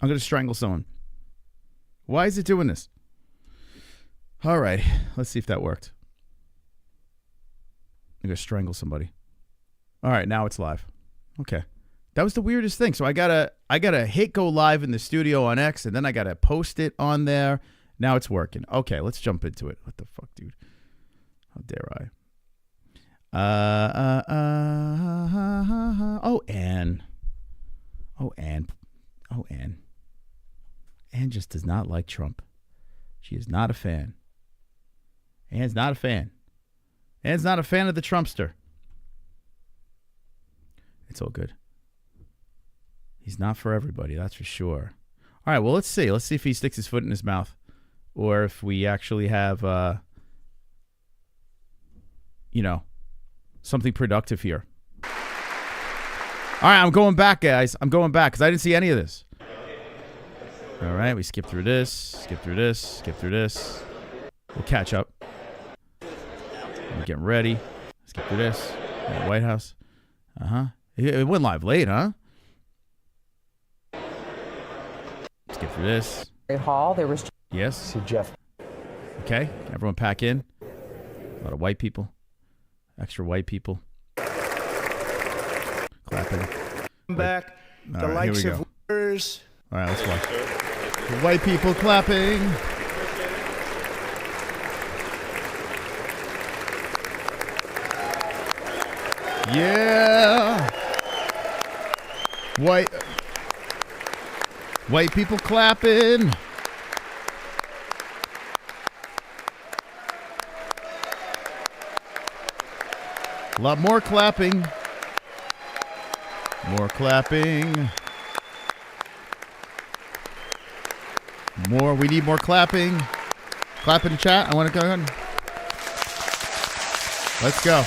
I'm going to strangle someone. Why is it doing this? All right. Let's see if that worked. I'm going to strangle somebody. All right. Now it's live. Okay. That was the weirdest thing. So I gotta hit go live in the studio on X, and then I gotta post it on there. Now it's working. Okay, let's jump into it. What the fuck, dude? How dare I? Oh, Anne. Oh, Anne. Oh, Anne. Anne just does not like Trump. She is not a fan. Anne's not a fan. Anne's not a fan of the Trumpster. It's all good. He's not for everybody, that's for sure. All right, well, let's see. Let's see if he sticks his foot in his mouth, or if we actually have, you know, something productive here. All right, I'm going back, guys. I'm going back because I didn't see any of this. All right, we skip through this, skip through this, skip through this. We'll catch up. We're getting ready. Skip through this. White House. It went live late, huh? Skip through this. Hall, there was. Yes. Jeff. Okay, everyone pack in. A lot of white people. Extra white people. Clapping. Back. All The right, likes here we of go. Winners. All right, let's watch. The white people clapping. Yeah. White people clapping. A lot more clapping. More clapping. More. We need more clapping. Clap in the chat. I want to go on. Let's go.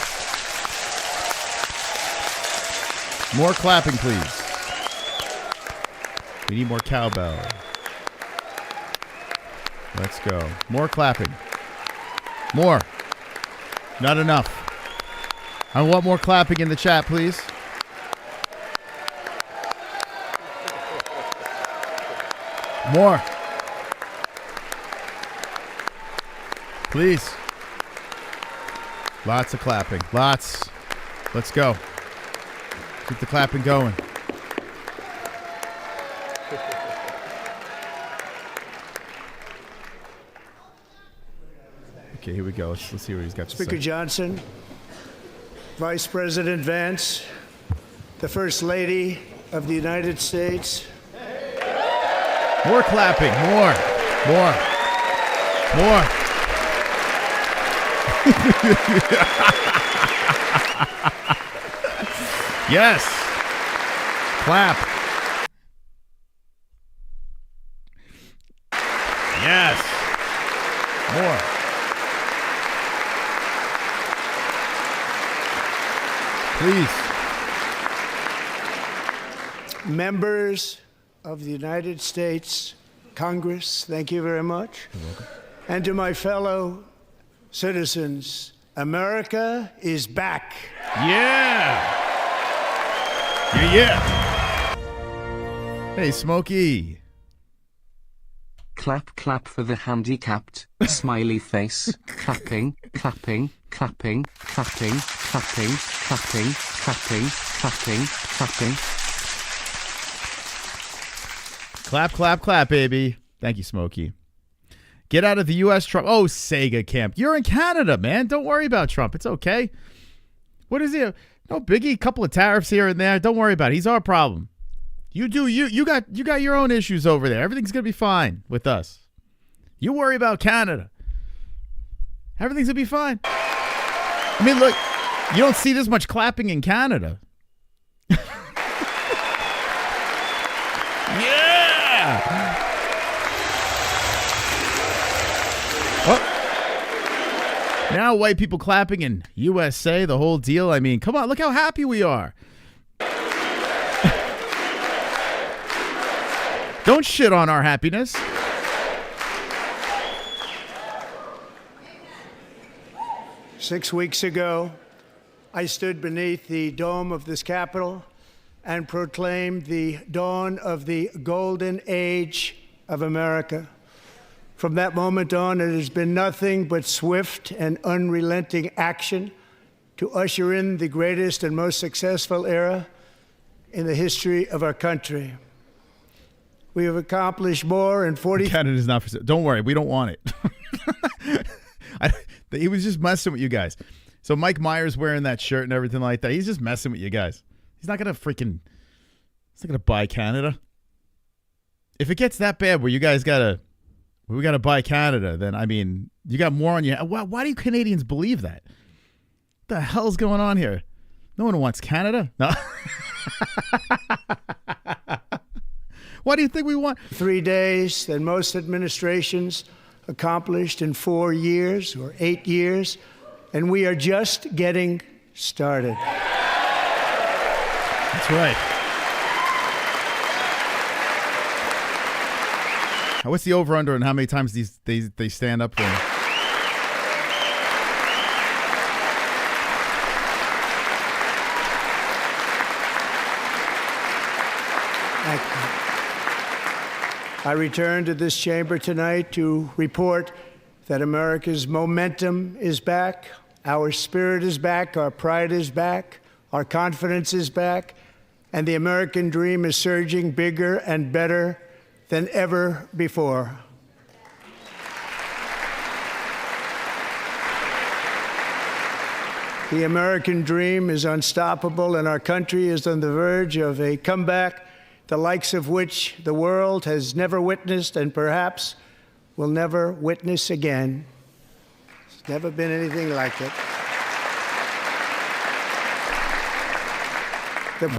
More clapping, please. We need more cowbell. Let's go. More clapping. More. Not enough. I want more clapping in the chat, please. More. Please. Lots of clapping. Lots. Let's go. Keep the clapping going. Okay, here we go. Let's see what he's got to Speaker say. Johnson, Vice President Vance, the First Lady of the United States. More clapping. More. More. More. Yes. Clap. Yes. More. Please. Members of the United States Congress, thank you very much. You're welcome. And to my fellow citizens, America is back. Yeah. Yeah, yeah. Hey, Smokey. Clap, clap for the handicapped. Smiley face. Clapping, clapping, clapping, clapping, clapping, clapping, clapping, clapping, clapping. Clap, clap, clap, baby. Thank you, Smokey. Get out of the U.S. Trump. Oh, Sega camp. You're in Canada, man. Don't worry about Trump. It's okay. What is it? No biggie. Couple of tariffs here and there. Don't worry about it. He's our problem. You do. You got your own issues over there. Everything's gonna be fine with us. You worry about Canada. Everything's gonna be fine. I mean, look. You don't see this much clapping in Canada. Yeah. Oh. Now white people clapping in USA, the whole deal. I mean, come on, look how happy we are. Don't shit on our happiness. "6 weeks ago, I stood beneath the dome of this Capitol and proclaimed the dawn of the golden age of America. From that moment on, it has been nothing but swift and unrelenting action to usher in the greatest and most successful era in the history of our country. We have accomplished more in 40... Canada's not for sale. Don't worry, we don't want it. He was just messing with you guys. So Mike Myers wearing that shirt and everything like that, he's just messing with you guys. He's not going to freaking... He's not going to buy Canada. If it gets that bad where you guys got to... We got to buy Canada, then, I mean, you got more on your... Why do you Canadians believe that? What the hell's going on here? No one wants Canada. No. Why do you think we want... 3 days than most administrations accomplished in 4 years or 8 years, and we are just getting started. That's right. What's the over-under and how many times they stand up for him? I return to this chamber tonight to report that America's momentum is back, our spirit is back, our pride is back, our confidence is back, and the American dream is surging bigger and better than ever before. The American dream is unstoppable, and our country is on the verge of a comeback, the likes of which the world has never witnessed and perhaps will never witness again. There's never been anything like it.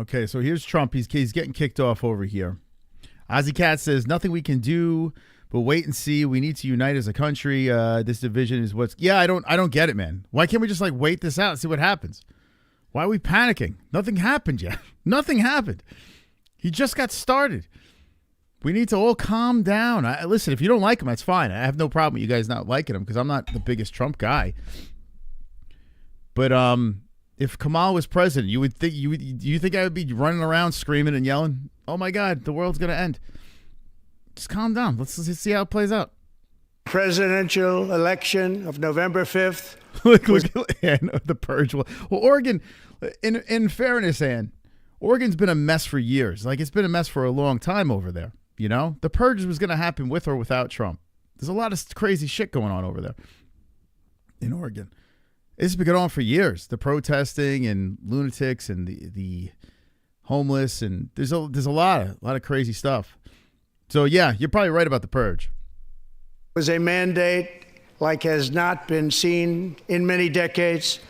Okay, so here's Trump. He's getting kicked off over here. Ozzy Cat says, nothing we can do but wait and see. We need to unite as a country. This division is what's... Yeah, I don't get it, man. Why can't we just, like, wait this out and see what happens? Why are we panicking? Nothing happened yet. Nothing happened. He just got started. We need to all calm down. Listen, if you don't like him, that's fine. I have no problem with you guys not liking him because I'm not the biggest Trump guy. But if Kamal was president, you would think you think I would be running around screaming and yelling, "Oh my God, the world's gonna end." Just calm down. Let's see how it plays out. Presidential election of November 5th. look, the purge. Well, Oregon, in fairness, Ann, Oregon's been a mess for years. Like, it's been a mess for a long time over there. You know, the purge was going to happen with or without Trump. There's a lot of crazy shit going on over there in Oregon. It's been going on for years. The protesting and lunatics and the homeless, and there's a lot of crazy stuff. So yeah, you're probably right about the purge. It was a mandate like has not been seen in many decades.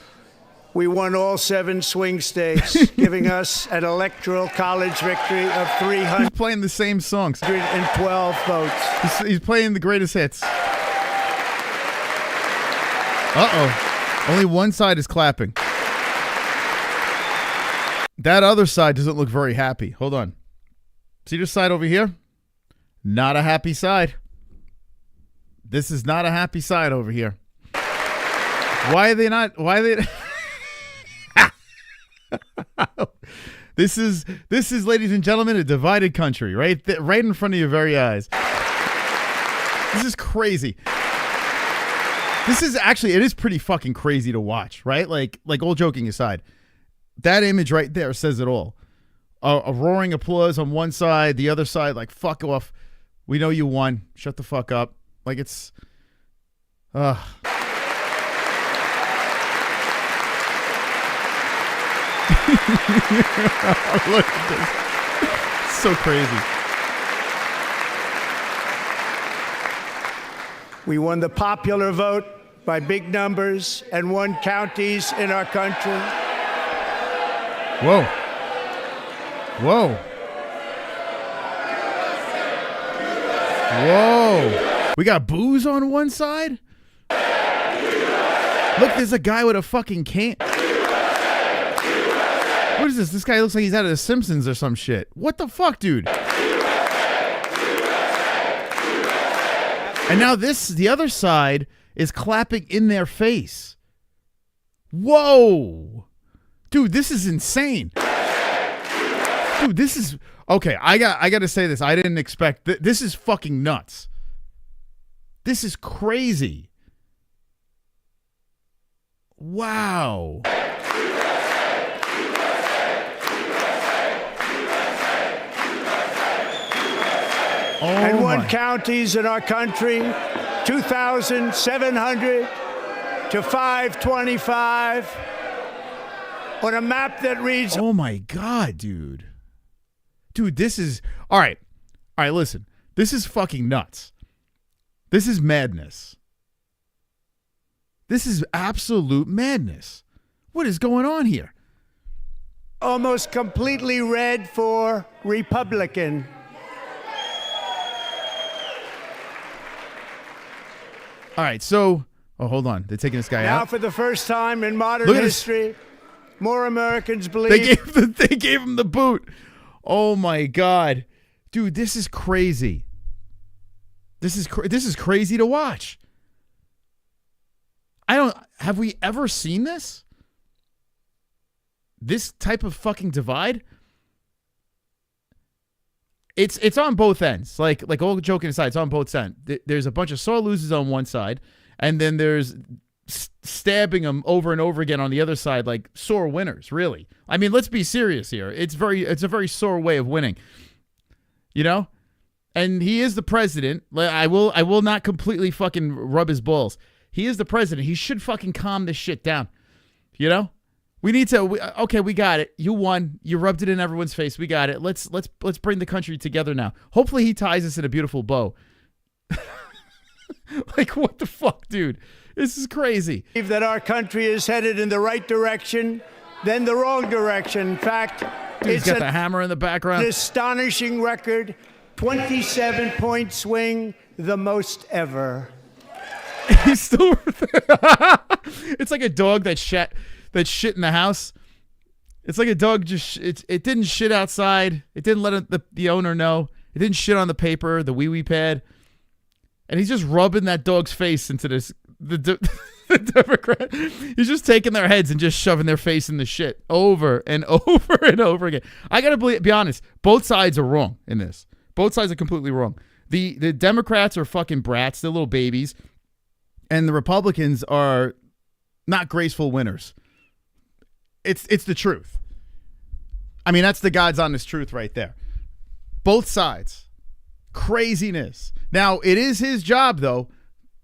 We won all 7 swing states, giving us an electoral college victory of 312 He's playing the same songs. votes. He's playing the greatest hits. Uh-oh. Only one side is clapping. That other side doesn't look very happy. Hold on. See this side over here? Not a happy side. This is not a happy side over here. Why are they not? Why are they... This is, ladies and gentlemen, a divided country, right in front of your very eyes. This is crazy. This is actually, it is pretty fucking crazy to watch, right? Like all joking aside, that image right there says it all. A roaring applause on one side, the other side, like, fuck off. We know you won. Shut the fuck up. Like, it's... Look at this. It's so crazy. We won the popular vote by big numbers and won counties in our country. Whoa. Whoa. Whoa. We got booze on one side? Look, there's a guy with a fucking cane. What is this? This guy looks like he's out of The Simpsons or some shit. What the fuck, dude? And now the other side is clapping in their face. Whoa. Dude, this is insane. Dude, this is okay. I got to say this. I didn't expect this is fucking nuts. This is crazy. Wow. And one counties in our country, 2,700 to 525 on a map that reads. Oh my God, dude. Dude, this is all right. All right, listen. This is fucking nuts. This is madness. This is absolute madness. What is going on here? Almost completely red for Republican. All right, so hold on. They're taking this guy out. Now, for the first time in modern history, more Americans believe they gave him the boot. Oh my God, dude, this is crazy. This is crazy to watch. Have we ever seen this? This type of fucking divide? It's on both ends. Like all joking aside, it's on both ends. There's a bunch of sore losers on one side, and then there's stabbing them over and over again on the other side, like sore winners. Really, I mean, let's be serious here. It's a very sore way of winning. You know, and he is the president. I will not completely fucking rub his balls. He is the president. He should fucking calm this shit down. You know. We need to. Okay, we got it. You won. You rubbed it in everyone's face. We got it. Let's bring the country together now. Hopefully, he ties us in a beautiful bow. Like, what the fuck, dude? This is crazy. That our country is headed in the right direction, then the wrong direction. In fact, Dude's got the hammer in the background. An astonishing record, 27-point swing, the most ever. He's still. It's like a dog that shit in the house. It's like a dog just it didn't shit outside. It didn't let the owner know. It didn't shit on the paper, the wee pad. And he's just rubbing that dog's face into the Democrat. He's just taking their heads and just shoving their face in the shit over and over and over again. I got to be honest. Both sides are wrong in this. Both sides are completely wrong. The Democrats are fucking brats. They're little babies. And the Republicans are not graceful winners. It's the truth. I mean, that's the God's honest truth right there. Both sides. Craziness. Now, it is his job, though,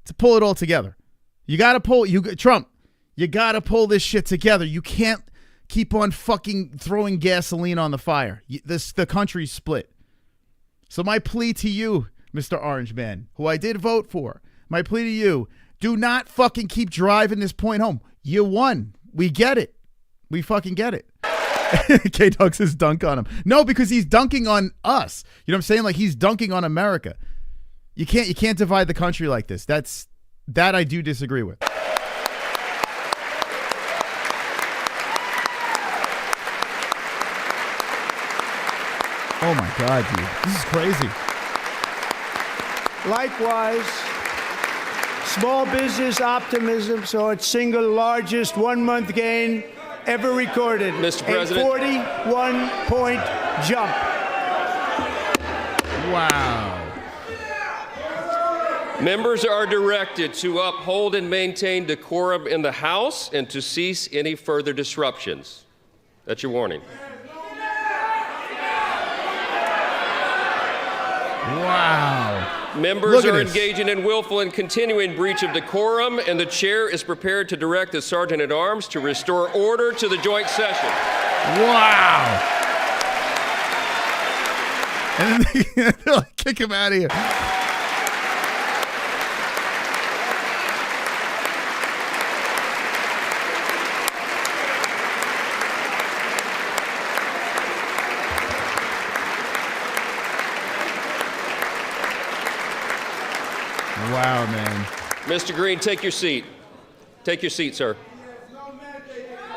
to pull it all together. You got to pull, Trump, you got to pull this shit together. You can't keep on fucking throwing gasoline on the fire. The country's split. So my plea to you, Mr. Orange Man, who I did vote for, my plea to you, do not fucking keep driving this point home. You won. We get it. We fucking get it. K-Dog says dunk on him. No, because he's dunking on us. You know what I'm saying? Like, he's dunking on America. You can't divide the country like this. That I do disagree with. Oh my God, dude. This is crazy. Likewise, small business optimism saw its single largest one-month gain ever recorded. Mr. President. A 41-point jump. Wow. Members are directed to uphold and maintain decorum in the House and to cease any further disruptions. That's your warning. Wow. Members are engaging in willful and continuing breach of decorum, and the chair is prepared to direct the Sergeant-at-Arms to restore order to the joint session. Wow. And then they're like, kick him out of here. Wow, man. Mr. Green, take your seat. Take your seat, sir.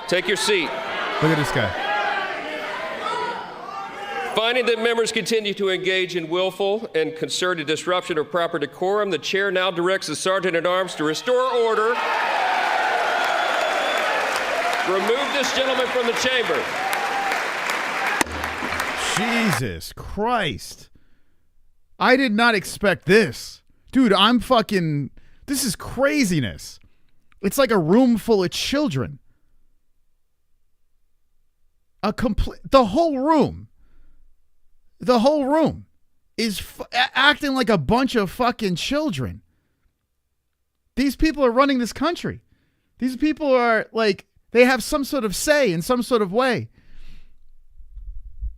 Take your seat. Look at this guy. Finding that members continue to engage in willful and concerted disruption of proper decorum, the chair now directs the Sergeant-at-Arms to restore order. Remove this gentleman from the chamber. Jesus Christ. I did not expect this. Dude, I'm fucking... This is craziness. It's like a room full of children. The whole room is acting like a bunch of fucking children. These people are running this country. These people are like, they have some sort of say in some sort of way.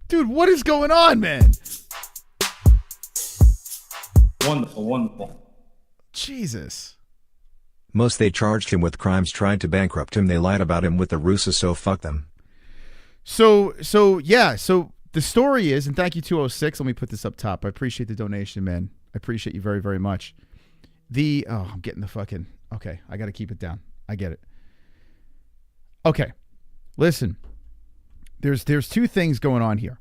Dude, what is going on, man? Wonderful, wonderful. Jesus. Most they charged him with crimes, tried to bankrupt him. They lied about him with the Russes, so fuck them. So the story is, and thank you 206. Let me put this up top. I appreciate the donation, man. I appreciate you very, very much. I'm getting the fucking, okay, I got to keep it down. I get it. Okay. Listen, there's two things going on here.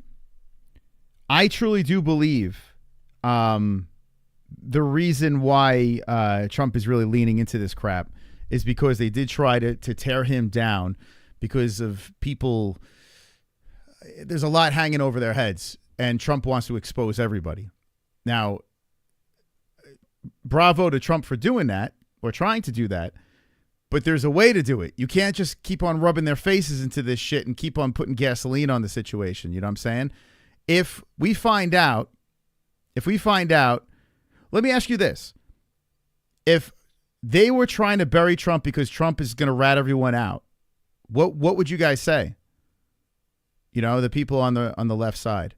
I truly do believe the reason why Trump is really leaning into this crap is because they did try to tear him down because of people. There's a lot hanging over their heads, and Trump wants to expose everybody. Now, bravo to Trump for doing that or trying to do that, but there's a way to do it. You can't just keep on rubbing their faces into this shit and keep on putting gasoline on the situation. You know what I'm saying? If we find out, let me ask you this. If they were trying to bury Trump because Trump is going to rat everyone out, what would you guys say? You know, the people on the left side.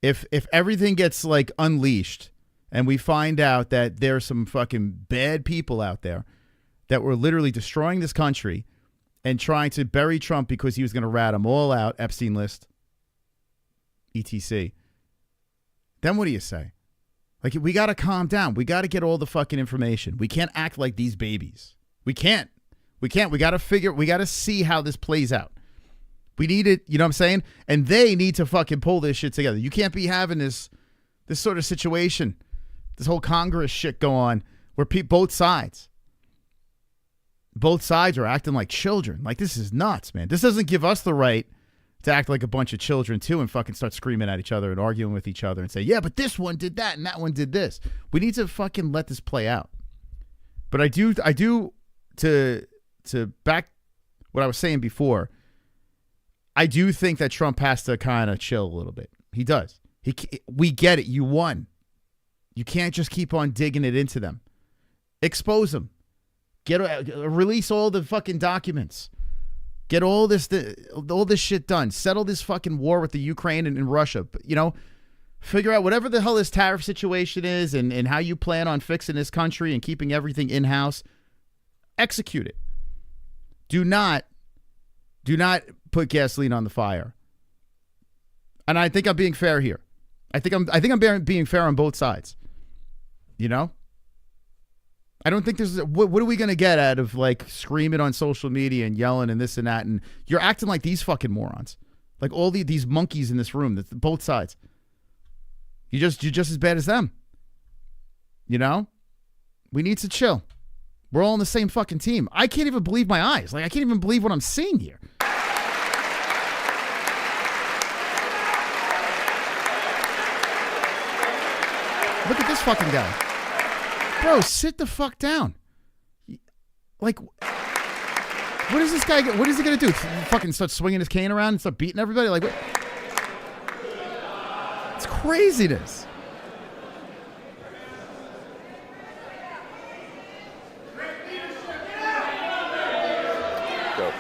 If everything gets like unleashed and we find out that there's some fucking bad people out there that were literally destroying this country and trying to bury Trump because he was going to rat them all out, Epstein list, etc. Then what do you say? Like, we got to calm down. We got to get all the fucking information. We can't act like these babies. We can't. We got to see how this plays out. We need it, you know what I'm saying? And they need to fucking pull this shit together. You can't be having this sort of situation, this whole Congress shit go on where both sides are acting like children. Like, this is nuts, man. This doesn't give us the right to act like a bunch of children too and fucking start screaming at each other and arguing with each other and say, yeah, but this one did that and that one did this. We need to fucking let this play out. But I do to back what I was saying before, I do think that Trump has to kind of chill a little bit. He does. We get it. You won. You can't just keep on digging it into them. Expose them. Release all the fucking documents. Get all this shit done. Settle this fucking war with the Ukraine and Russia. But, you know, figure out whatever the hell this tariff situation is and how you plan on fixing this country and keeping everything in-house. Execute it. Do not put gasoline on the fire. And I think I'm being fair here. I think I'm being fair on both sides. You know? I don't think there's what are we going to get out of like screaming on social media and yelling and this and that, and you're acting like these fucking morons. Like all these monkeys in this room, both sides. You're just as bad as them. You know? We need to chill. We're all on the same fucking team. I can't even believe my eyes. Like, I can't even believe what I'm seeing here. Look at this fucking guy. Bro, sit the fuck down. Like, what is this guy? What is he going to do? Fucking start swinging his cane around and start beating everybody? Like, what? It's craziness. Go.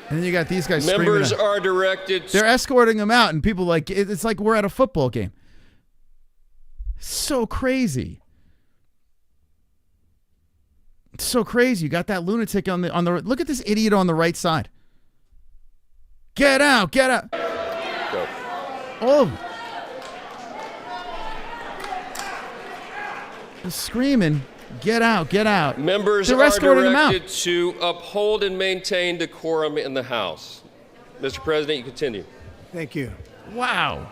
And then you got these guys Members screaming. are directed. They're escorting them out, and people like it's like we're at a football game. So crazy. It's so crazy. You got that lunatic on the look at this idiot on the right side. Get out, get out. Go. All of them. They're screaming, get out, get out. Members They're are escorting them out. directed to uphold and maintain decorum in the House. Mr. President, you continue. Thank you. Wow.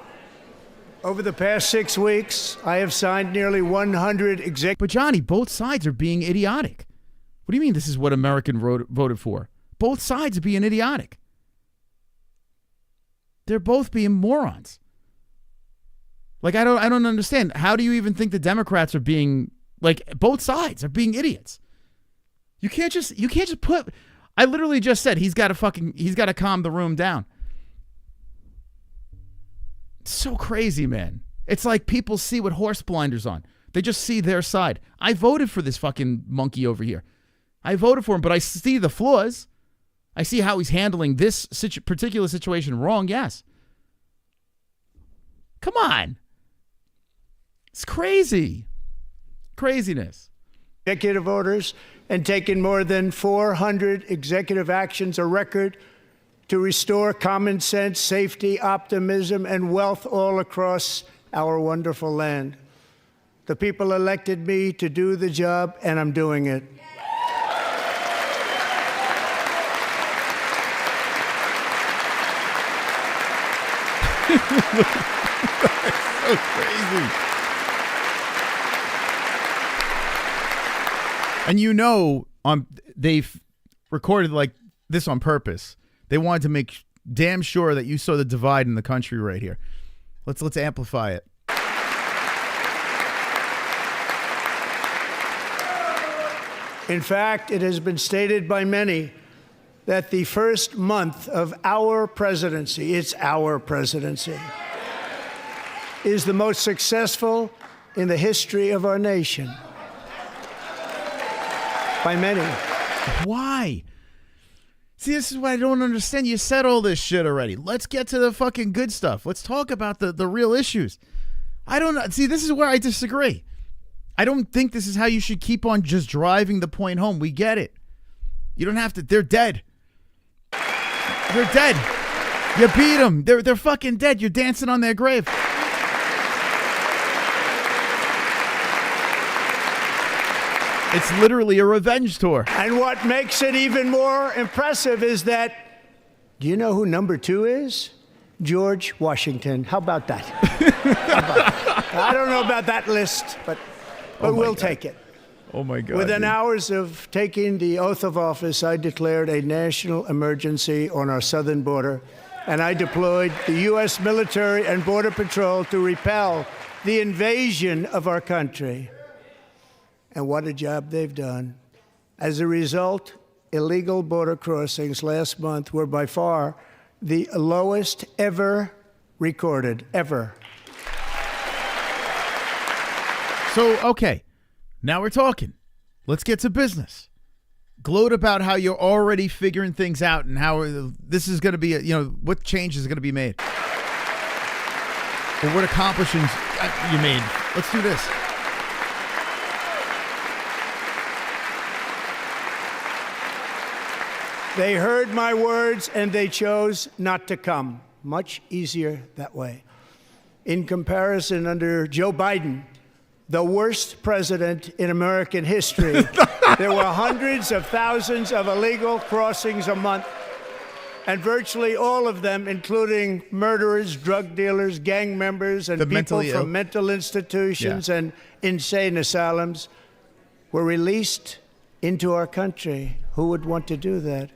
Over the past 6 weeks, I have signed nearly 100 executive. But Johnny, both sides are being idiotic. What do you mean this is what American voted for? Both sides are being idiotic. They're both being morons. Like, I don't understand. How do you even think the Democrats are being, like, both sides are being idiots? You can't just put, I literally just said he's got to calm the room down. It's so crazy, man. It's like people see with horse blinders on. They just see their side. I voted for this fucking monkey over here. I voted for him, but I see the flaws. I see how he's handling this particular situation wrong, yes. Come on. It's crazy. Craziness. Executive orders and taken more than 400 executive actions, a record to restore common sense, safety, optimism, and wealth all across our wonderful land. The people elected me to do the job, and I'm doing it. So crazy. And you know, they've recorded like this on purpose. They wanted to make damn sure that you saw the divide in the country right here. Let's amplify it. In fact, it has been stated by many that the first month of our presidency, it's our presidency, is the most successful in the history of our nation. By many. Why? See, this is what I don't understand. You said all this shit already. Let's get to the fucking good stuff. Let's talk about the real issues. I don't know. See, this is where I disagree. I don't think this is how you should keep on just driving the point home. We get it. You don't have to. They're dead. They're dead. You beat them. They're fucking dead. You're dancing on their grave. It's literally a revenge tour. And what makes it even more impressive is that, do you know who number 2 is? George Washington. How about that? I don't know about that list, but we'll take it. Oh, my God. Within hours of taking the oath of office, I declared a national emergency on our southern border, and I deployed the U.S. military and Border Patrol to repel the invasion of our country. And what a job they've done. As a result, illegal border crossings last month were by far the lowest ever recorded, ever. So, okay, now we're talking. Let's get to business. Gloat about how you're already figuring things out and how this is going to be, what changes are going to be made. Or what accomplishments you made. Let's do this. They heard my words and they chose not to come. Much easier that way. In comparison, under Joe Biden, the worst president in American history, there were hundreds of thousands of illegal crossings a month, and virtually all of them, including murderers, drug dealers, gang members, and people from mental institutions and insane asylums, were released into our country. Who would want to do that?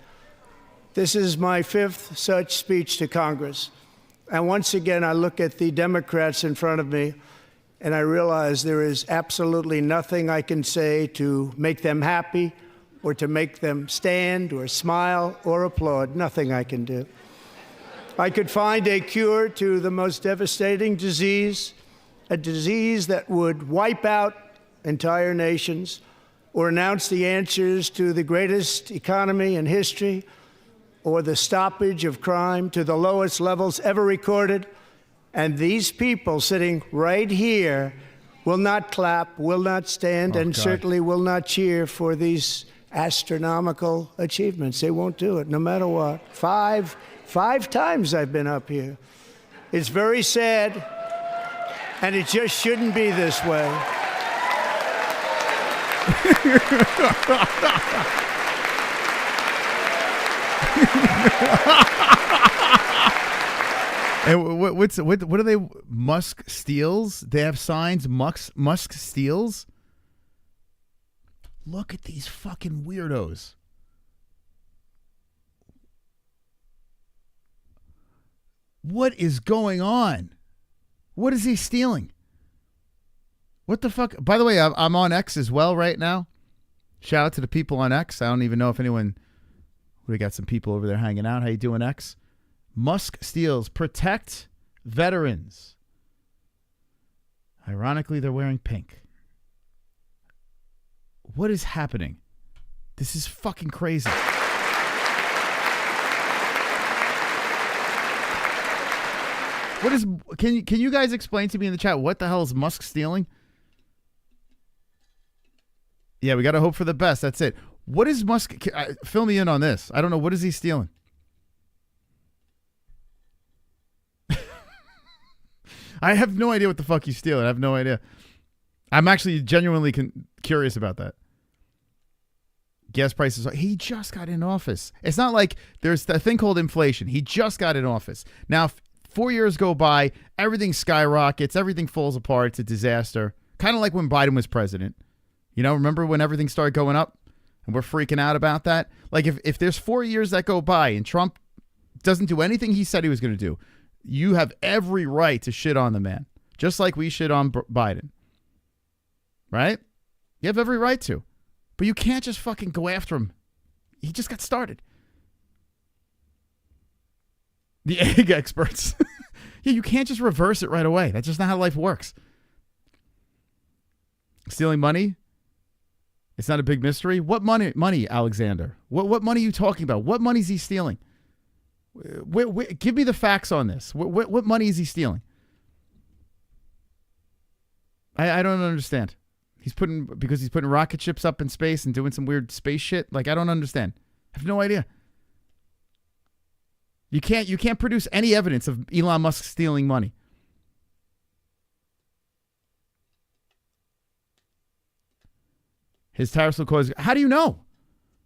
This is my 5th such speech to Congress. And once again, I look at the Democrats in front of me, and I realize there is absolutely nothing I can say to make them happy or to make them stand or smile or applaud. Nothing I can do. I could find a cure to the most devastating disease, a disease that would wipe out entire nations, or announce the answers to the greatest economy in history, or the stoppage of crime to the lowest levels ever recorded. And these people sitting right here will not clap, will not stand, and certainly will not cheer for these astronomical achievements. They won't do it, no matter what. Five times I've been up here. It's very sad, and it just shouldn't be this way. And what are they? Musk steals? They have signs. Musk steals. Look at these fucking weirdos. What is going on? What is he stealing? What the fuck? By the way, I'm on X as well right now. Shout out to the people on X. I don't even know if anyone... We got some people over there hanging out. How you doing, X? Musk steals. Protect veterans. Ironically, they're wearing pink. What is happening? This is fucking crazy. What is? Can you guys explain to me in the chat what the hell is Musk stealing? Yeah, we got to hope for the best. That's it. What is Musk? Fill me in on this. I don't know. What is he stealing? I have no idea what the fuck he's stealing. I have no idea. I'm actually genuinely curious about that. Gas prices. He just got in office. It's not like there's a thing called inflation. He just got in office. Now, 4 years go by, everything skyrockets, everything falls apart. It's a disaster. Kind of like when Biden was president. You know, remember when everything started going up and we're freaking out about that? Like if there's 4 years that go by and Trump doesn't do anything he said he was going to do, you have every right to shit on the man, just like we shit on Biden. Right? You have every right to. But you can't just fucking go after him. He just got started. The egg experts. Yeah, you can't just reverse it right away. That's just not how life works. Stealing money? It's not a big mystery. What money, Alexander? What money are you talking about? What money is he stealing? Give me the facts on this. What money is he stealing? I don't understand. Because he's putting rocket ships up in space and doing some weird space shit. Like, I don't understand. I have no idea. You can't produce any evidence of Elon Musk stealing money. His tariffs will cause. How do you know?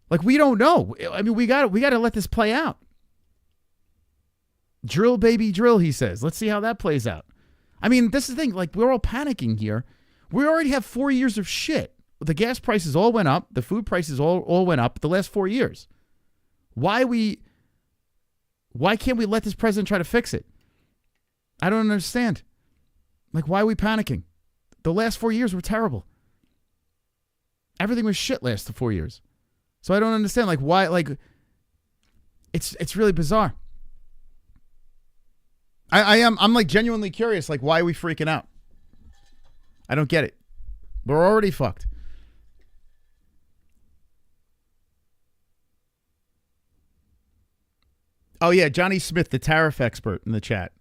Like, we don't know. I mean, we got to let this play out. Drill, baby, drill, he says. Let's see how that plays out. I mean, this is the thing. Like, we're all panicking here. We already have 4 years of shit. The gas prices all went up. The food prices all went up the last 4 years. Why can't we let this president try to fix it? I don't understand. Like, why are we panicking? The last 4 years were terrible. Everything was shit last 4 years. So I don't understand. Like, why? Like, it's really bizarre. I'm like genuinely curious. Like, why are we freaking out? I don't get it. We're already fucked. Oh, yeah, Johnny Smith, the tariff expert in the chat.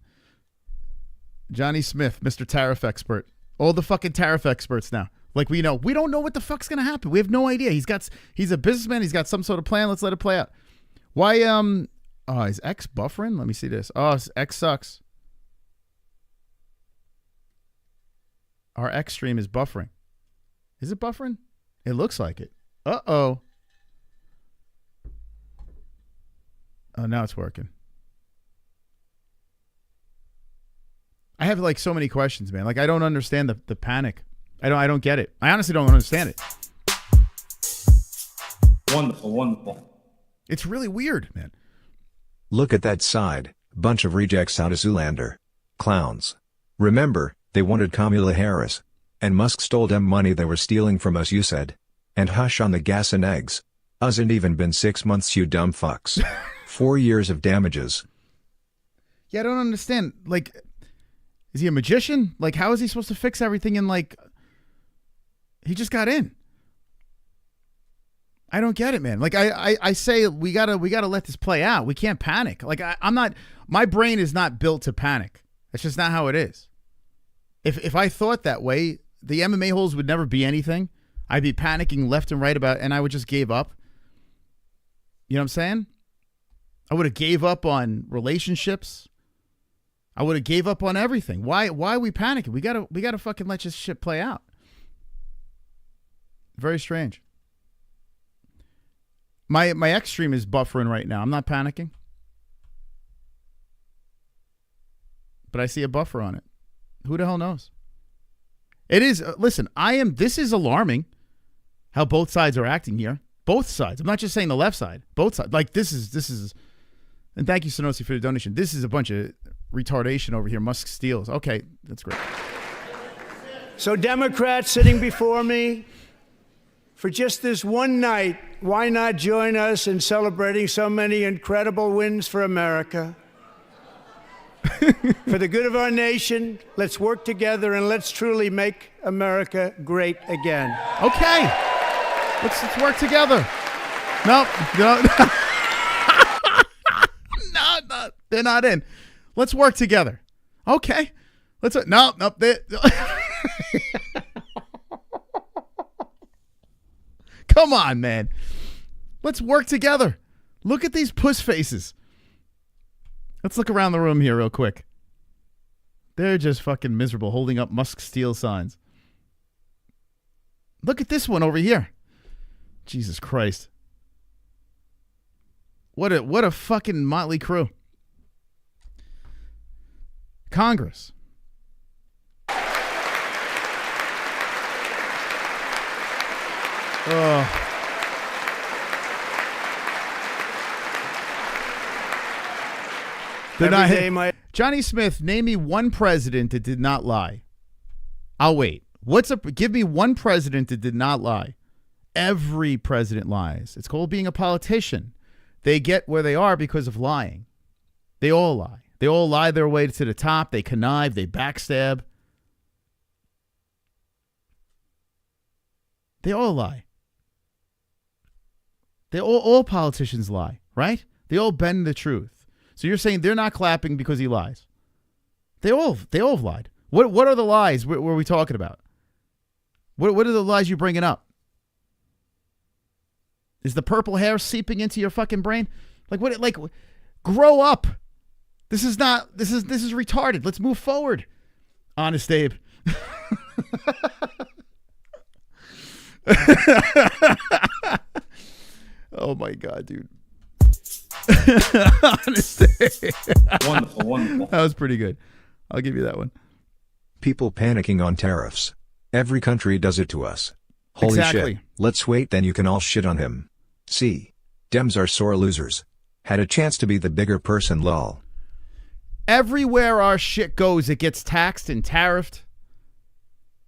Johnny Smith, Mr. Tariff Expert. All the fucking tariff experts now. Like, we don't know what the fuck's going to happen. We have no idea. He's a businessman. He's got some sort of plan. Let's let it play out. Why, is X buffering? Let me see this. Oh, X sucks. Our X stream is buffering. Is it buffering? It looks like it. Uh-oh. Oh, now it's working. I have like so many questions, man. Like, I don't understand the panic. I don't get it. I honestly don't understand it. Wonderful, wonderful. It's really weird, man. Look at that side, bunch of rejects out of Zoolander. Clowns. Remember, they wanted Kamala Harris. And Musk stole them money they were stealing from us, you said. And hush on the gas and eggs. Hasn't even been 6 months, you dumb fucks. 4 years of damages. Yeah, I don't understand. Like, is he a magician? Like, how is he supposed to fix everything in, like... He just got in. I don't get it, man. Like, I say we gotta let this play out. We can't panic. Like, I'm not... My brain is not built to panic. That's just not how it is. If I thought that way, the MMA holes would never be anything. I'd be panicking left and right about... And I would just give up. You know what I'm saying? I would have gave up on relationships. I would have gave up on everything. Why are we panicking? We gotta fucking let this shit play out. Very strange. My X stream is buffering right now. I'm not panicking. But I see a buffer on it. Who the hell knows? It is, listen, this is alarming. how both sides are acting here. Both sides. I'm not just saying the left side. Both sides. Like this is. And thank you, Sonosi, for the donation. This is a bunch of retardation over here. Musk steals. Okay, that's great. So Democrats sitting before me, for just this one night, why not join us in celebrating so many incredible wins for America? For the good of our nation, let's work together and let's truly make America great again. Okay. Let's work together. No. No, they're not in. Let's work together. Okay. No. Come on, man. Let's work together. Look at these puss faces. Let's look around the room here real quick. They're just fucking miserable, holding up Musk steal signs. Look at this one over here. Jesus Christ. What a fucking motley crew. Congress. Oh. Johnny Smith, name me one president that did not lie. I'll wait. Give me one president that did not lie. Every president lies. It's called being a politician. They get where they are because of lying. They all lie. They all lie their way to the top. They connive. They backstab. They all lie. All politicians lie, right? They all bend the truth. So you're saying they're not clapping because he lies? They all have lied. What are the lies were we talking about? What are the lies you bringing up? Is the purple hair seeping into your fucking brain? Like grow up. This is retarded. Let's move forward. Honest Abe. Oh my God, dude. Honest Abe. Wonderful. That was pretty good. I'll give you that one. People panicking on tariffs. Every country does it to us. Holy Exactly. shit. Let's wait, then you can all shit on him. See. Dems are sore losers. Had a chance to be the bigger person, lol. Everywhere our shit goes, it gets taxed and tariffed.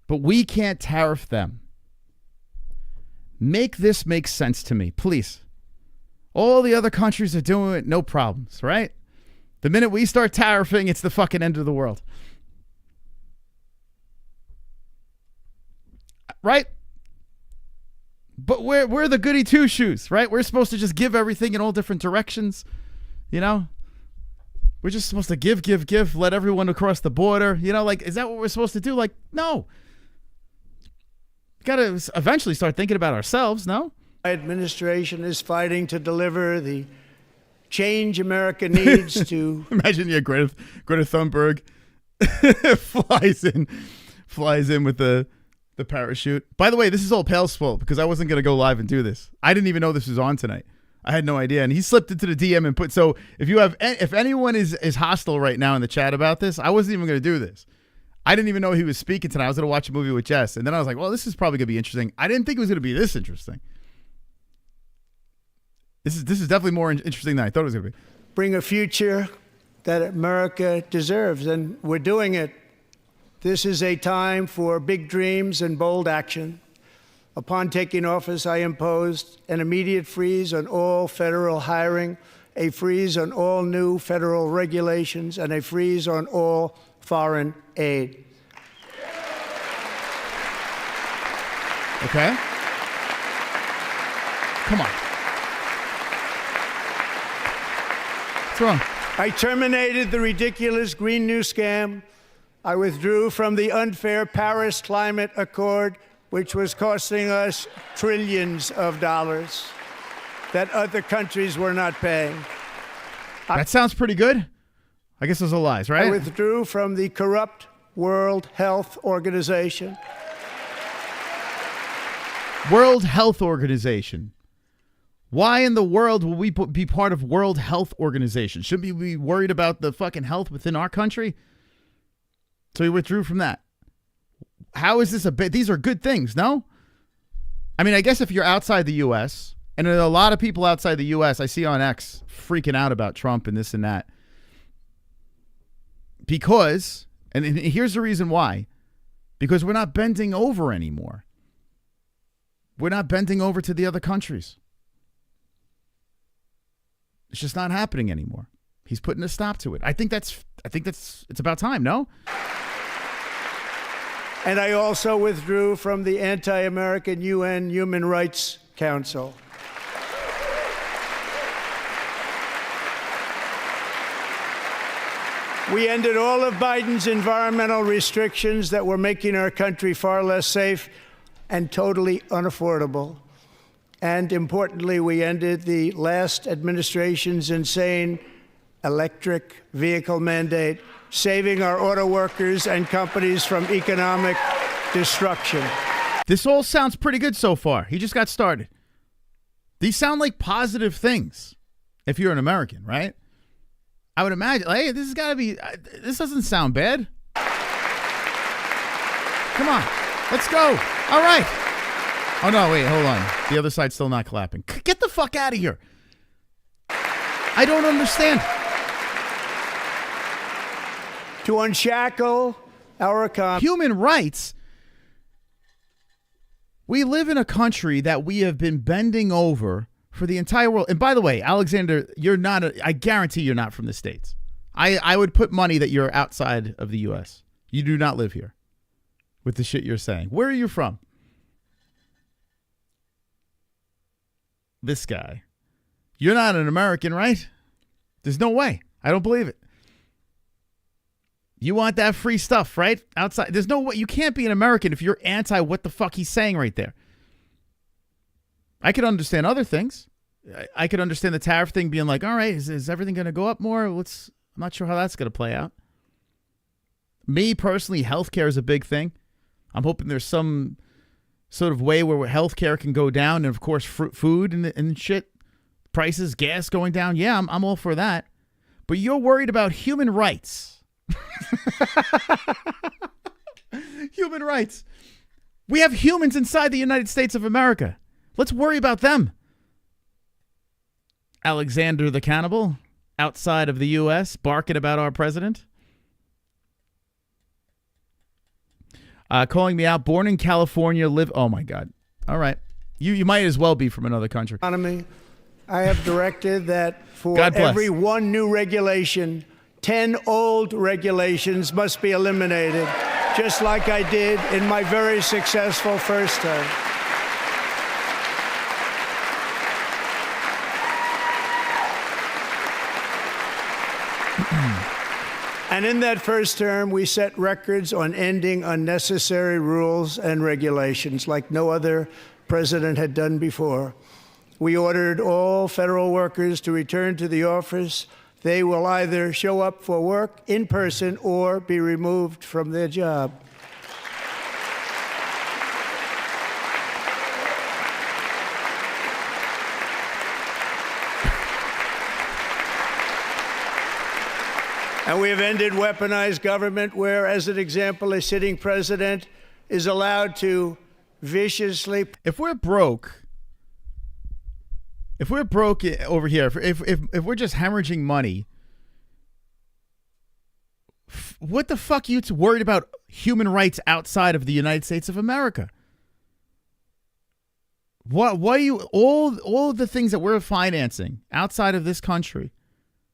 But we can't tariff them. Make this make sense to me, please. All the other countries are doing it, no problems, right? The minute we start tariffing, it's the fucking end of the world. Right? But we're the goody two-shoes, right? We're supposed to just give everything in all different directions, you know? We're just supposed to give, let everyone across the border. You know, like, is that what we're supposed to do? Like, no. Got to eventually start thinking about ourselves, no? My administration is fighting to deliver the change America needs to... Imagine, yeah, Greta Thunberg flies in with the parachute. By the way, this is all Pale's fault because I wasn't going to go live and do this. I didn't even know this was on tonight. I had no idea. And he slipped into the DM and put, so if anyone is hostile right now in the chat about this, I wasn't even going to do this. I didn't even know he was speaking tonight. I was going to watch a movie with Jess. And then I was like, well, this is probably going to be interesting. I didn't think it was going to be this interesting. This is definitely more interesting than I thought it was going to be. Bring a future that America deserves, and we're doing it. This is a time for big dreams and bold action. Upon taking office, I imposed an immediate freeze on all federal hiring, a freeze on all new federal regulations, and a freeze on all foreign aid. Okay. Come on. What's wrong? I terminated the ridiculous Green New Scam. I withdrew from the unfair Paris Climate Accord, which was costing us trillions of dollars that other countries were not paying. That sounds pretty good. I guess those are lies, right? I withdrew from the corrupt World Health Organization. World Health Organization. Why in the world will we be part of World Health Organization? Shouldn't we be worried about the fucking health within our country? So we withdrew from that. How is this these are good things, no? I mean, I guess if you're outside the U.S., and there are a lot of people outside the U.S. I see on X freaking out about Trump and this and that. Because, and here's the reason why. Because we're not bending over anymore. We're not bending over to the other countries. It's just not happening anymore. He's putting a stop to it. I think it's about time, no? And I also withdrew from the anti-American UN Human Rights Council. We ended all of Biden's environmental restrictions that were making our country far less safe and totally unaffordable. And importantly, we ended the last administration's insane electric vehicle mandate, saving our auto workers and companies from economic destruction. This all sounds pretty good so far. He just got started. These sound like positive things if you're an American, right? I would imagine, hey, this has got to be, this doesn't sound bad. Come on, let's go. All right. Oh, no, wait, hold on. The other side's still not clapping. Get the fuck out of here. I don't understand. To unshackle our economy. Human rights. We live in a country that we have been bending over for the entire world. And by the way, Alexander, you're not, I guarantee you're not from the States. I would put money that you're outside of the U.S. You do not live here with the shit you're saying. Where are you from? This guy. You're not an American, right? There's no way. I don't believe it. You want that free stuff, right? Outside. There's no way. You can't be an American if you're anti what the fuck he's saying right there. I could understand other things. I could understand the tariff thing being like, all right, is everything going to go up more? I'm not sure how that's going to play out. Me personally, healthcare is a big thing. I'm hoping there's some sort of way where healthcare can go down, and of course, food and shit, prices, gas going down. Yeah, I'm all for that. But you're worried about human rights. Human rights. We have humans inside the United States of America. Let's worry about them. Alexander the Cannibal, outside of the U.S., barking about our president. Calling me out, born in California, live... Oh, my God. All right. You might as well be from another country. I have directed that for every one new regulation, 10 old regulations must be eliminated, just like I did in my very successful first term. And in that first term, we set records on ending unnecessary rules and regulations like no other president had done before. We ordered all federal workers to return to the office. They will either show up for work in person or be removed from their job. And we have ended weaponized government where, as an example, a sitting president is allowed to viciously... If we're broke over here, if we're just hemorrhaging money, what the fuck are you worried about human rights outside of the United States of America? Why are you, all of the things that we're financing outside of this country,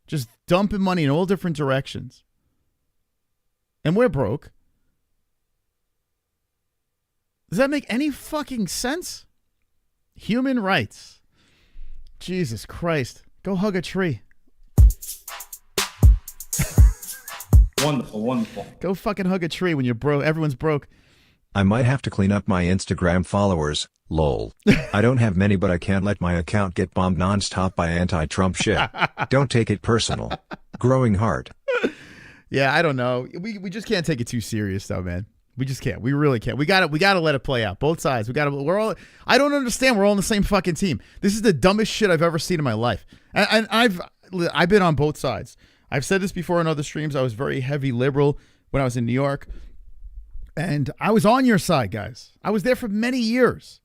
just dumping money in all different directions, and we're broke? Does that make any fucking sense? Human rights. Jesus Christ. Go hug a tree. Wonderful, wonderful. Go fucking hug a tree when you're broke. Everyone's broke. I might have to clean up my Instagram followers, lol. I don't have many, but I can't let my account get bombed nonstop by anti-Trump shit. Don't take it personal. Growing heart. Yeah, I don't know. We just can't take it too serious though, man. We just can't. We really can't. We gotta let it play out. Both sides. We're all. I don't understand. We're all on the same fucking team. This is the dumbest shit I've ever seen in my life. And I've been on both sides. I've said this before in other streams. I was very heavy liberal when I was in New York, and I was on your side, guys. I was there for many years.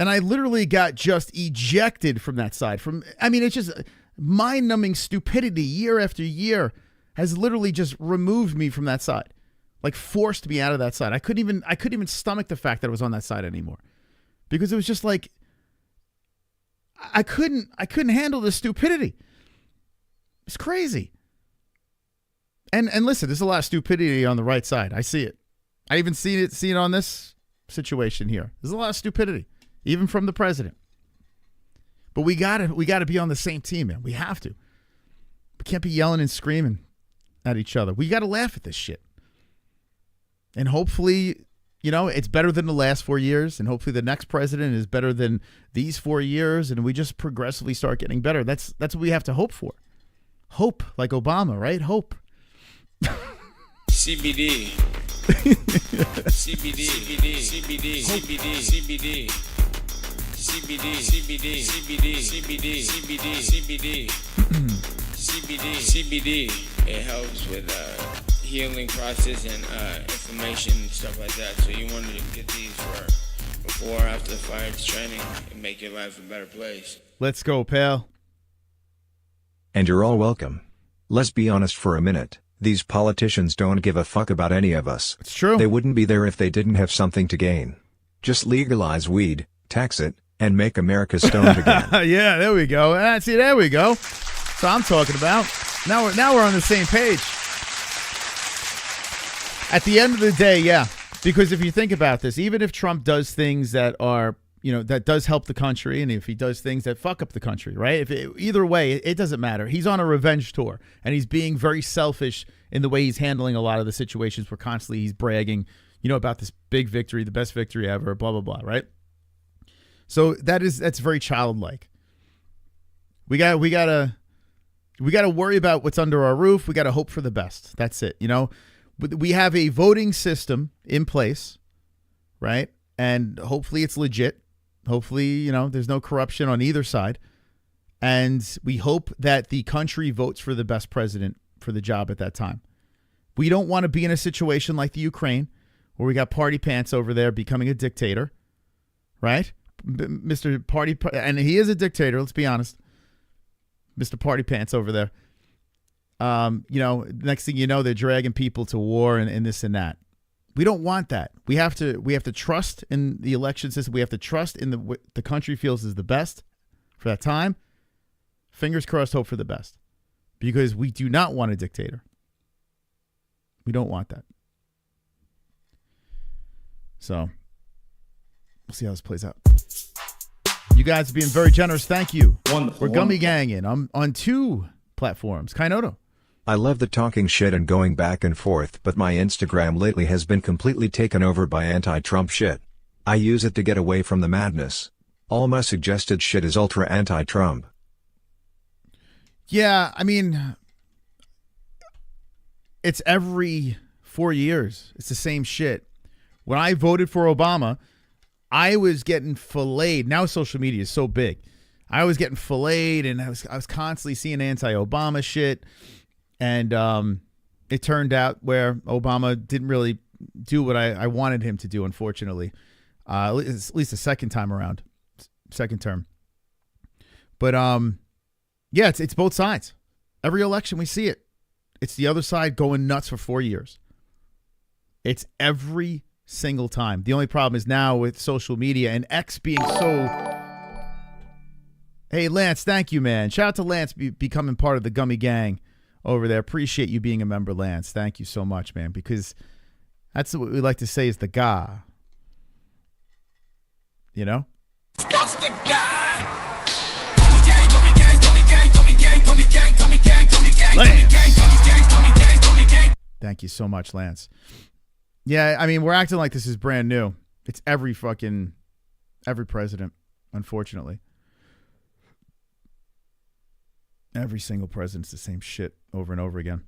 And I literally got just ejected from that side. It's just mind-numbing stupidity year after year has literally just removed me from that side. Like forced me out of that side. I couldn't even stomach the fact that I was on that side anymore. Because it was just like I couldn't handle this stupidity. It's crazy. And listen, there's a lot of stupidity on the right side. I see it. I even see it on this situation here. There's a lot of stupidity, even from the president. But we gotta be on the same team, man. We have to. We can't be yelling and screaming at each other. We gotta laugh at this shit. And hopefully, it's better than the last 4 years, and hopefully the next president is better than these 4 years, and we just progressively start getting better. That's what we have to hope for. Hope, like Obama, right? Hope. CBD. CBD. CBD. CBD. CBD. CBD. CBD. CBD. CBD. CBD. CBD. CBD. CBD. It helps with healing process and inflammation and stuff like that. So you want to get these for before or after the fire training and make your life a better place. Let's go, pal. And you're all welcome. Let's be honest for a minute. These politicians don't give a fuck about any of us. It's true. They wouldn't be there if they didn't have something to gain. Just legalize weed, tax it, and make America stoned again. Yeah, there we go. See, there we go. That's what I'm talking about. Now we're on the same page. At the end of the day, yeah. Because if you think about this, even if Trump does things that are, that does help the country, and if he does things that fuck up the country, right? Either way, it doesn't matter. He's on a revenge tour, and he's being very selfish in the way he's handling a lot of the situations where constantly he's bragging, about this big victory, the best victory ever, blah, blah, blah, right? So that's very childlike. We gotta worry about what's under our roof. We gotta hope for the best. That's it. We have a voting system in place, right? And hopefully it's legit. Hopefully, there's no corruption on either side. And we hope that the country votes for the best president for the job at that time. We don't want to be in a situation like the Ukraine where we got Party Pants over there becoming a dictator, right? Mr. Party, and he is a dictator, let's be honest. Mr. Party Pants over there. Next thing you know, they're dragging people to war and this and that. We don't want that. We have to trust in the election system. We have to trust in what the country feels is the best for that time. Fingers crossed, hope for the best. Because we do not want a dictator. We don't want that. So, we'll see how this plays out. You guys are being very generous. Thank you. Wonderful. We're gummy ganging. I'm on 2 platforms. Kainoto. I love the talking shit and going back and forth, but my Instagram lately has been completely taken over by anti-Trump shit. I use it to get away from the madness. All my suggested shit is ultra anti-Trump. Yeah, it's every 4 years. It's the same shit. When I voted for Obama, I was getting filleted. Now social media is so big. I was getting filleted, and I was constantly seeing anti-Obama shit. And it turned out where Obama didn't really do what I wanted him to do, unfortunately. At least the second time around, second term. But yeah, it's both sides. Every election we see it. It's the other side going nuts for 4 years. It's every single time. The only problem is now with social media and X being so... Hey, Lance, thank you, man. Shout out to Lance becoming part of the Gummy Gang over there. Appreciate you being a member, Lance. Thank you so much, man, because that's what we like to say is the guy. That's the guy. Thank you so much, Lance. Yeah, we're acting like this is brand new. It's every president, unfortunately. Every single president's the same shit over and over again.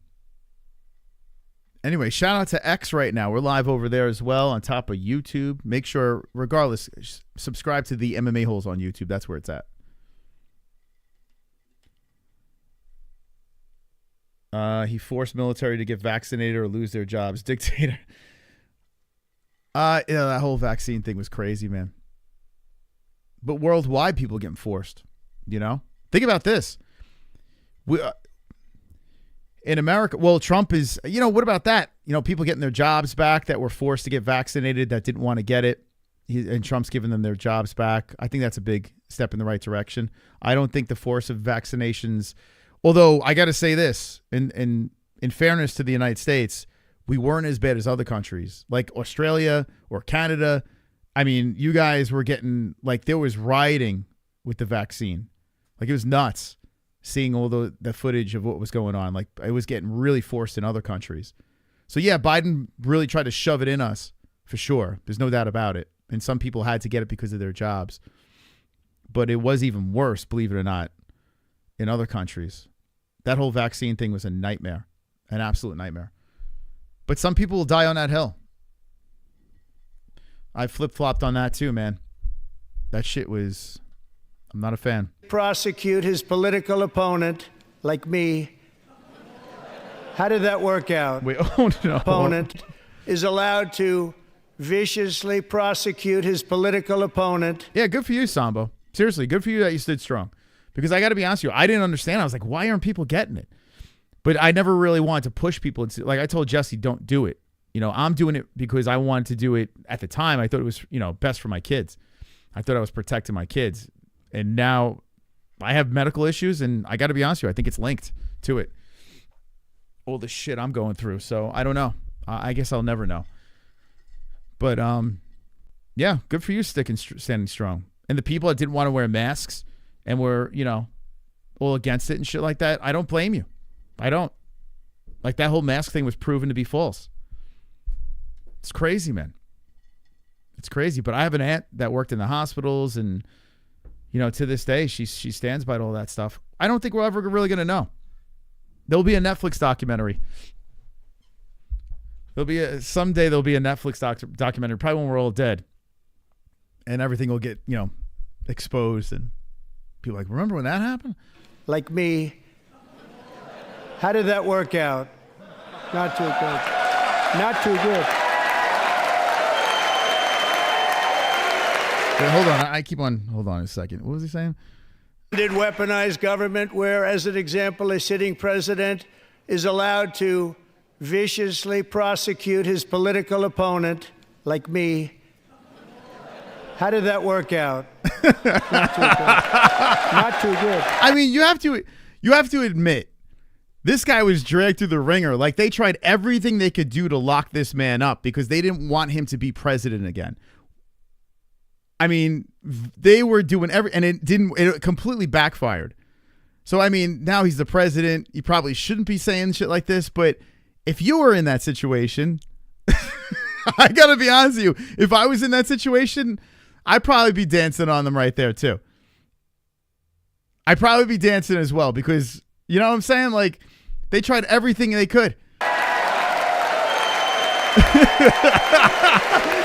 Anyway, shout out to X right now. We're live over there as well on top of YouTube. Make sure, regardless, subscribe to the MMA-HOLES on YouTube. That's where it's at. He forced military to get vaccinated or lose their jobs. Dictator. That whole vaccine thing was crazy, man. but worldwide people getting forced. You know, think about this. We in America, well, Trump is, you know, what about that? You know, people getting their jobs back that were forced to get vaccinated that didn't want to get it. And Trump's giving them their jobs back. I think that's a big step in the right direction. I don't think the force of vaccinations, although I got to say this, in fairness to the United States, we weren't as bad as other countries like Australia or Canada. I mean, you guys were getting, like, there was rioting with the vaccine. Like, it was nuts seeing all the footage of what was going on. Like, it was getting really forced in other countries. So, yeah, Biden really tried to shove it in us for sure. There's no doubt about it. And some people had to get it because of their jobs. But it was even worse, believe it or not, in other countries. That whole vaccine thing was a nightmare, an absolute nightmare. But some people will die on that hill. I flip-flopped on that too, man. That shit was, I'm not a fan. Prosecute his political opponent, like me. How did that work out? Wait, oh no. Opponent is allowed to viciously prosecute his political opponent. Yeah, good for you, Sambo. Seriously, good for you that you stood strong. Because I got to be honest with you, I didn't understand. I was like, why aren't people getting it? But I never really wanted to push people into, like I told Jessie, don't do it. You know, I'm doing it because I wanted to do it at the time. I thought it was, you know, best for my kids. I thought I was protecting my kids. And now I have medical issues, and I got to be honest with you, I think it's linked to it. All the shit I'm going through. So I don't know. I guess I'll never know. But yeah, good for you standing strong. And the people that didn't want to wear masks and were, you know, all against it and shit like that, I don't blame you. I don't. Like, that whole mask thing was proven to be false. It's crazy, man. It's crazy. But I have an aunt that worked in the hospitals, and, you know, to this day, she stands by all that stuff. I don't think we're ever really going to know. There'll be a Netflix documentary. Someday there'll be a Netflix documentary, probably when we're all dead. And everything will get, you know, exposed. And people are like, remember when that happened? Like me. How did that work out? Not too good. Not too good. Wait, hold on. Hold on a second. What was he saying? Did weaponized government where, as an example, a sitting president is allowed to viciously prosecute his political opponent, like me. How did that work out? Not too good. Not too good. I mean, you have to admit, this guy was dragged through the ringer. Like, they tried everything they could do to lock this man up because they didn't want him to be president again. I mean, they were doing and it completely backfired. So, I mean, now he's the president. You probably shouldn't be saying shit like this, but if you were in that situation, I got to be honest with you, if I was in that situation, I'd probably be dancing on them right there too. I'd probably be dancing as well because, you know what I'm saying? Like, they tried everything they could.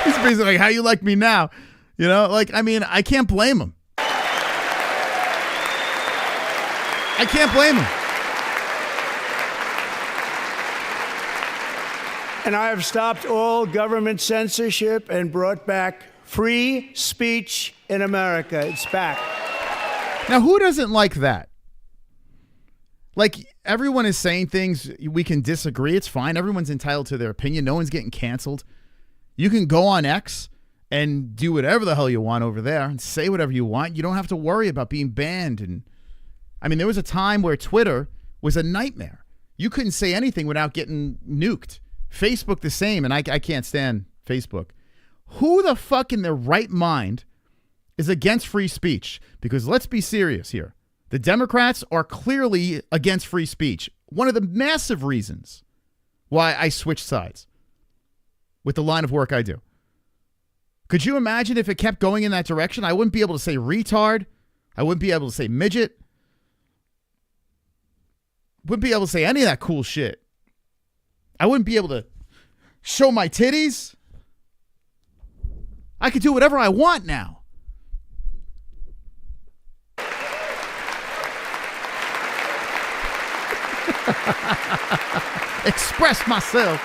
He's basically like, how you like me now? You know, like, I mean, I can't blame him. I can't blame him. And I have stopped all government censorship and brought back free speech in America. It's back. Now, who doesn't like that? Like, everyone is saying things. We can disagree. It's fine. Everyone's entitled to their opinion. No one's getting canceled. You can go on X and do whatever the hell you want over there and say whatever you want. You don't have to worry about being banned. And I mean, there was a time where Twitter was a nightmare. You couldn't say anything without getting nuked. Facebook the same, and I can't stand Facebook. Who the fuck in their right mind is against free speech? Because let's be serious here. The Democrats are clearly against free speech. One of the massive reasons why I switched sides with the line of work I do. Could you imagine if it kept going in that direction? I wouldn't be able to say retard. I wouldn't be able to say midget. Wouldn't be able to say any of that cool shit. I wouldn't be able to show my titties. I could do whatever I want now. Express myself.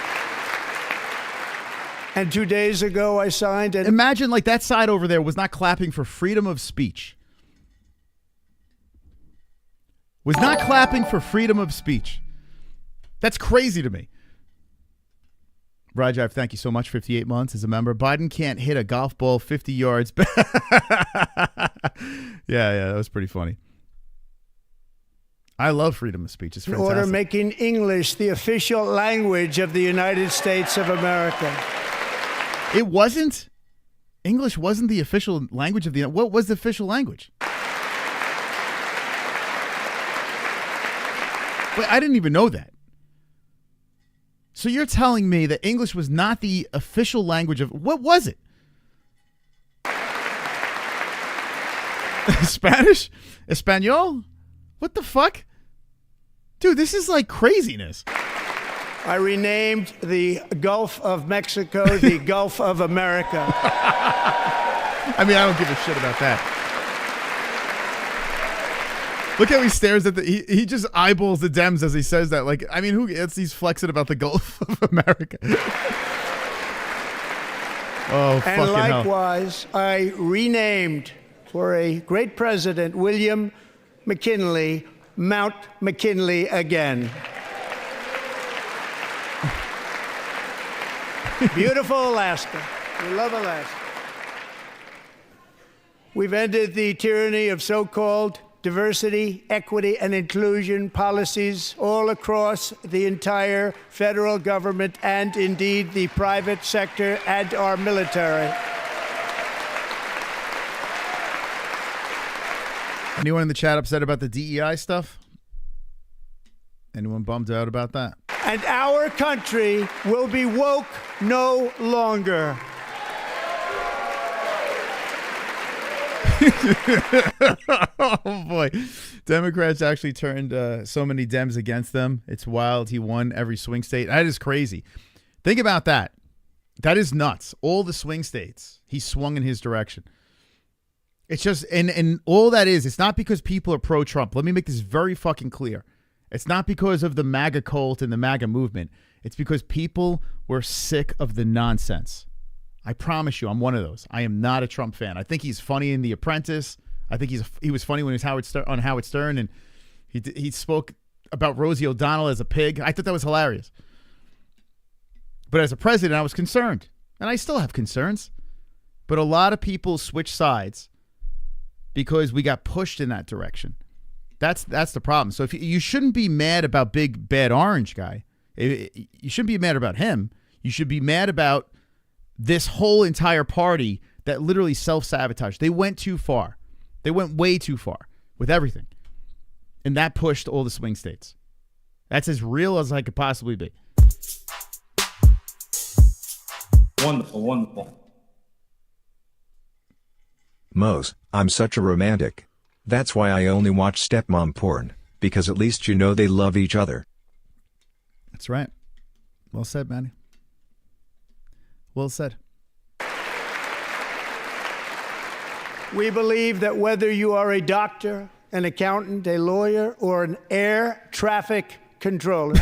And 2 days ago, I signed an... Imagine like that side over there was not clapping for freedom of speech. Was not clapping for freedom of speech. That's crazy to me. Rajiv, thank you so much. 58 months as a member. Biden can't hit a golf ball 50 yards. Yeah, that was pretty funny. I love freedom of speech. It's fantastic. In order making English the official language of the United States of America. It wasn't? English wasn't the official language of the... What was the official language? Wait, I didn't even know that. So you're telling me that English was not the official language of... What was it? Spanish? Espanol? What the fuck? Dude, this is like craziness. I renamed the Gulf of Mexico the Gulf of America. I mean, I don't give a shit about that. Look how he stares at the... He just eyeballs the Dems as he says that. Like, I mean, he's flexing about the Gulf of America. Oh, fucking hell. And likewise, I renamed for a great president, William McKinley, Mount McKinley again. Beautiful Alaska. We love Alaska. We've ended the tyranny of so-called diversity, equity, and inclusion policies all across the entire federal government and indeed the private sector and our military. Anyone in the chat upset about the DEI stuff? Anyone bummed out about that? And our country will be woke no longer. Oh boy, Democrats actually turned so many Dems against them. It's wild. He won every swing state. That is crazy. Think about that. That is nuts. All the swing states, he swung in his direction. It's just, and all that is, it's not because people are pro-Trump. Let me make this very fucking clear. It's not because of the MAGA cult and the MAGA movement. It's because people were sick of the nonsense. I promise you, I'm one of those. I am not a Trump fan. I think he's funny in The Apprentice. I think he was funny when he was on Howard Stern, and he spoke about Rosie O'Donnell as a pig. I thought that was hilarious. But as a president, I was concerned, and I still have concerns. But a lot of people switch sides because we got pushed in that direction. That's the problem. So if you shouldn't be mad about Big Bad Orange guy. You shouldn't be mad about him. You should be mad about this whole entire party that literally self-sabotaged. They went too far. They went way too far with everything. And that pushed all the swing states. That's as real as I could possibly be. Wonderful, wonderful. Mose, I'm such a romantic. That's why I only watch stepmom porn, because at least you know they love each other. That's right. Well said, Manny. Well said. We believe that whether you are a doctor, an accountant, a lawyer, or an air traffic controller,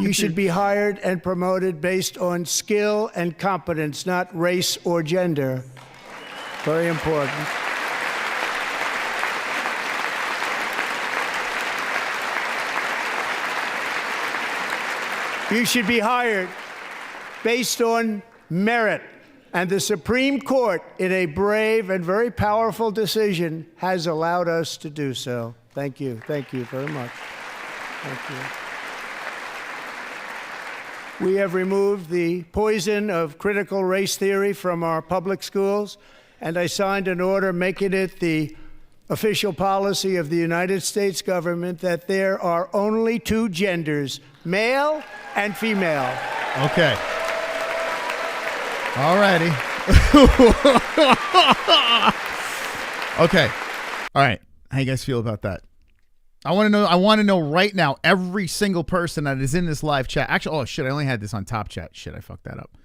you should be hired and promoted based on skill and competence, not race or gender. Very important. You should be hired based on merit. And the Supreme Court, in a brave and very powerful decision, has allowed us to do so. Thank you. Thank you very much. Thank you. We have removed the poison of critical race theory from our public schools, and I signed an order making it the official policy of the United States government that there are only two genders, male and female. Okay. All righty. Okay. All right. How you guys feel about that? I want to know right now, every single person that is in this live chat. Actually, oh shit, I only had this on top chat. Shit, I fucked that up.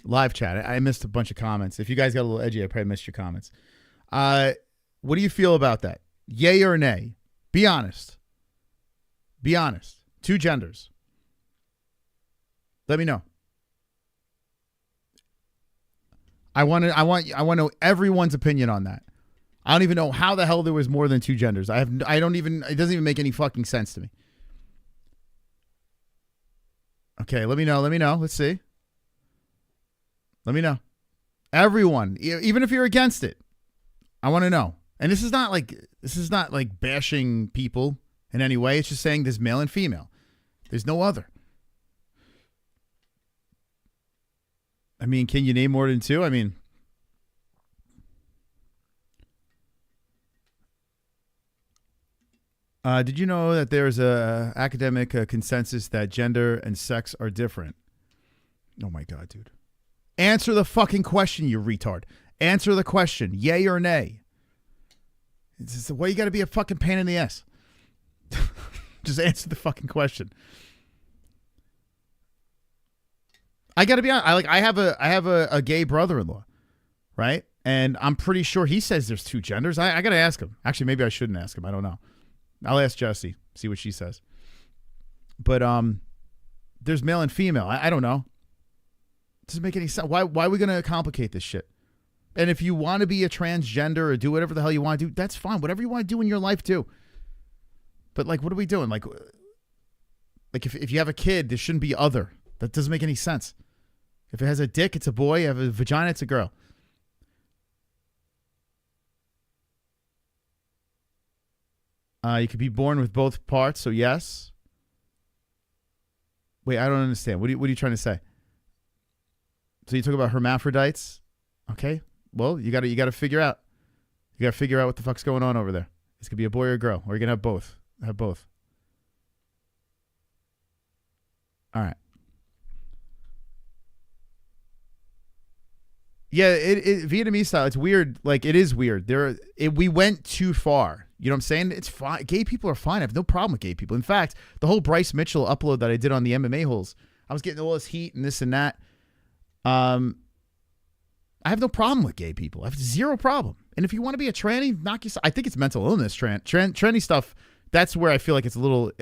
Live chat. I missed a bunch of comments. If you guys got a little edgy, I probably missed your comments. What do you feel about that? Yay or nay? Be honest. Be honest. Two genders. Let me know. I want to know everyone's opinion on that. I don't even know how the hell there was more than 2 genders. It doesn't even make any fucking sense to me. Okay, let me know. Let's see. Let me know. Everyone, even if you're against it, I want to know. And this is not like bashing people in any way. It's just saying there's male and female. There's no other. I mean, can you name more than 2? I mean, did you know that there's a academic consensus that gender and sex are different? Oh my God, dude. Answer the fucking question, you retard. Answer the question, yay or nay. Why you got to be a fucking pain in the ass? Just answer the fucking question. I got to be honest. I have a gay brother-in-law, right? And I'm pretty sure he says there's 2 genders. I got to ask him. Actually, maybe I shouldn't ask him. I don't know. I'll ask Jessie, see what she says. But there's male and female. I don't know. It doesn't make any sense. Why are we going to complicate this shit? And if you want to be a transgender or do whatever the hell you want to do, that's fine. Whatever you want to do in your life, do. But like, what are we doing? Like if you have a kid, there shouldn't be other. That doesn't make any sense. If it has a dick, it's a boy. If it has a vagina, it's a girl. You could be born with both parts, so yes. Wait, I don't understand. What are you trying to say? So you talk about hermaphrodites? Okay. Well, you got to figure out. You got to figure out what the fuck's going on over there. It's going to be a boy or a girl, or you're going to have both. Have both. All right. Yeah, it Vietnamese style. It's weird. Like, it is weird. We went too far. You know what I'm saying? It's fine. Gay people are fine. I have no problem with gay people. In fact, the whole Bryce Mitchell upload that I did on the MMA-HOLES, I was getting all this heat and this and that. I have no problem with gay people. I have zero problem. And if you want to be a tranny, knock yourself. I think it's mental illness. Tranny stuff. That's where I feel like it's a little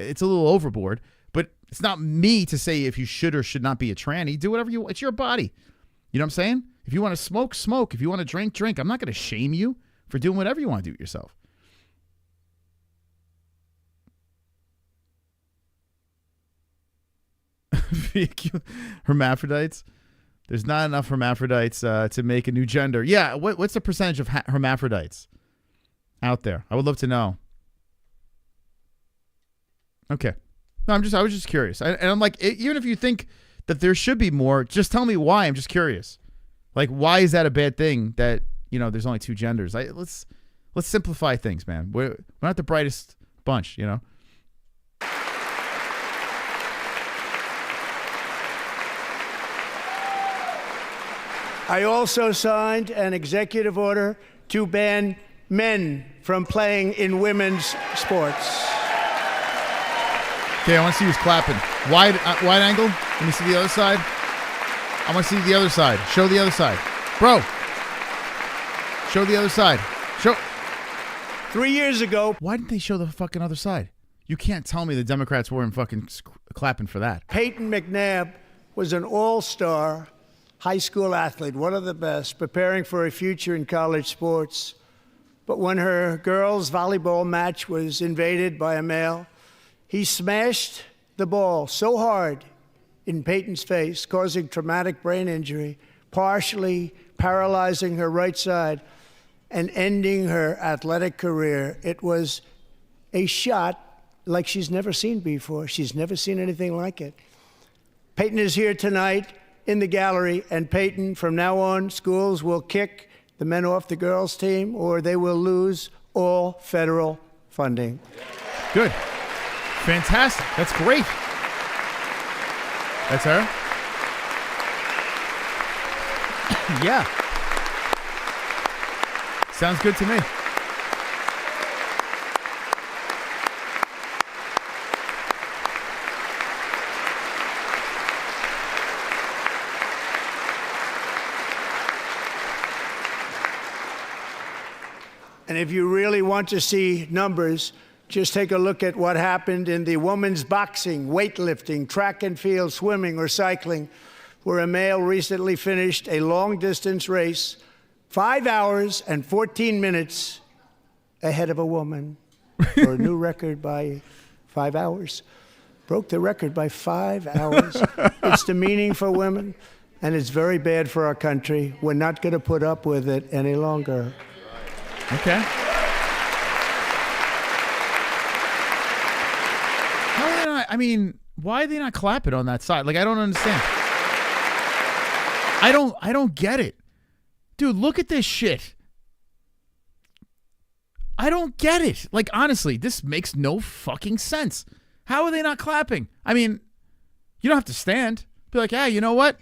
overboard. But it's not me to say if you should or should not be a tranny. Do whatever you want. It's your body. You know what I'm saying? If you want to smoke, smoke. If you want to drink, drink. I'm not going to shame you for doing whatever you want to do yourself. Hermaphrodites. There's not enough hermaphrodites to make a new gender. Yeah, what's the percentage of hermaphrodites out there? I would love to know. Okay. No, I was just curious. And I'm like, even if you think that there should be more, just tell me why. I'm just curious. Like, why is that a bad thing that, you know, there's only 2 genders? Let's simplify things, man. We're not the brightest bunch, you know? I also signed an executive order to ban men from playing in women's sports. Okay, I want to see who's clapping. Wide angle. Let me see the other side. I want to see the other side. Show the other side. Bro. Show the other side. Show. 3 years ago. Why didn't they show the fucking other side? You can't tell me the Democrats weren't fucking clapping for that. Peyton McNabb was an all-star high school athlete, one of the best, preparing for a future in college sports. But when her girls' volleyball match was invaded by a male, he smashed the ball so hard in Peyton's face, causing traumatic brain injury, partially paralyzing her right side and ending her athletic career. It was a shot like she's never seen before. She's never seen anything like it. Peyton is here tonight in the gallery, and Peyton, from now on, schools will kick the men off the girls' team or they will lose all federal funding. Good. Fantastic. That's great. That's her? Yeah. Sounds good to me. And if you really want to see numbers, just take a look at what happened in the women's boxing, weightlifting, track and field, swimming, or cycling, where a male recently finished a long-distance race 5 hours and 14 minutes ahead of a woman for a new record by 5 hours. Broke the record by 5 hours. It's demeaning for women, and it's very bad for our country. We're not going to put up with it any longer. Okay. How are they not, I mean, why are they not clapping on that side? Like, I don't understand. I don't get it. Dude, look at this shit. I don't get it. Like, honestly, this makes no fucking sense. How are they not clapping? I mean, you don't have to stand. Be like, you know what?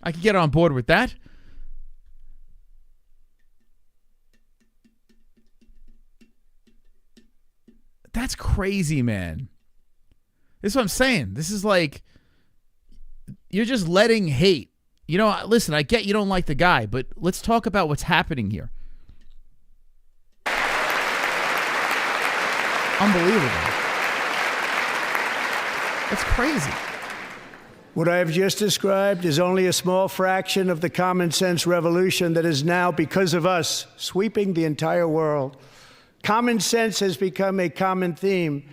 I can get on board with that. That's crazy, man. This is what I'm saying. This is like, you're just letting hate. You know, listen, I get you don't like the guy, but let's talk about what's happening here. Unbelievable. That's crazy. What I have just described is only a small fraction of the common sense revolution that is now, because of us, sweeping the entire world. Common sense has become a common theme,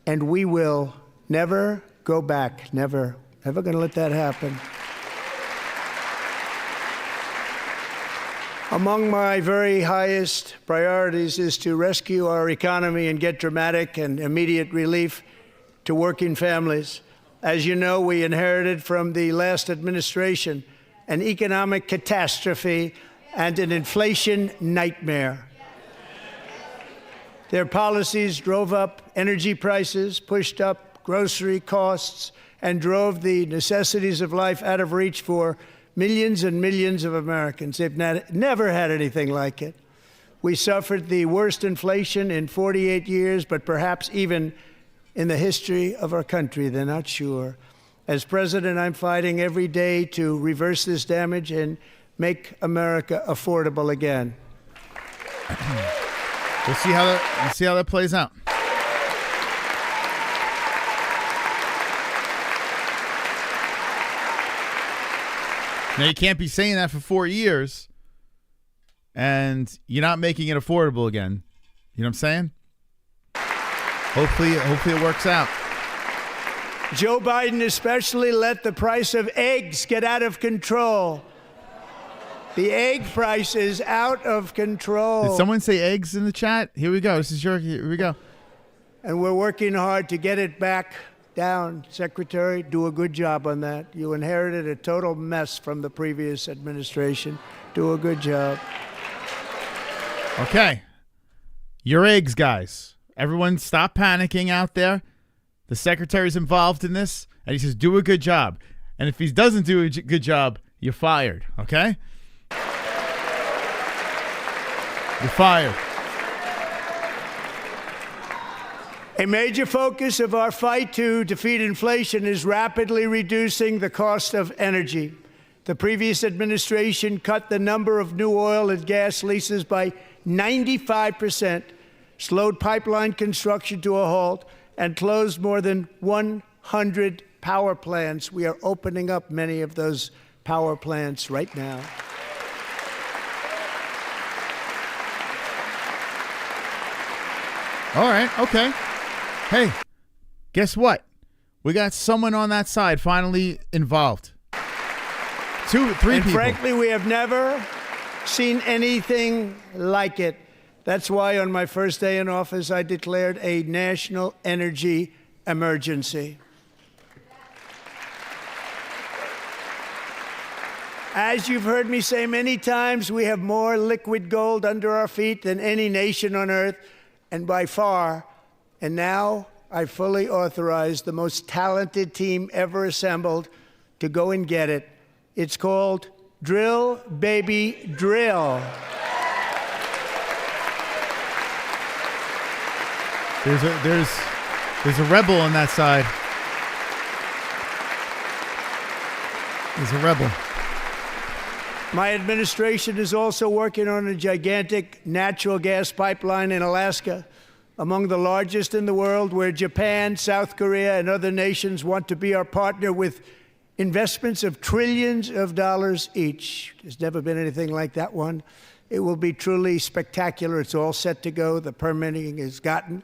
and we will never go back. Never. Never going to let that happen. Among my very highest priorities is to rescue our economy and get dramatic and immediate relief to working families. As you know, we inherited from the last administration an economic catastrophe and an inflation nightmare. Their policies drove up energy prices, pushed up grocery costs, and drove the necessities of life out of reach for millions and millions of Americans. They've never had anything like it. We suffered the worst inflation in 48 years, but perhaps even in the history of our country. They're not sure. As president, I'm fighting every day to reverse this damage and make America affordable again. We'll see how that plays out. Now, you can't be saying that for 4 years and you're not making it affordable again. You know what I'm saying? Hopefully it works out. Joe Biden especially let the price of eggs get out of control. The egg price is out of control. Did someone say eggs in the chat? Here we go. Here we go. And we're working hard to get it back down. Secretary, do a good job on that. You inherited a total mess from the previous administration. Do a good job. Okay. Your eggs, guys. Everyone stop panicking out there. The secretary's involved in this, and he says, do a good job. And if he doesn't do a good job, you're fired, okay? You're fired. A major focus of our fight to defeat inflation is rapidly reducing the cost of energy. The previous administration cut the number of new oil and gas leases by 95%, slowed pipeline construction to a halt, and closed more than 100 power plants. We are opening up many of those power plants right now. All right, okay. Hey, guess what? We got someone on that side finally involved. 2, 3 people. Frankly, we have never seen anything like it. That's why on my first day in office, I declared a national energy emergency. As you've heard me say many times, we have more liquid gold under our feet than any nation on earth, and by far. And now I fully authorize the most talented team ever assembled to go and get it. It's called Drill, Baby, Drill. There's a rebel on that side. There's a rebel. My administration is also working on a gigantic natural gas pipeline in Alaska, among the largest in the world, where Japan, South Korea, and other nations want to be our partner with investments of trillions of dollars each. There's never been anything like that one. It will be truly spectacular. It's all set to go. The permitting is gotten.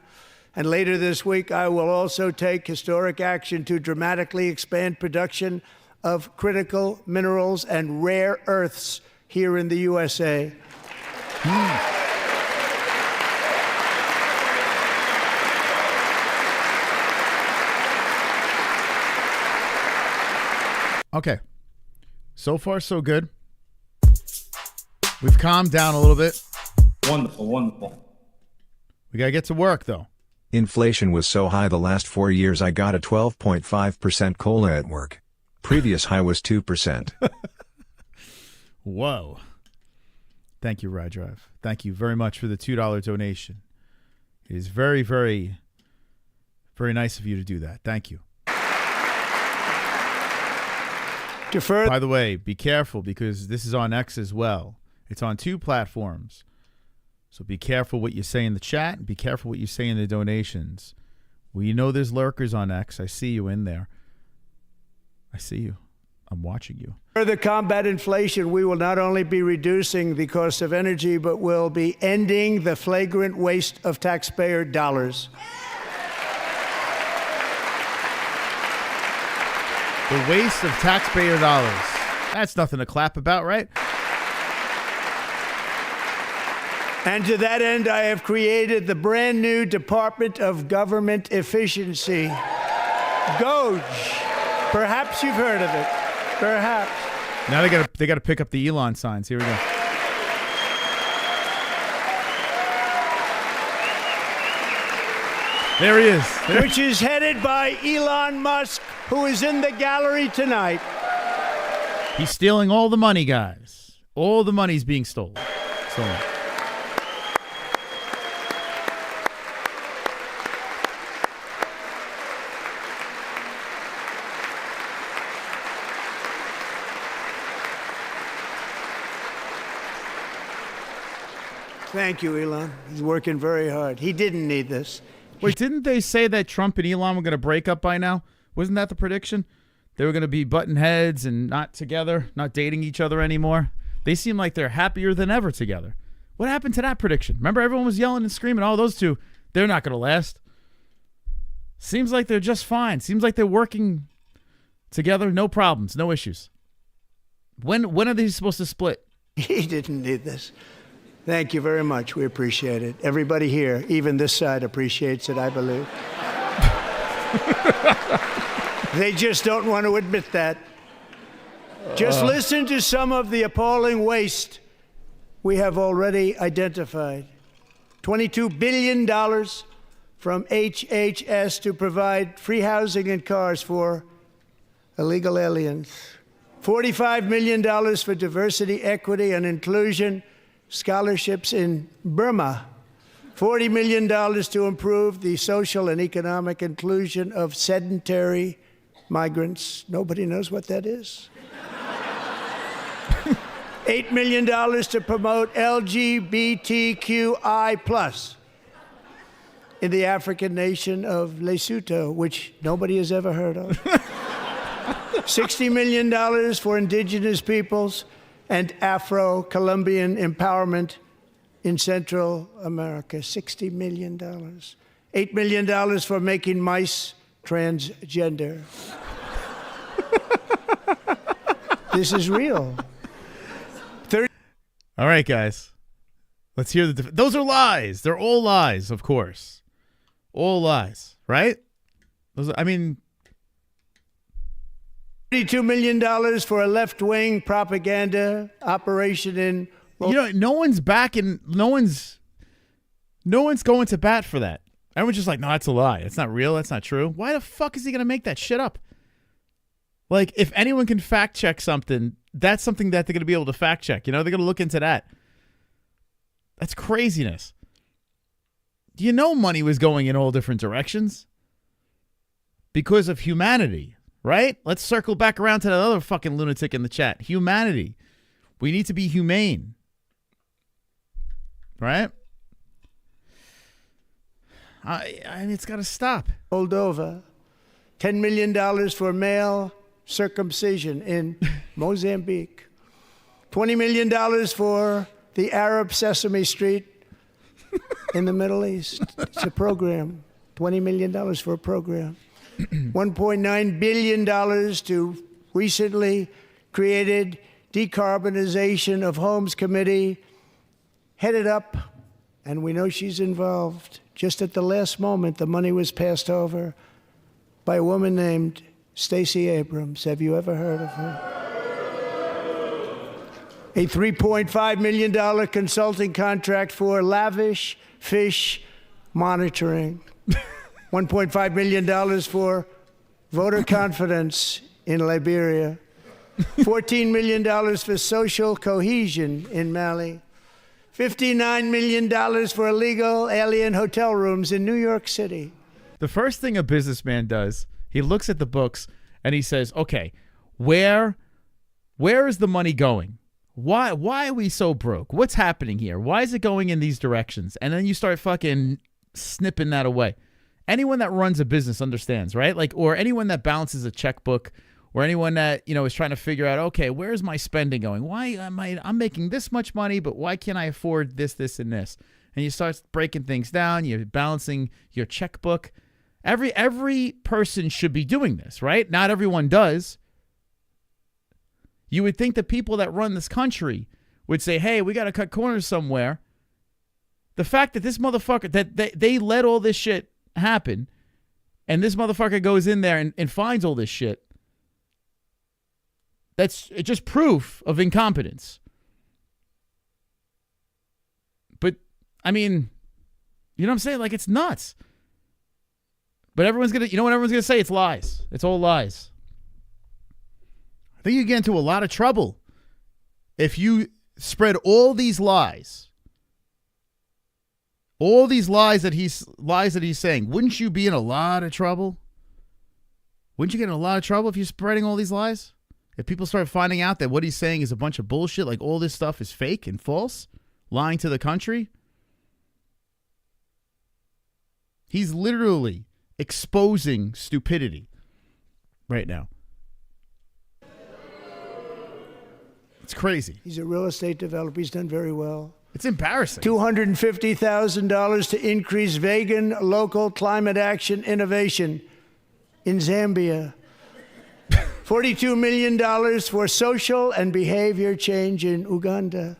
And later this week, I will also take historic action to dramatically expand production of critical minerals and rare earths here in the USA. Okay. So far, so good. We've calmed down a little bit. Wonderful, wonderful. We got to get to work, though. Inflation was so high the last 4 years I got a 12.5% COLA at work. Previous high was 2%. Whoa. Thank you, Ride Drive. Thank you very much for the $2 donation. It is very, very, very nice of you to do that. Thank you. By the way, be careful because this is on X as well. It's on 2 platforms. So be careful what you say in the chat and be careful what you say in the donations. Well, you know there's lurkers on X. I see you in there. I see you. I'm watching you. Further combat inflation, we will not only be reducing the cost of energy, but will be ending the flagrant waste of taxpayer dollars. The waste of taxpayer dollars. That's nothing to clap about, right? And to that end, I have created the brand new Department of Government Efficiency, GOGE. Perhaps you've heard of it. Perhaps. Now they gotta pick up the Elon signs. Here we go. There he is. There. Which is headed by Elon Musk, who is in the gallery tonight. He's stealing all the money, guys. All the money's being stolen. Thank you, Elon. He's working very hard. He didn't need this. Wait, didn't they say that Trump and Elon were going to break up by now? Wasn't that the prediction? They were going to be button heads and not together, not dating each other anymore. They seem like they're happier than ever together. What happened to that prediction? Remember everyone was yelling and screaming, oh, those two, they're not going to last. Seems like they're just fine. Seems like they're working together, no problems, no issues. When are they supposed to split? He didn't need this. Thank you very much. We appreciate it. Everybody here, even this side, appreciates it, I believe. They just don't want to admit that. Just listen to some of the appalling waste we have already identified. $22 billion from HHS to provide free housing and cars for illegal aliens. $45 million for diversity, equity, and inclusion scholarships in Burma. $40 million to improve the social and economic inclusion of sedentary migrants. Nobody knows what that is. $8 million to promote LGBTQI+ in the African nation of Lesotho, which nobody has ever heard of. $60 million for indigenous peoples and Afro-Colombian empowerment in Central America. $60 million. $8 million for making mice transgender. This is real. All right, guys. Let's hear the... Those are lies. They're all lies, of course. All lies, right? I mean... $32 million for a left-wing propaganda operation in... You know, no one's backing... No one's going to bat for that. Everyone's just like, no, that's a lie. It's not real. That's not true. Why the fuck is he going to make that shit up? Like, if anyone can fact-check something, that's something that they're going to be able to fact-check. You know, they're going to look into that. That's craziness. You know money was going in all different directions because of humanity, right? Let's circle back around to that other fucking lunatic in the chat. Humanity. We need to be humane. Right? I mean, it's got to stop. Moldova. $10 million for male circumcision in Mozambique. $20 million for the Arab Sesame Street in the Middle East. It's a program. $20 million for a program. $1.9 billion to recently created Decarbonization of Homes Committee, headed up, and we know she's involved. Just at the last moment, the money was passed over by a woman named Stacey Abrams. Have you ever heard of her? A $3.5 million consulting contract for lavish fish monitoring. $1.5 million for voter confidence in Liberia. $14 million for social cohesion in Mali. $59 million for illegal alien hotel rooms in New York City. The first thing a businessman does, he looks at the books and he says, okay, where is the money going? Why are we so broke? What's happening here? Why is it going in these directions? And then you start fucking snipping that away. Anyone that runs a business understands, right? Like, or anyone that balances a checkbook, or anyone that, you know, is trying to figure out, okay, where's my spending going? Why am I'm making this much money, but why can't I afford this, this, and this? And you start breaking things down. You're balancing your checkbook. Every person should be doing this, right? Not everyone does. You would think the people that run this country would say, hey, we got to cut corners somewhere. The fact that this motherfucker, that they let all this shit happen, and this motherfucker goes in there and finds all this shit, that's just proof of incompetence. But, I mean, you know what I'm saying? Like, it's nuts. But everyone's going to, you know what everyone's going to say? It's lies. It's all lies. I think you get into a lot of trouble if you spread all these lies. All these lies that he's saying. Wouldn't you be in a lot of trouble? Wouldn't you get in a lot of trouble if you're spreading all these lies? If people start finding out that what he's saying is a bunch of bullshit, like all this stuff is fake and false, lying to the country. He's literally exposing stupidity right now. It's crazy. He's a real estate developer. He's done very well. It's embarrassing. $250,000 to increase vegan local climate action innovation in Zambia. $42 million for social and behavior change in Uganda.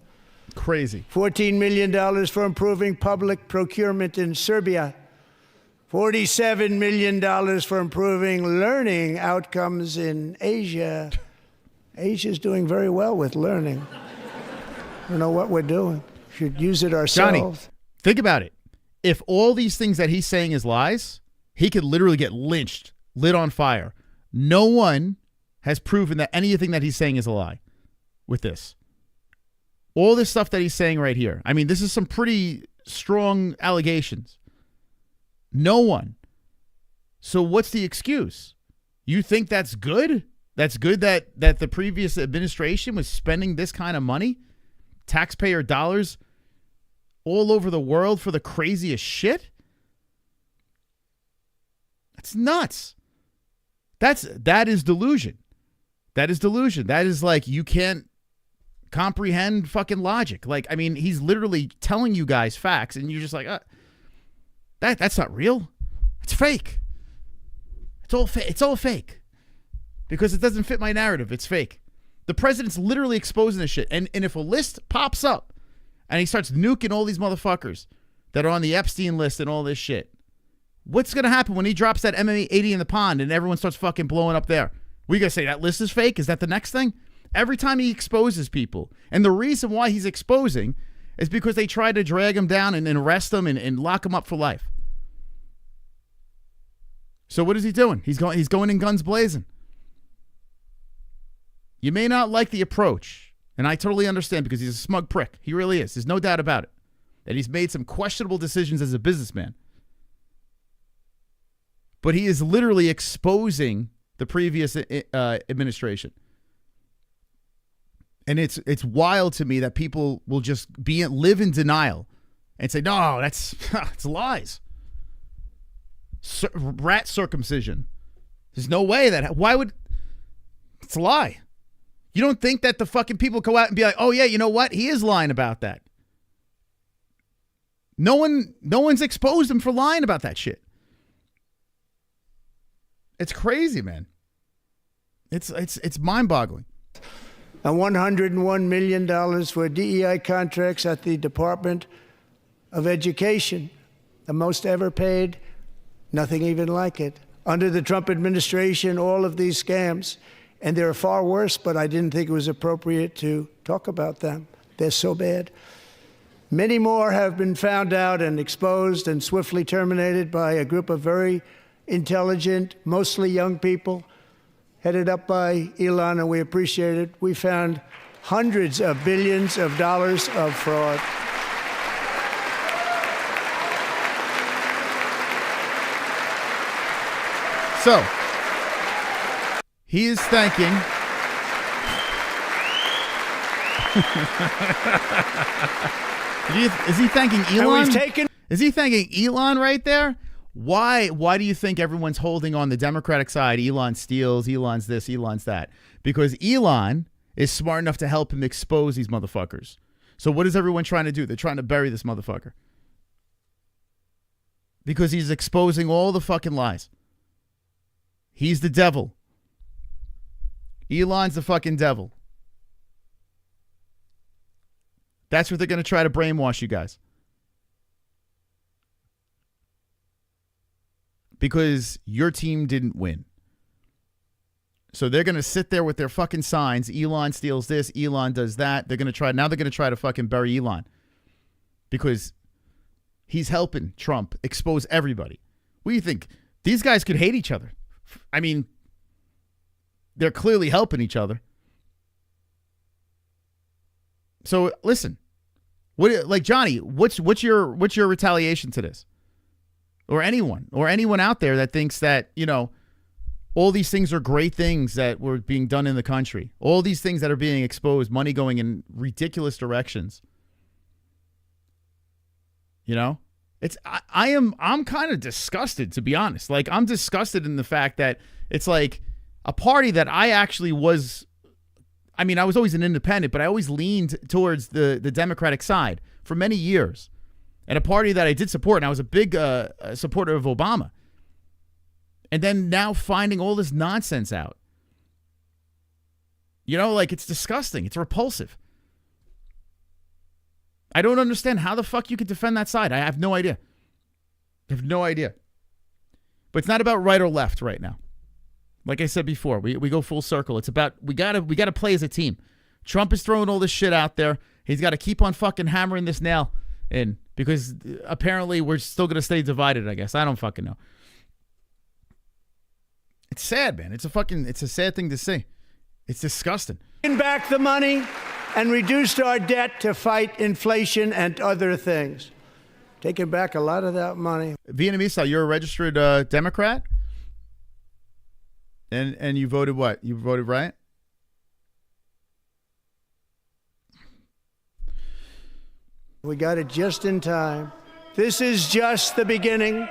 Crazy. $14 million for improving public procurement in Serbia. $47 million for improving learning outcomes in Asia. Asia's doing very well with learning. I don't know what we're doing. Should use it ourselves. Johnny, think about it. If all these things that he's saying is lies, he could literally get lynched, lit on fire. No one has proven that anything that he's saying is a lie with this. All this stuff that he's saying right here. I mean, this is some pretty strong allegations. No one. So what's the excuse? You think that's good? That's good that the previous administration was spending this kind of money? Taxpayer dollars all over the world for the craziest shit? That's nuts. That is delusion. That is delusion. That is like, you can't comprehend fucking logic. Like, I mean, he's literally telling you guys facts, and you're just like, that's not real. It's fake. It's all fake. Because it doesn't fit my narrative. It's fake. The president's literally exposing this shit. And if a list pops up and he starts nuking all these motherfuckers that are on the Epstein list and all this shit, what's going to happen when he drops that MMA-80 in the pond and everyone starts fucking blowing up there? We going to say that list is fake? Is that the next thing? Every time he exposes people. And the reason why he's exposing is because they tried to drag him down and arrest him and lock him up for life. So what is he doing? He's going in guns blazing. You may not like the approach, and I totally understand because he's a smug prick. He really is. There's no doubt about it. That he's made some questionable decisions as a businessman. But he is literally exposing the previous administration. And it's wild to me that people will just live in denial and say, no, it's lies. Rat circumcision. There's no way that, why would It's a lie. You don't think that the fucking people go out and be like, oh yeah, you know what? He is lying about that. No one's exposed him for lying about that shit. It's crazy, man. It's mind-boggling. And $101 million for DEI contracts at the Department of Education, the most ever paid, nothing even like it. Under the Trump administration, all of these scams, and they're far worse, but I didn't think it was appropriate to talk about them. They're so bad. Many more have been found out and exposed and swiftly terminated by a group of very intelligent, mostly young people, headed up by Elon, and we appreciate it. We found hundreds of billions of dollars of fraud. So, he is thanking... Is he thanking Elon? Is he thanking Elon right there? Why do you think everyone's holding on the Democratic side? Elon steals, Elon's this, Elon's that. Because Elon is smart enough to help him expose these motherfuckers. So what is everyone trying to do? They're trying to bury this motherfucker. Because he's exposing all the fucking lies. He's the devil. Elon's the fucking devil. That's what they're going to try to brainwash you guys. Because your team didn't win. So they're going to sit there with their fucking signs. Elon steals this. Elon does that. They're going to try. Now they're going to try to fucking bury Elon. Because he's helping Trump expose everybody. What do you think? These guys could hate each other. I mean, they're clearly helping each other. So listen, like Johnny, what's your retaliation to this? Or anyone out there that thinks that, you know, all these things are great things that were being done in the country. All these things that are being exposed, money going in ridiculous directions. You know? I'm kind of disgusted, to be honest. Like, I'm disgusted in the fact that it's like a party that I actually was, I mean, I was always an independent, but I always leaned towards the Democratic side for many years. And a party that I did support, and I was a big supporter of Obama. And then now finding all this nonsense out. You know, like, it's disgusting. It's repulsive. I don't understand how the fuck you could defend that side. I have no idea. I have no idea. But it's not about right or left right now. Like I said before, we go full circle. It's about we gotta play as a team. Trump is throwing all this shit out there. He's got to keep on fucking hammering this nail in because apparently we're still gonna stay divided, I guess. I don't fucking know. It's sad, man. It's a sad thing to see. It's disgusting. Back the money and reduced our debt to fight inflation and other things. Taking back a lot of that money. Vietnamese style, you're a registered Democrat? And you voted what? You voted right? We got it just in time. This is just the beginning.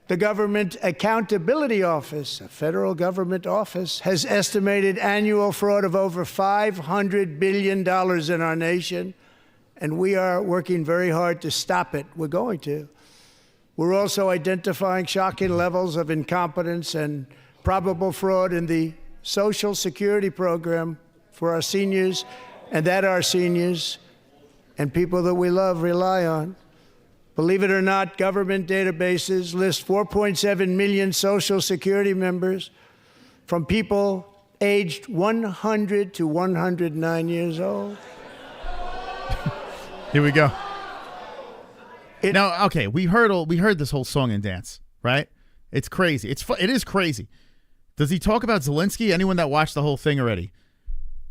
The Government Accountability Office, a federal government office, has estimated annual fraud of over $500 billion in our nation, and we are working very hard to stop it. We're going to. We're also identifying shocking levels of incompetence and probable fraud in the Social Security program for our seniors, and that our seniors and people that we love rely on. Believe it or not, government databases list 4.7 million Social Security members from people aged 100 to 109 years old. Here we go. Now, okay, we heard this whole song and dance, right? It's crazy. It is crazy. Does he talk about Zelensky? Anyone that watched the whole thing already?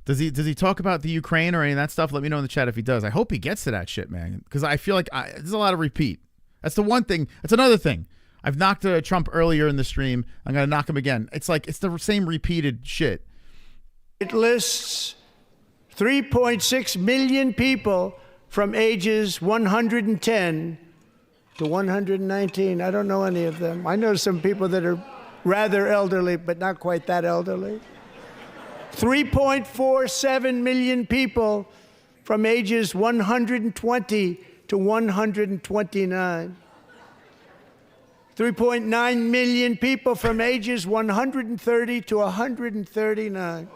Does he talk about the Ukraine or any of that stuff? Let me know in the chat if he does. I hope he gets to that shit, man, because I feel like there's a lot of repeat. That's the one thing. That's another thing. I've knocked Trump earlier in the stream. I'm going to knock him again. It's like it's the same repeated shit. It lists 3.6 million people from ages 110 to 119. I don't know any of them. I know some people that are rather elderly, but not quite that elderly. 3.47 million people from ages 120 to 129. 3.9 million people from ages 130 to 139.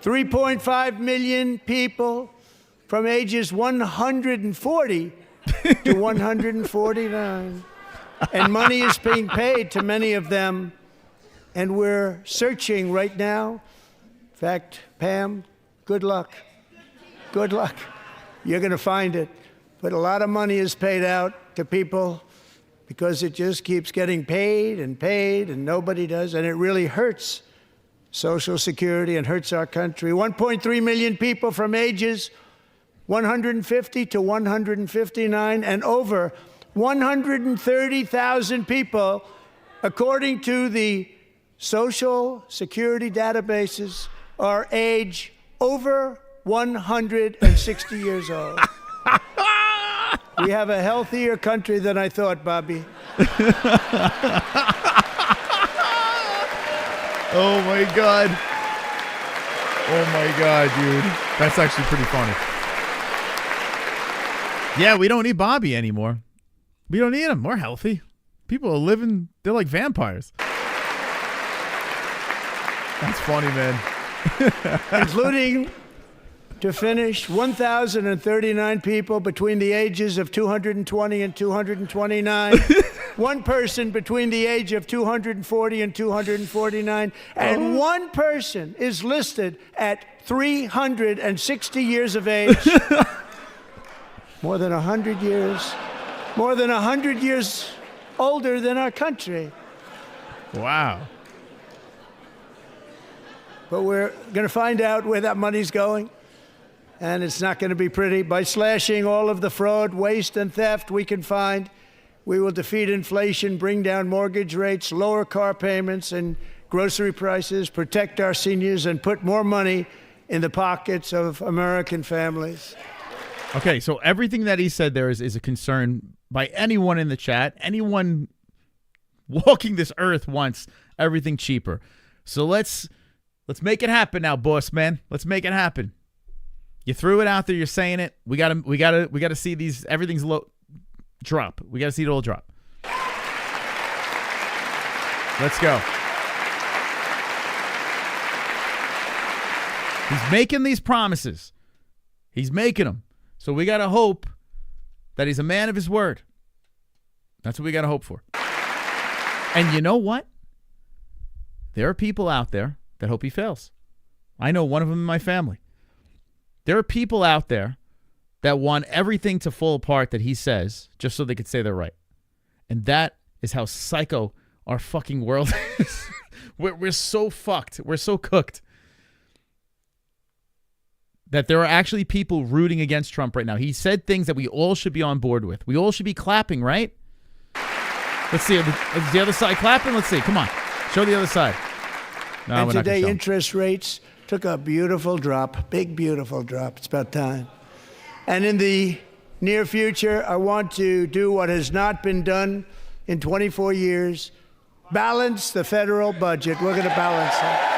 3.5 million people from ages 140 to 149. And money is being paid to many of them. And we're searching right now. In fact, Pam, good luck. Good luck. You're going to find it. But a lot of money is paid out to people because it just keeps getting paid, and nobody does. And it really hurts Social Security and hurts our country. 1.3 million people from ages 150 to 159, and over 130,000 people, according to the Social Security databases, are age over 160 years old. We have a healthier country than I thought, Bobby. Oh my God. Oh my God, dude. That's actually pretty funny. Yeah, we don't need Bobby anymore. We don't need him. We're healthy. People are living, they're like vampires. That's funny, man. Including, to finish, 1,039 people between the ages of 220 and 229. One person between the age of 240 and 249. And one person is listed at 360 years of age. More than 100 years. More than 100 years older than our country. Wow. But we're going to find out where that money's going. And it's not going to be pretty. By slashing all of the fraud, waste, and theft we can find, we will defeat inflation, bring down mortgage rates, lower car payments and grocery prices, protect our seniors, and put more money in the pockets of American families. Okay, so everything that he said there is a concern by anyone in the chat. Anyone walking this earth wants everything cheaper. So let's make it happen now, boss man. Let's make it happen. You threw it out there. You're saying it. We gotta see these. Everything's low. Drop. We gotta see it all drop. Let's go. He's making these promises. He's making them. So we gotta hope that he's a man of his word. That's what we gotta hope for. And you know what? There are people out there that hope he fails. I know one of them in my family. There are people out there that want everything to fall apart that he says just so they could say they're right. And that is how psycho our fucking world is. We're so fucked. We're so cooked that there are actually people rooting against Trump right now. He said things that we all should be on board with. We all should be clapping, right? Let's see. Is the other side clapping? Let's see. Come on. Show the other side. No, and we're not gonna today, show 'em. interest rates took a beautiful drop, big, beautiful drop. It's about time. And in the near future, I want to do what has not been done in 24 years, balance the federal budget. We're going to balance it.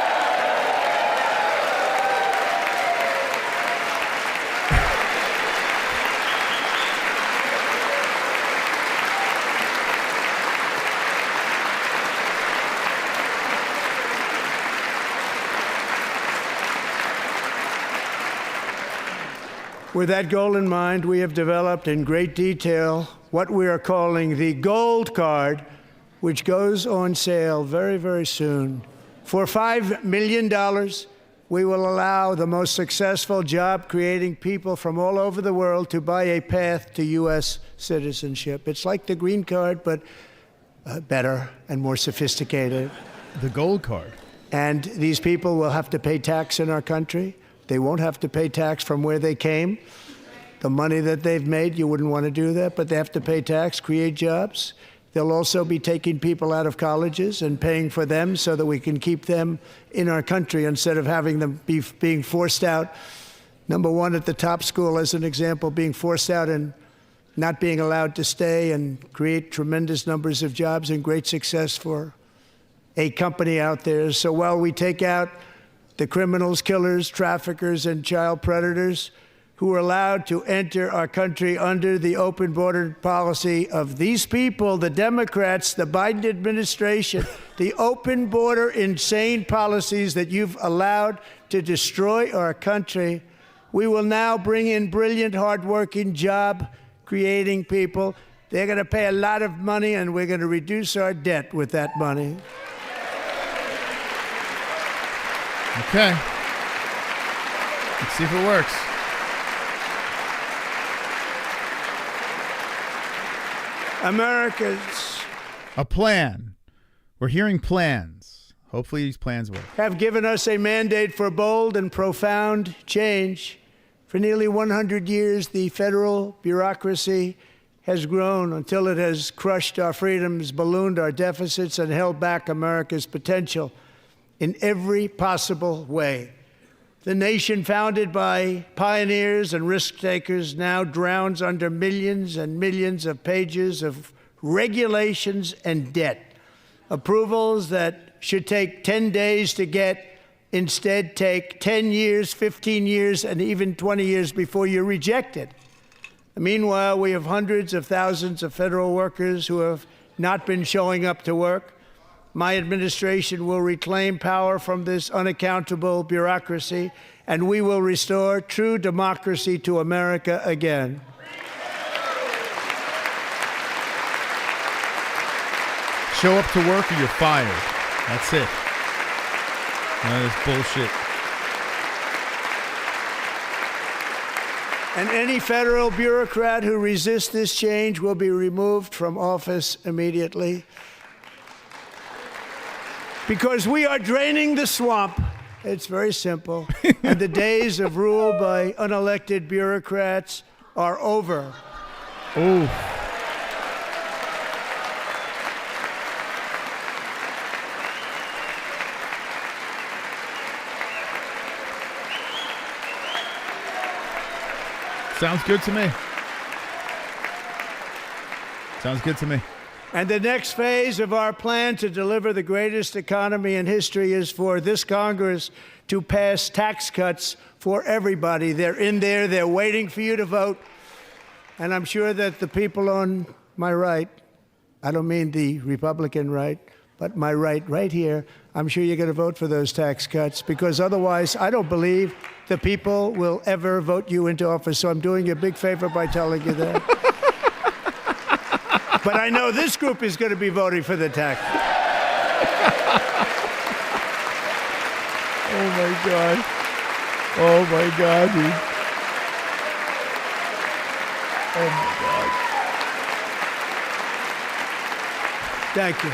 With that goal in mind, we have developed in great detail what we are calling the Gold Card, which goes on sale very, very soon. For $5 million, we will allow the most successful job-creating people from all over the world to buy a path to U.S. citizenship. It's like the green card, but better and more sophisticated. The Gold Card. And these people will have to pay tax in our country. They won't have to pay tax from where they came. The money that they've made, you wouldn't want to do that, but they have to pay tax, create jobs. They'll also be taking people out of colleges and paying for them so that we can keep them in our country instead of having them being forced out. Number one, at the top school, as an example, being forced out and not being allowed to stay and create tremendous numbers of jobs and great success for a company out there. So while we take out the criminals, killers, traffickers, and child predators who are allowed to enter our country under the open border policy of these people, the Democrats, the Biden administration, the open border insane policies that you've allowed to destroy our country, we will now bring in brilliant, hardworking, job-creating people. They're going to pay a lot of money, and we're going to reduce our debt with that money. Okay. Let's see if it works. Americans A plan. We're hearing plans. Hopefully these plans work. Have given us a mandate for bold and profound change. For nearly 100 years, the federal bureaucracy has grown until it has crushed our freedoms, ballooned our deficits, and held back America's potential in every possible way. The nation founded by pioneers and risk-takers now drowns under millions and millions of pages of regulations and debt. Approvals that should take 10 days to get instead take 10 years, 15 years, and even 20 years before you're rejected. Meanwhile, we have hundreds of thousands of federal workers who have not been showing up to work. My administration will reclaim power from this unaccountable bureaucracy, and we will restore true democracy to America again. Show up to work or you're fired. That's it. None of this bullshit. And any federal bureaucrat who resists this change will be removed from office immediately. Because we are draining the swamp. It's very simple. And the days of rule by unelected bureaucrats are over. Ooh. Sounds good to me. Sounds good to me. And the next phase of our plan to deliver the greatest economy in history is for this Congress to pass tax cuts for everybody. They're in there. They're waiting for you to vote. And I'm sure that the people on my right, I don't mean the Republican right, but my right here, I'm sure you're going to vote for those tax cuts, because otherwise I don't believe the people will ever vote you into office. So I'm doing you a big favor by telling you that. But I know this group is going to be voting for the tax. Oh my God. Oh my God, dude. Oh my God. Thank you.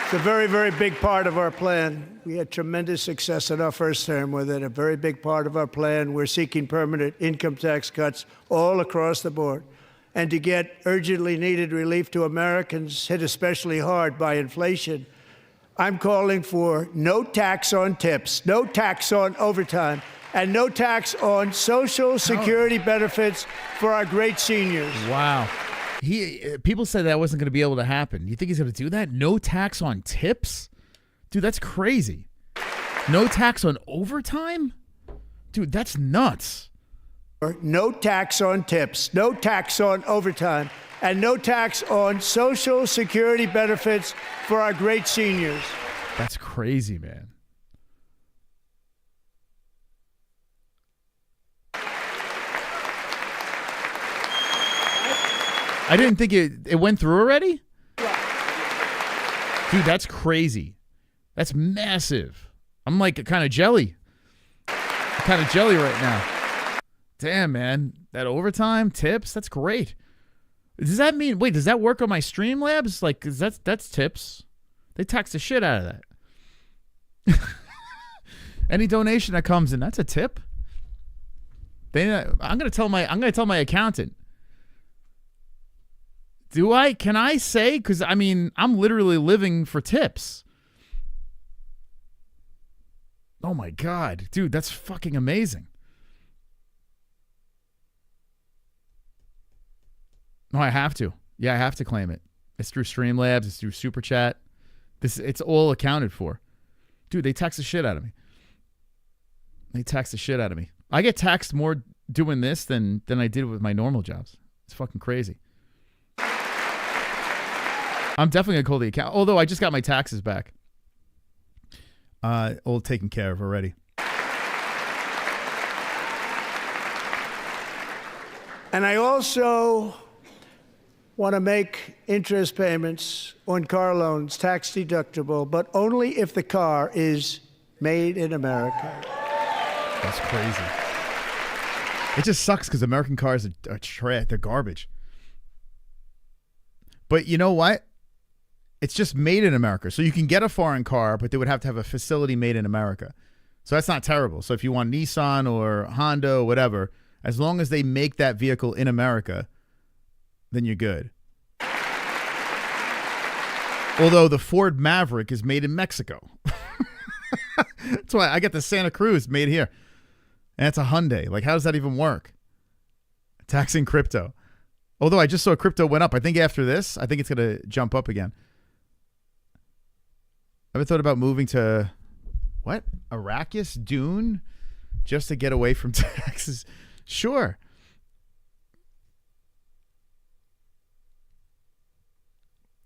It's a very, very big part of our plan. We had tremendous success in our first term with it. A very big part of our plan. We're seeking permanent income tax cuts all across the board. And to get urgently needed relief to Americans hit especially hard by inflation, I'm calling for no tax on tips, no tax on overtime, and no tax on Social Security benefits for our great seniors. Wow. People said that wasn't going to be able to happen. You think he's going to do that? No tax on tips? Dude, that's crazy. No tax on overtime? Dude, that's nuts. No tax on tips, no tax on overtime, and no tax on Social Security benefits for our great seniors. That's crazy, man. I didn't think it went through already? Dude, that's crazy. That's massive. I'm like kind of jelly. I'm kind of jelly right now. Damn, man. That overtime tips, that's great. Does that mean, wait, does that work on my Streamlabs? Like, 'cause that's tips. They tax the shit out of that. Any donation that comes in, that's a tip. I'm gonna tell my accountant. Can I say? Because I mean, I'm literally living for tips. Oh my God, dude, that's fucking amazing. No, I have to. Yeah, I have to claim it. It's through Streamlabs. It's through Super Chat. It's all accounted for. Dude, they tax the shit out of me. I get taxed more doing this than I did with my normal jobs. It's fucking crazy. I'm definitely going to call the account. Although I just got my taxes back. All taken care of already. And I also want to make interest payments on car loans tax deductible, but only if the car is made in America. That's crazy. It just sucks because American cars are trash. They're garbage. But you know what? It's just made in America. So you can get a foreign car, but they would have to have a facility made in America. So that's not terrible. So if you want Nissan or Honda or whatever, as long as they make that vehicle in America, then you're good. Although the Ford Maverick is made in Mexico. That's why I get the Santa Cruz made here. And it's a Hyundai. Like, how does that even work? Taxing crypto. Although I just saw crypto went up. I think after this, I think it's going to jump up again. Ever thought about moving to, what? Arrakis Dune? Just to get away from taxes? Sure.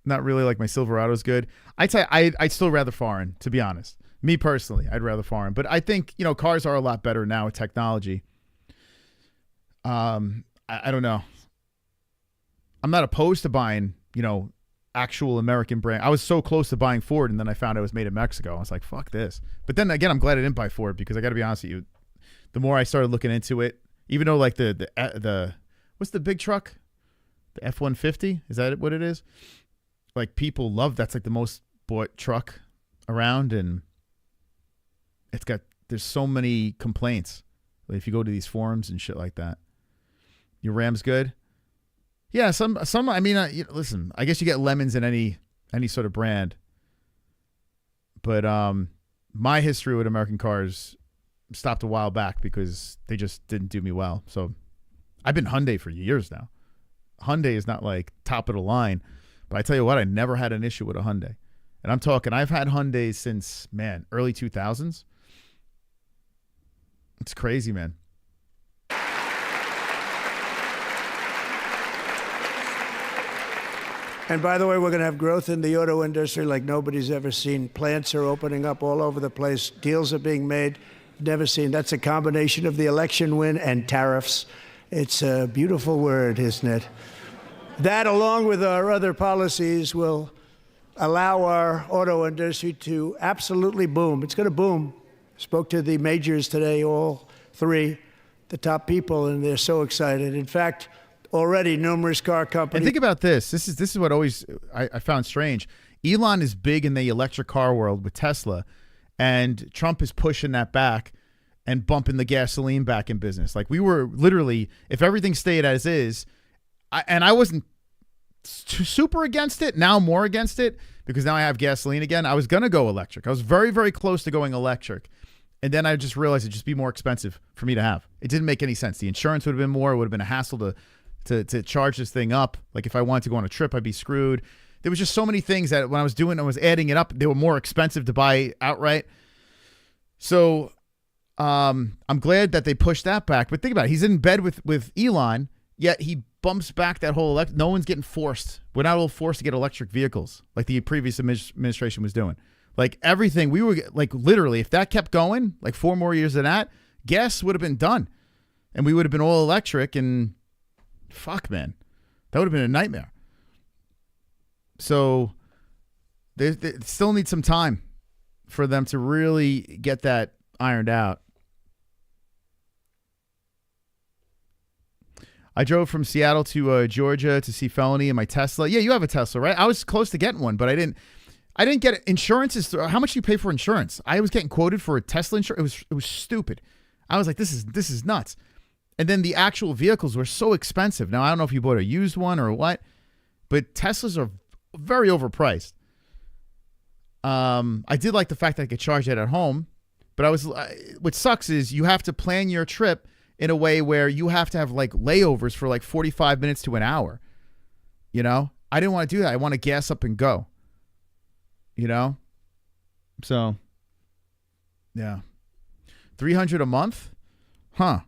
Not really. Like, my Silverado's good. I'd still rather foreign, to be honest. Me personally, I'd rather foreign. But I think, cars are a lot better now with technology. I don't know. I'm not opposed to buying, actual American brand. I was so close to buying Ford, and then I found it was made in Mexico. I was like, fuck this. But then again, I'm glad I didn't buy Ford, because I got to be honest with you, the more I started looking into it, even though like the what's the big truck? The F-150? Is that what it is? Like, people love, that's like the most bought truck around, and there's so many complaints. Like, if you go to these forums and shit like that. Your Ram's good? Yeah, some. I mean, listen. I guess you get lemons in any sort of brand. But my history with American cars stopped a while back because they just didn't do me well. So I've been Hyundai for years now. Hyundai is not like top of the line, but I tell you what, I never had an issue with a Hyundai. And I'm talking, I've had Hyundais since, man, early 2000s. It's crazy, man. And by the way, we're going to have growth in the auto industry like nobody's ever seen. Plants are opening up all over the place. Deals are being made. Never seen. That's a combination of the election win and tariffs. It's a beautiful word, isn't it? That, along with our other policies, will allow our auto industry to absolutely boom. It's going to boom. Spoke to the majors today, all three, the top people, and they're so excited. In fact, already numerous car companies. And think about this. This is what always I found strange. Elon is big in the electric car world with Tesla, and Trump is pushing that back and bumping the gasoline back in business. Like, we were literally, if everything stayed as is, I wasn't super against it. Now I'm more against it because now I have gasoline again. I was going to go electric. I was very, very close to going electric. And then I just realized it'd just be more expensive for me to have. It didn't make any sense. The insurance would have been more. It would have been a hassle to charge this thing up. Like, if I wanted to go on a trip, I'd be screwed. There was just so many things that when I was doing, I was adding it up. They were more expensive to buy outright. So I'm glad that they pushed that back. But think about it. He's in bed with Elon, yet he bumps back that whole no one's getting forced. We're not all forced to get electric vehicles like the previous administration was doing. Like, everything, we were like, literally, if that kept going, like 4 more years of that, gas would have been done. And we would have been all electric, and fuck, man, that would have been a nightmare. So they still need some time for them to really get that ironed out. I drove from Seattle to Georgia to see Felony in my Tesla. Yeah, you have a Tesla, right? I was close to getting one, but I didn't get it. Insurance how much do you pay for insurance? I was getting quoted for a Tesla insurance. It was stupid. I was like, this is nuts. And then the actual vehicles were so expensive. Now, I don't know if you bought a used one or what, but Teslas are very overpriced. I did like the fact that I could charge it at home, but what sucks is you have to plan your trip in a way where you have to have like layovers for like 45 minutes to an hour. I didn't want to do that. I want to gas up and go. You know? So, yeah. $300 a month? Huh.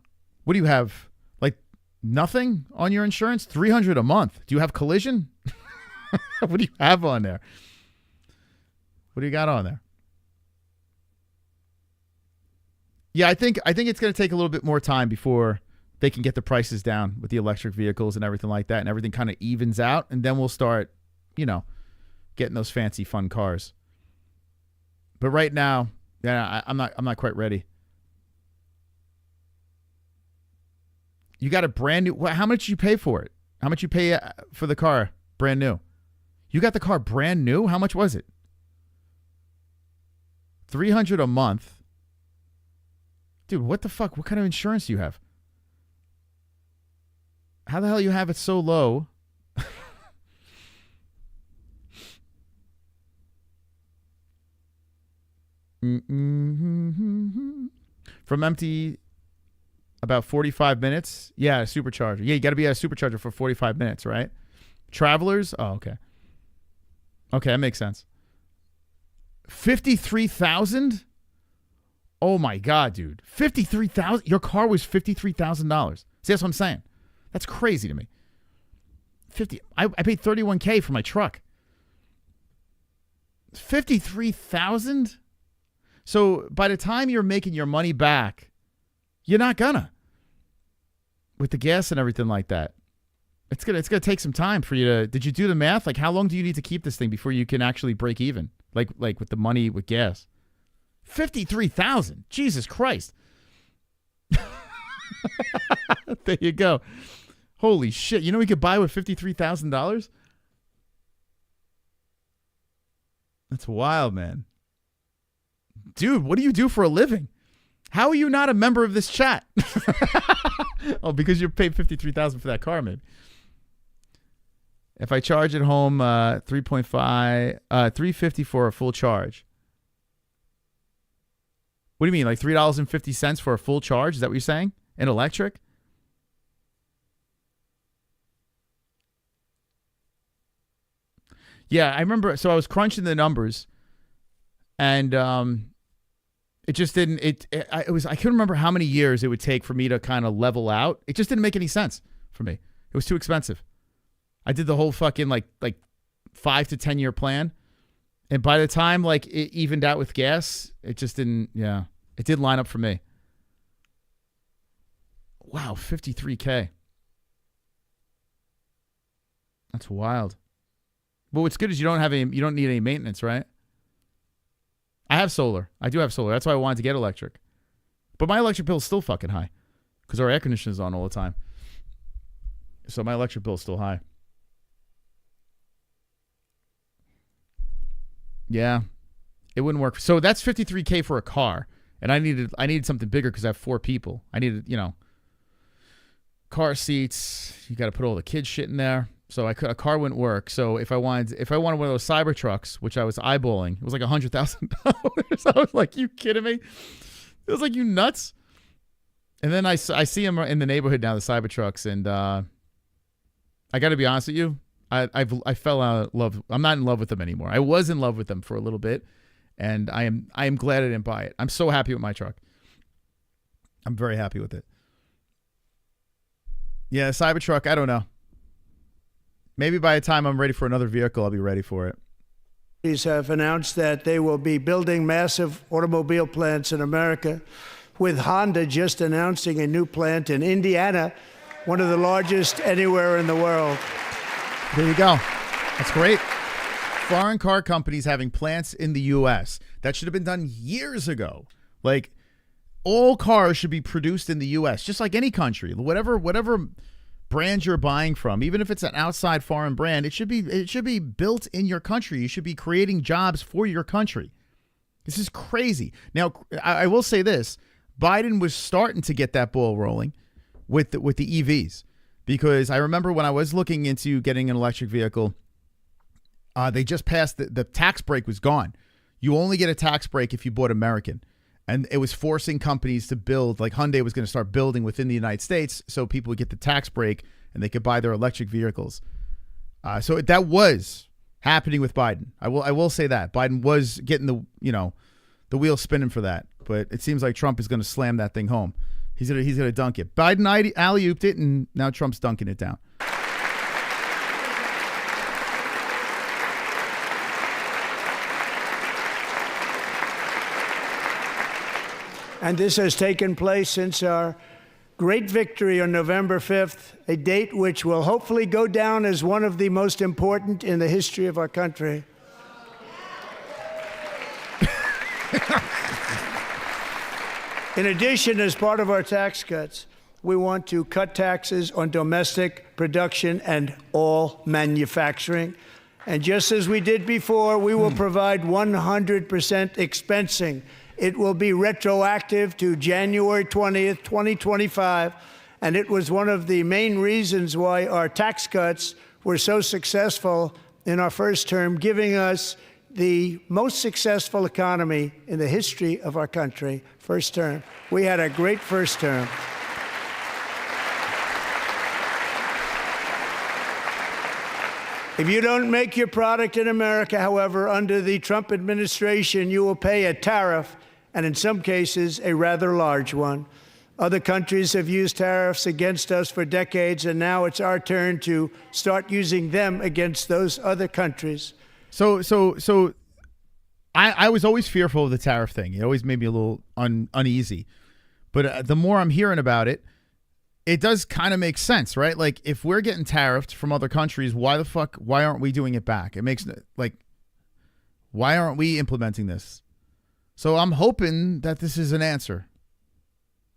What do you have? Like nothing on your insurance? $300 a month. Do you have collision? What do you have on there? What do you got on there? Yeah, I think it's going to take a little bit more time before they can get the prices down with the electric vehicles and everything like that, and everything kind of evens out, and then we'll start, you know, getting those fancy fun cars. But right now, yeah, I'm not quite ready. You got a brand new. How much did you pay for it? How much you pay for the car brand new? You got the car brand new? How much was it? $300 a month. Dude, what the fuck? What kind of insurance do you have? How the hell you have it so low? From empty, about 45 minutes. Yeah, a supercharger. Yeah, you got to be at a supercharger for 45 minutes, right? Travelers? Oh, okay. Okay, that makes sense. 53,000? Oh my God, dude. 53,000? Your car was $53,000. See, that's what I'm saying. That's crazy to me. I paid $31K for my truck. 53,000? So by the time you're making your money back, you're not gonna. With the gas and everything like that. It's gonna take some time for you to. Did you do the math? Like, how long do you need to keep this thing before you can actually break even? Like with the money with gas. 53,000. Jesus Christ. There you go. Holy shit. You know what you could buy with $53,000? That's wild, man. Dude, what do you do for a living? How are you not a member of this chat? Oh, because you paid $53,000 for that car, maybe. If I charge at home, 3.5, $3.50 for a full charge. What do you mean, like $3.50 for a full charge? Is that what you're saying? In electric? Yeah, I remember. So I was crunching the numbers, and it just didn't. I couldn't remember how many years it would take for me to kind of level out. It just didn't make any sense for me. It was too expensive. I did the whole fucking like 5 to 10 year plan, and by the time like it evened out with gas, it just didn't. Yeah, it didn't line up for me. Wow, $53K. That's wild. But what's good is you don't need any maintenance, right? I have solar. I do have solar. That's why I wanted to get electric. But my electric bill is still fucking high because our air conditioner is on all the time. So my electric bill is still high. Yeah, it wouldn't work. So that's $53K for a car, and I needed something bigger because I have 4 people. I needed, car seats. You got to put all the kids shit in there. So a car wouldn't work. So if I wanted one of those cyber trucks, which I was eyeballing, it was like $100,000. I was like, you kidding me? It was like, you nuts? And then I see them in the neighborhood now, the cyber trucks, and I got to be honest with you, I fell out of love. I'm not in love with them anymore. I was in love with them for a little bit, and I am glad I didn't buy it. I'm so happy with my truck. I'm very happy with it. Yeah, Cybertruck, I don't know. Maybe by the time I'm ready for another vehicle, I'll be ready for it. These have announced that they will be building massive automobile plants in America, with Honda just announcing a new plant in Indiana, one of the largest anywhere in the world. There you go. That's great. Foreign car companies having plants in the U.S. That should have been done years ago. Like, all cars should be produced in the U.S., just like any country. Whatever brand you're buying from, even if it's an outside foreign brand, it should be built in your country. You should be creating jobs for your country. This is crazy. Now, I will say this. Biden was starting to get that ball rolling with the EVs, because I remember when I was looking into getting an electric vehicle, they just passed the tax break was gone. You only get a tax break if you bought American. And it was forcing companies to build, like Hyundai was going to start building within the United States so people would get the tax break and they could buy their electric vehicles. So that was happening with Biden. I will say that Biden was getting the wheel spinning for that, but it seems like Trump is going to slam that thing home. He's gonna dunk it. Biden alley-ooped it, and now Trump's dunking it down. And this has taken place since our great victory on November 5th, a date which will hopefully go down as one of the most important in the history of our country. In addition, as part of our tax cuts, we want to cut taxes on domestic production and all manufacturing. And just as we did before, we will provide 100% expensing. It will be retroactive to January 20th, 2025. And it was one of the main reasons why our tax cuts were so successful in our first term, giving us the most successful economy in the history of our country, first term. We had a great first term. If you don't make your product in America, however, under the Trump administration, you will pay a tariff, and in some cases, a rather large one. Other countries have used tariffs against us for decades, and now it's our turn to start using them against those other countries. So I was always fearful of the tariff thing. It always made me a little uneasy. But the more I'm hearing about it, it does kind of make sense, right? Like, if we're getting tariffed from other countries, why aren't we doing it back? It makes, like, why aren't we implementing this? So I'm hoping that this is an answer.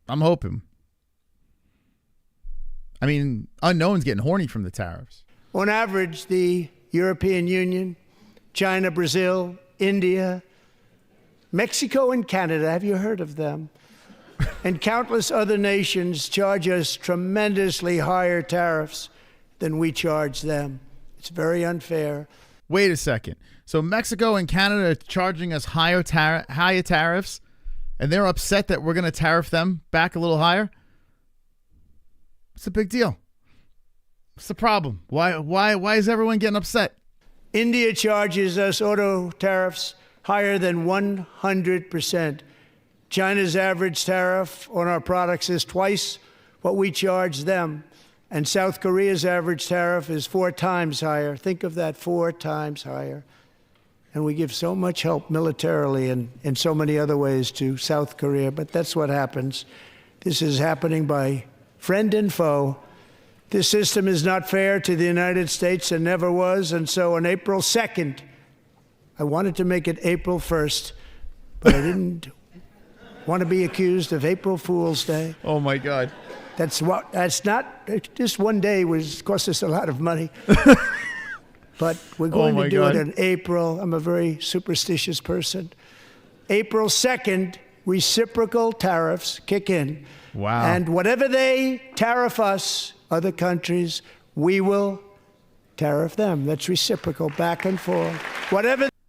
I'm hoping. I mean, unknown's getting horny from the tariffs. On average, the European Union, China, Brazil, India, Mexico, and Canada, have you heard of them? And countless other nations charge us tremendously higher tariffs than we charge them. It's very unfair. Wait a second. So Mexico and Canada are charging us higher tariffs, and they're upset that we're going to tariff them back a little higher? What's the big deal? What's the problem? Why is everyone getting upset? India charges us auto tariffs higher than 100%. China's average tariff on our products is twice what we charge them. And South Korea's average tariff is 4 times higher. Think of that, 4 times higher. And we give so much help militarily and in so many other ways to South Korea, but that's what happens. This is happening by friend and foe. This system is not fair to the United States and never was. And so on April 2nd, I wanted to make it April 1st, but I didn't want to be accused of April Fool's Day. Oh, my God. That's not, just one day cost us a lot of money. But we're going to do it in April. I'm a very superstitious person. April 2nd, reciprocal tariffs kick in. Wow. And whatever they tariff us, other countries, we will tariff them. That's reciprocal, back and forth.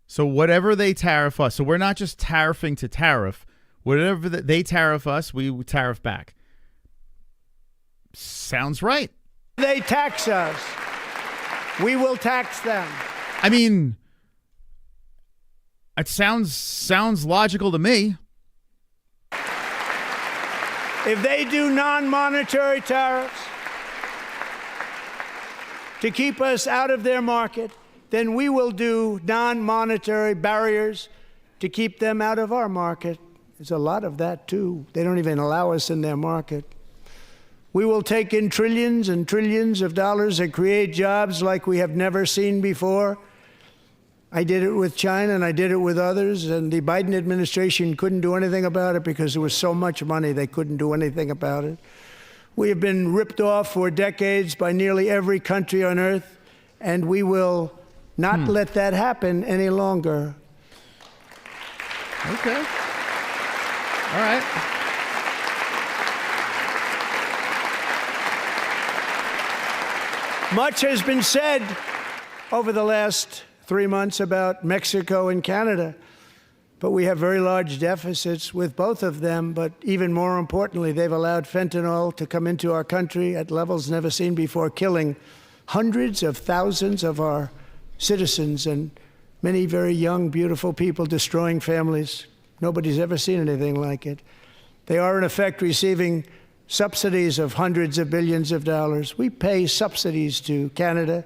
So whatever they tariff us, so we're not just tariffing to tariff. Whatever they tariff us, we tariff back. Sounds right. They tax us, we will tax them. I mean, it sounds logical to me. If they do non-monetary tariffs to keep us out of their market, then we will do non-monetary barriers to keep them out of our market. There's a lot of that, too. They don't even allow us in their market. We will take in trillions and trillions of dollars and create jobs like we have never seen before. I did it with China and I did it with others, and the Biden administration couldn't do anything about it because there was so much money they couldn't do anything about it. We have been ripped off for decades by nearly every country on earth, and we will not let that happen any longer. Okay. All right. Much has been said over the last 3 months about Mexico and Canada, but we have very large deficits with both of them. But even more importantly, they've allowed fentanyl to come into our country at levels never seen before, killing hundreds of thousands of our citizens and many very young, beautiful people destroying families. Nobody's ever seen anything like it. They are, in effect, receiving subsidies of hundreds of billions of dollars. We pay subsidies to Canada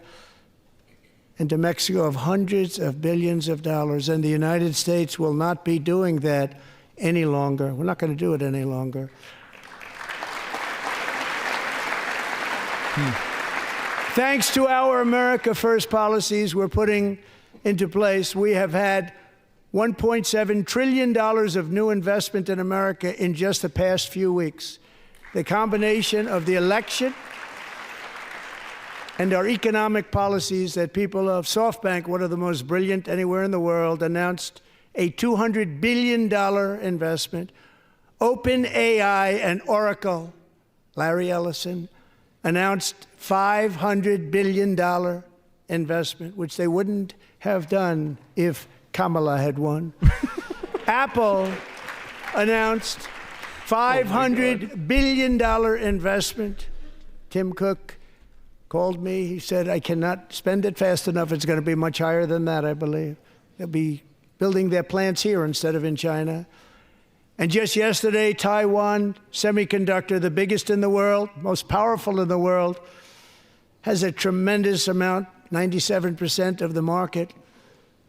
and to Mexico of hundreds of billions of dollars, and the United States will not be doing that any longer. We're not going to do it any longer. Thanks to our America First policies we're putting into place, we have had $1.7 trillion of new investment in America in just the past few weeks. The combination of the election and our economic policies that people of SoftBank, one of the most brilliant anywhere in the world, announced a $200 billion investment. OpenAI and Oracle, Larry Ellison, announced $500 billion investment, which they wouldn't have done if Kamala had won. Apple announced $500 billion investment. Tim Cook called me. He said, I cannot spend it fast enough. It's going to be much higher than that, I believe. They'll be building their plants here instead of in China. And just yesterday, Taiwan Semiconductor, the biggest in the world, most powerful in the world, has a tremendous amount, 97% of the market,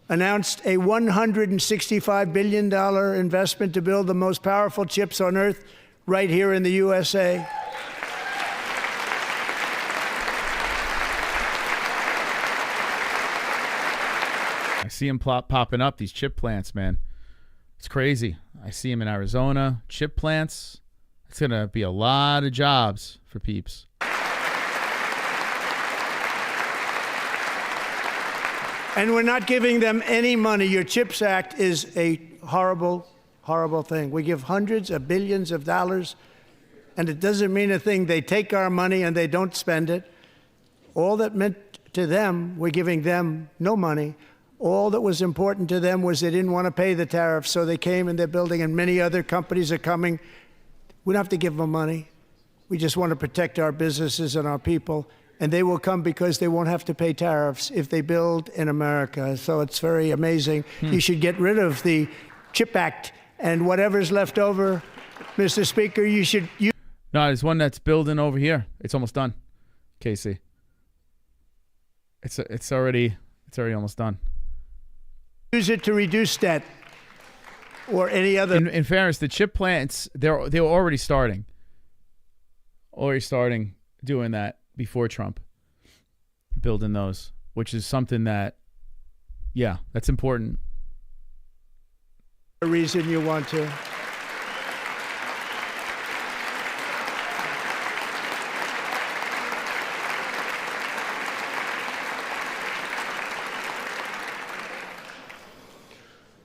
announced a $165 billion investment to build the most powerful chips on earth right here in the USA. I see them popping up, these chip plants, man. It's crazy. I see them in Arizona, chip plants. It's going to be a lot of jobs for peeps. And we're not giving them any money. Your CHIPS Act is a horrible, horrible thing. We give hundreds of billions of dollars, and it doesn't mean a thing. They take our money and they don't spend it. All that meant to them, we're giving them no money. All that was important to them was they didn't want to pay the tariffs, so they came and they're building, and many other companies are coming. We don't have to give them money. We just want to protect our businesses and our people, and they will come because they won't have to pay tariffs if they build in America. So it's very amazing. You should get rid of the CHIP Act, and whatever's left over, Mr. Speaker, you should... No, there's one that's building over here. It's almost done, Casey. It's already almost done. Use it to reduce debt or any other. In fairness, the chip plants, they were already starting doing that before Trump, building those, which is something that, yeah, that's important. The reason you want to.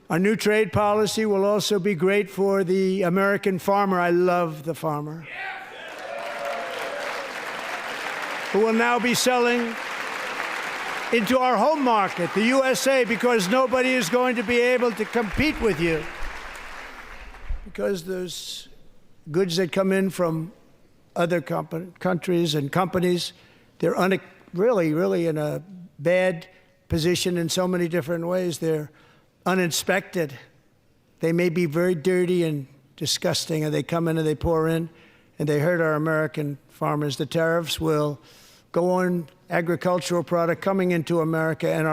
Our new trade policy will also be great for the American farmer. I love the farmer. Who will now be selling into our home market, the USA, because nobody is going to be able to compete with you. Because there's goods that come in from other countries and companies, they're really in a bad position in so many different ways. They're uninspected. They may be very dirty and disgusting, and they come in and they pour in, and they hurt our American farmers. The tariffs will go on agricultural product coming into America, and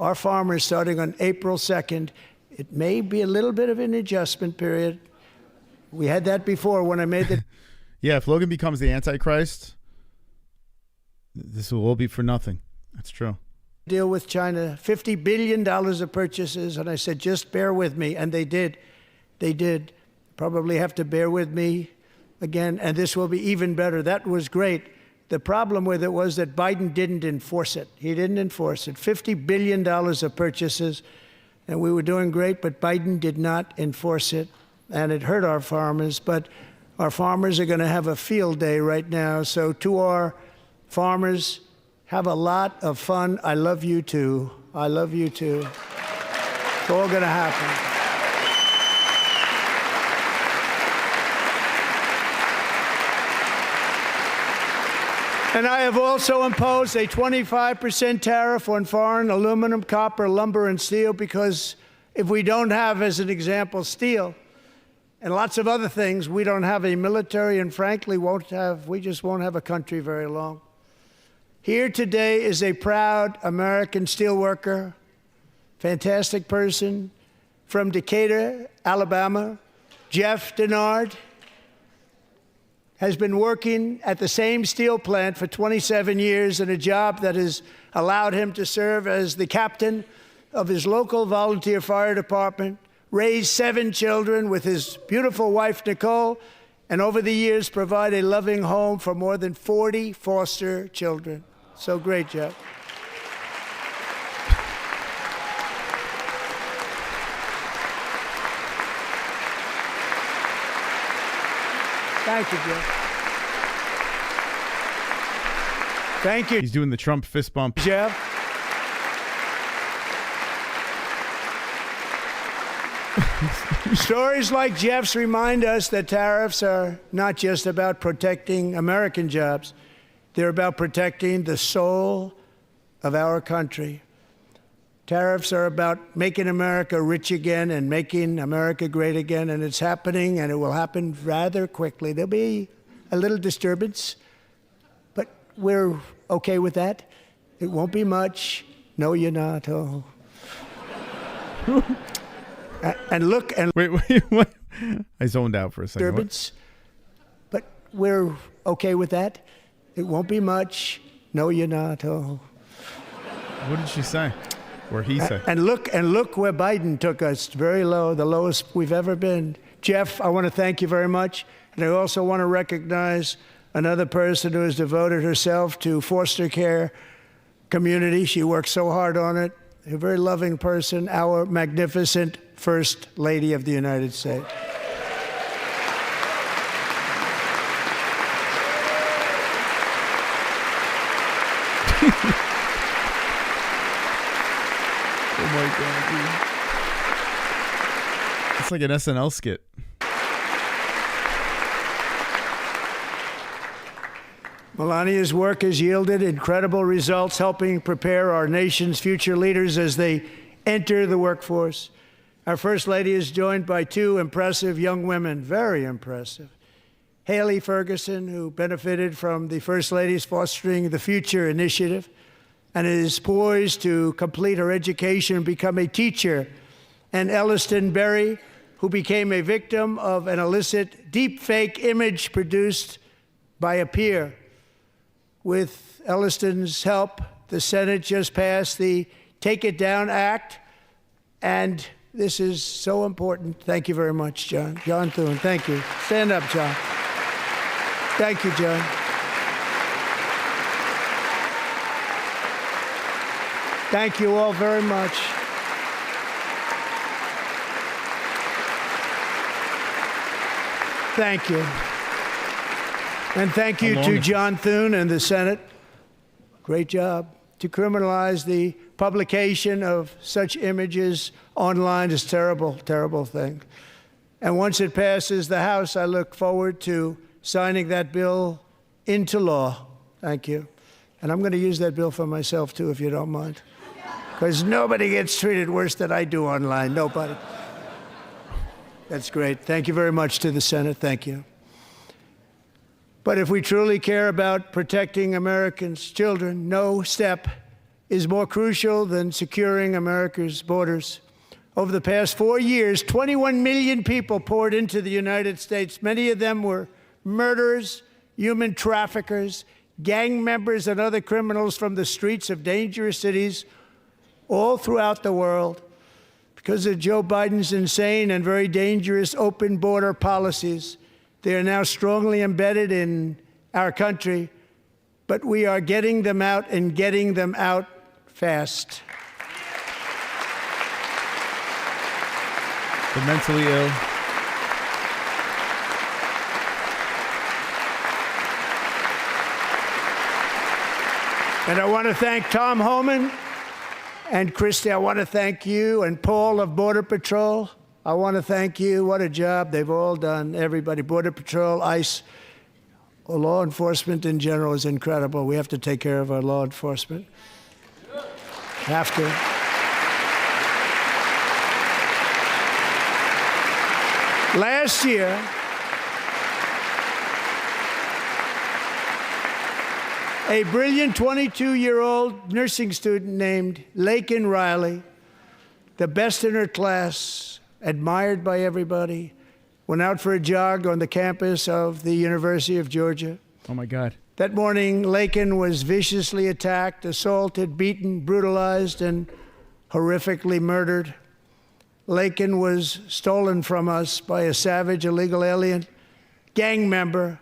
our farmers, starting on April 2nd, it may be a little bit of an adjustment period. We had that before when I made the... Yeah, if Logan becomes the Antichrist, this will all be for nothing. That's true. Deal with China, $50 billion of purchases, and I said, just bear with me, and they did. They did. Probably have to bear with me again, and this will be even better. That was great. The problem with it was that Biden didn't enforce it. He didn't enforce it. $50 billion of purchases, and we were doing great, but Biden did not enforce it, and it hurt our farmers. But our farmers are going to have a field day right now. So to our farmers, have a lot of fun. I love you too. I love you too. It's all going to happen. And I have also imposed a 25% tariff on foreign aluminum, copper, lumber, and steel, because if we don't have, as an example, steel and lots of other things, we don't have a military, and frankly, we just won't have a country very long. Here today is a proud American steelworker, fantastic person from Decatur, Alabama, Jeff Denard. Has been working at the same steel plant for 27 years in a job that has allowed him to serve as the captain of his local volunteer fire department, raise 7 children with his beautiful wife, Nicole, and over the years provide a loving home for more than 40 foster children. So great, Jeff. Thank you, Jeff. Thank you. He's doing the Trump fist bump. Jeff. Stories like Jeff's remind us that tariffs are not just about protecting American jobs. They're about protecting the soul of our country. Tariffs are about making America rich again and making America great again, and it's happening, and it will happen rather quickly. There'll be a little disturbance, but we're okay with that. It won't be much. No, you're not. Oh. And look and wait, what? I zoned out for a second. Disturbance, but we're okay with that. It won't be much. No, you're not. Oh. What did she say? Or he said? And look where Biden took us. Very low, the lowest we've ever been. Jeff, I want to thank you very much, and I also want to recognize another person who has devoted herself to foster care community. She works so hard on it. A very loving person, our magnificent First Lady of the United States. Oh my God, dude. It's like an SNL skit. Melania's work has yielded incredible results, helping prepare our nation's future leaders as they enter the workforce. Our First Lady is joined by 2 impressive young women, very impressive. Haley Ferguson, who benefited from the First Lady's Fostering the Future initiative and is poised to complete her education and become a teacher. And Elliston Berry, who became a victim of an illicit deepfake image produced by a peer. With Elliston's help, the Senate just passed the Take It Down Act, and this is so important. Thank you very much, John. John Thune, thank you. Stand up, John. Thank you, John. Thank you all very much. Thank you. And thank you to John Thune and the Senate. Great job. To criminalize the publication of such images online is a terrible, terrible thing. And once it passes the House, I look forward to signing that bill into law. Thank you. And I'm going to use that bill for myself, too, if you don't mind. Because nobody gets treated worse than I do online. Nobody. That's great. Thank you very much to the Senate. Thank you. But if we truly care about protecting Americans' children, no step is more crucial than securing America's borders. Over the past 4 years, 21 million people poured into the United States. Many of them were murderers, human traffickers, gang members, and other criminals from the streets of dangerous cities all throughout the world. Because of Joe Biden's insane and very dangerous open border policies, they are now strongly embedded in our country, but we are getting them out and getting them out fast. The mentally ill. And I want to thank Tom Homan and Christy. I want to thank you and Paul of Border Patrol. I want to thank you. What a job they've all done. Everybody, Border Patrol, ICE, law enforcement in general is incredible. We have to take care of our law enforcement. Have to. Last year, a brilliant 22-year-old nursing student named Laken Riley, the best in her class, admired by everybody, went out for a jog on the campus of the University of Georgia. Oh, my God. That morning, Laken was viciously attacked, assaulted, beaten, brutalized, and horrifically murdered. Laken was stolen from us by a savage illegal alien gang member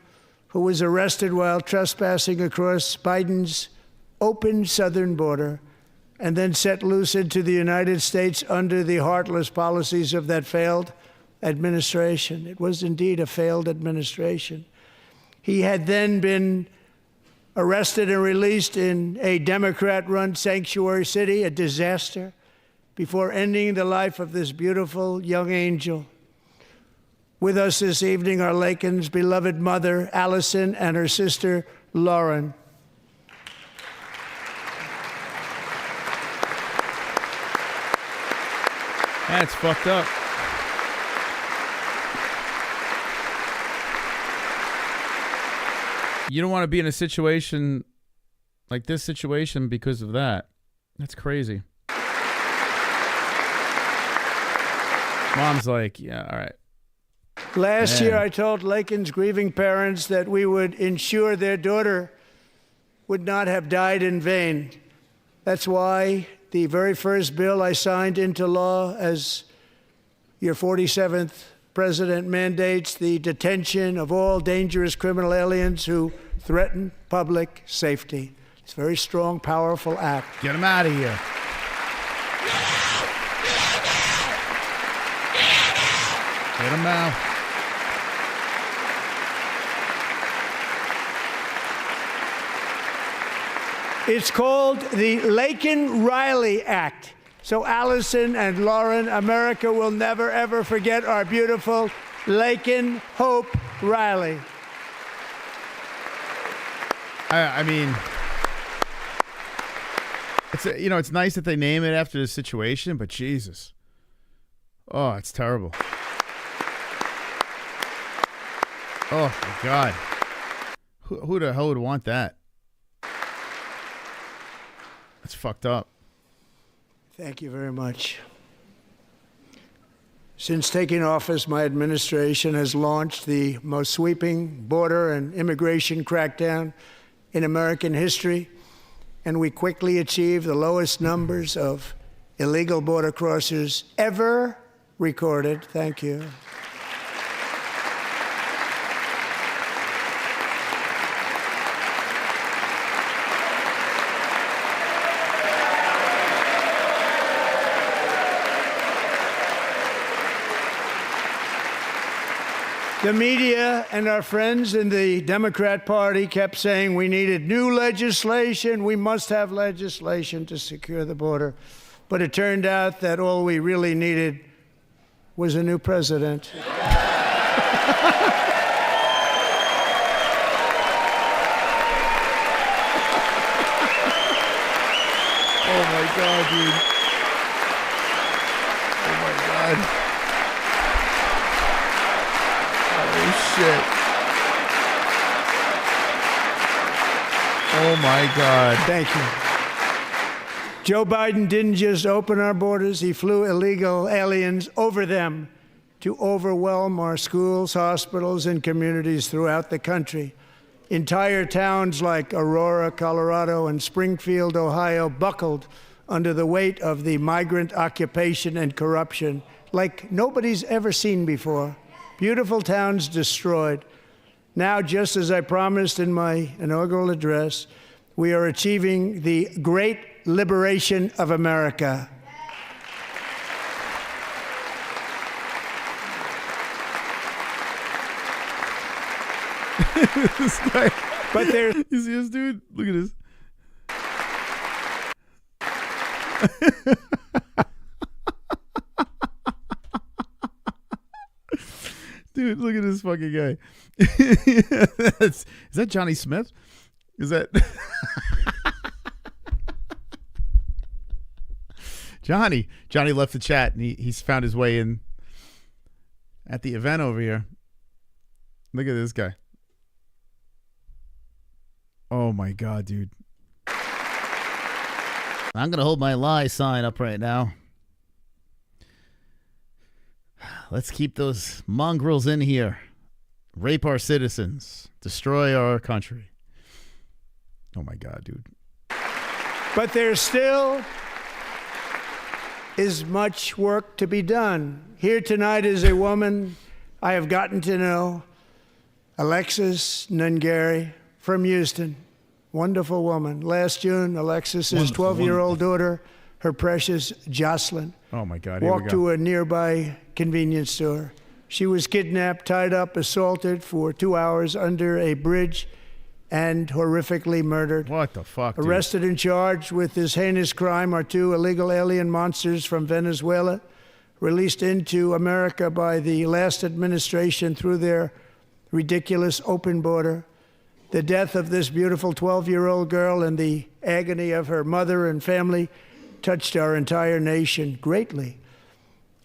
who was arrested while trespassing across Biden's open southern border and then set loose into the United States under the heartless policies of that failed administration. It was indeed a failed administration. He had then been arrested and released in a Democrat-run sanctuary city, a disaster, before ending the life of this beautiful young angel. With us this evening are Laken's beloved mother, Allison, and her sister, Lauren. That's fucked up. You don't want to be in a situation like this situation because of that. That's crazy. Mom's like, yeah, all right. Last year, I told Laken's grieving parents that we would ensure their daughter would not have died in vain. That's why the very first bill I signed into law as your 47th president mandates the detention of all dangerous criminal aliens who threaten public safety. It's a very strong, powerful act. Get them out of here. Get them out. It's called the Laken-Riley Act. So Allison and Lauren, America will never, ever forget our beautiful Laken Hope Riley. I mean, it's it's nice that they name it after the situation, but Jesus. Oh, it's terrible. Oh, my God. Who the hell would want that? That's fucked up. Thank you very much. Since taking office, my administration has launched the most sweeping border and immigration crackdown in American history, and we quickly achieved the lowest numbers of illegal border crossers ever recorded. Thank you. The media and our friends in the Democrat Party kept saying we needed new legislation, we must have legislation to secure the border. But it turned out that all we really needed was a new president. Oh, my God, dude. Oh, my God. Shit. Oh, my God. Thank you. Joe Biden didn't just open our borders, he flew illegal aliens over them to overwhelm our schools, hospitals, and communities throughout the country. Entire towns like Aurora, Colorado, and Springfield, Ohio, buckled under the weight of the migrant occupation and corruption like nobody's ever seen before. Beautiful towns destroyed. Now, just as I promised in my inaugural address, we are achieving the great liberation of America. This guy. But there. You see this dude? Look at this. Dude, look at this fucking guy. Is that Johnny Smith? Is that Johnny? Johnny left the chat and he's found his way in at the event over here. Look at this guy. Oh my God, dude. I'm gonna hold my lie sign up right now. Let's keep those mongrels in here. Rape our citizens. Destroy our country. Oh my God, dude. But there still is much work to be done. Here tonight is a woman I have gotten to know, Alexis Nungari from Houston. Wonderful woman. Last June, Alexis's 12-year-old daughter, her precious Jocelyn, oh my God, here walked we go. to a nearby convenience store. She was kidnapped, tied up, assaulted for 2 hours under a bridge, and horrifically murdered. What the fuck, dude? Arrested and charged with this heinous crime are two illegal alien monsters from Venezuela, released into America by the last administration through their ridiculous open border. The death of this beautiful 12-year-old girl and the agony of her mother and family touched our entire nation greatly.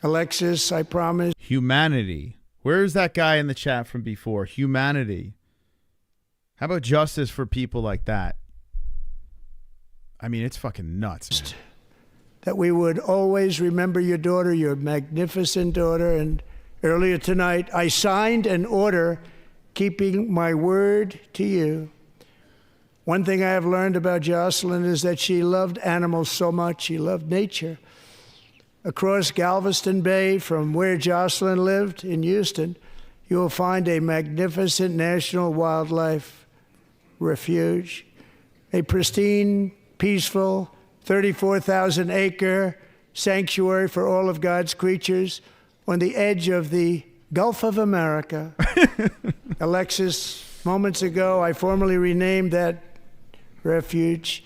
Alexis, I promise. Humanity. Where's that guy in the chat from before? Humanity. How about justice for people like that? I mean, it's fucking nuts, man. That we would always remember your daughter, your magnificent daughter. And earlier tonight, I signed an order keeping my word to you. One thing I have learned about Jocelyn is that she loved animals so much. She loved nature. Across Galveston Bay, from where Jocelyn lived in Houston, you will find a magnificent national wildlife refuge, a pristine, peaceful, 34,000-acre sanctuary for all of God's creatures on the edge of the Gulf of America. Alexis, moments ago, I formally renamed that refuge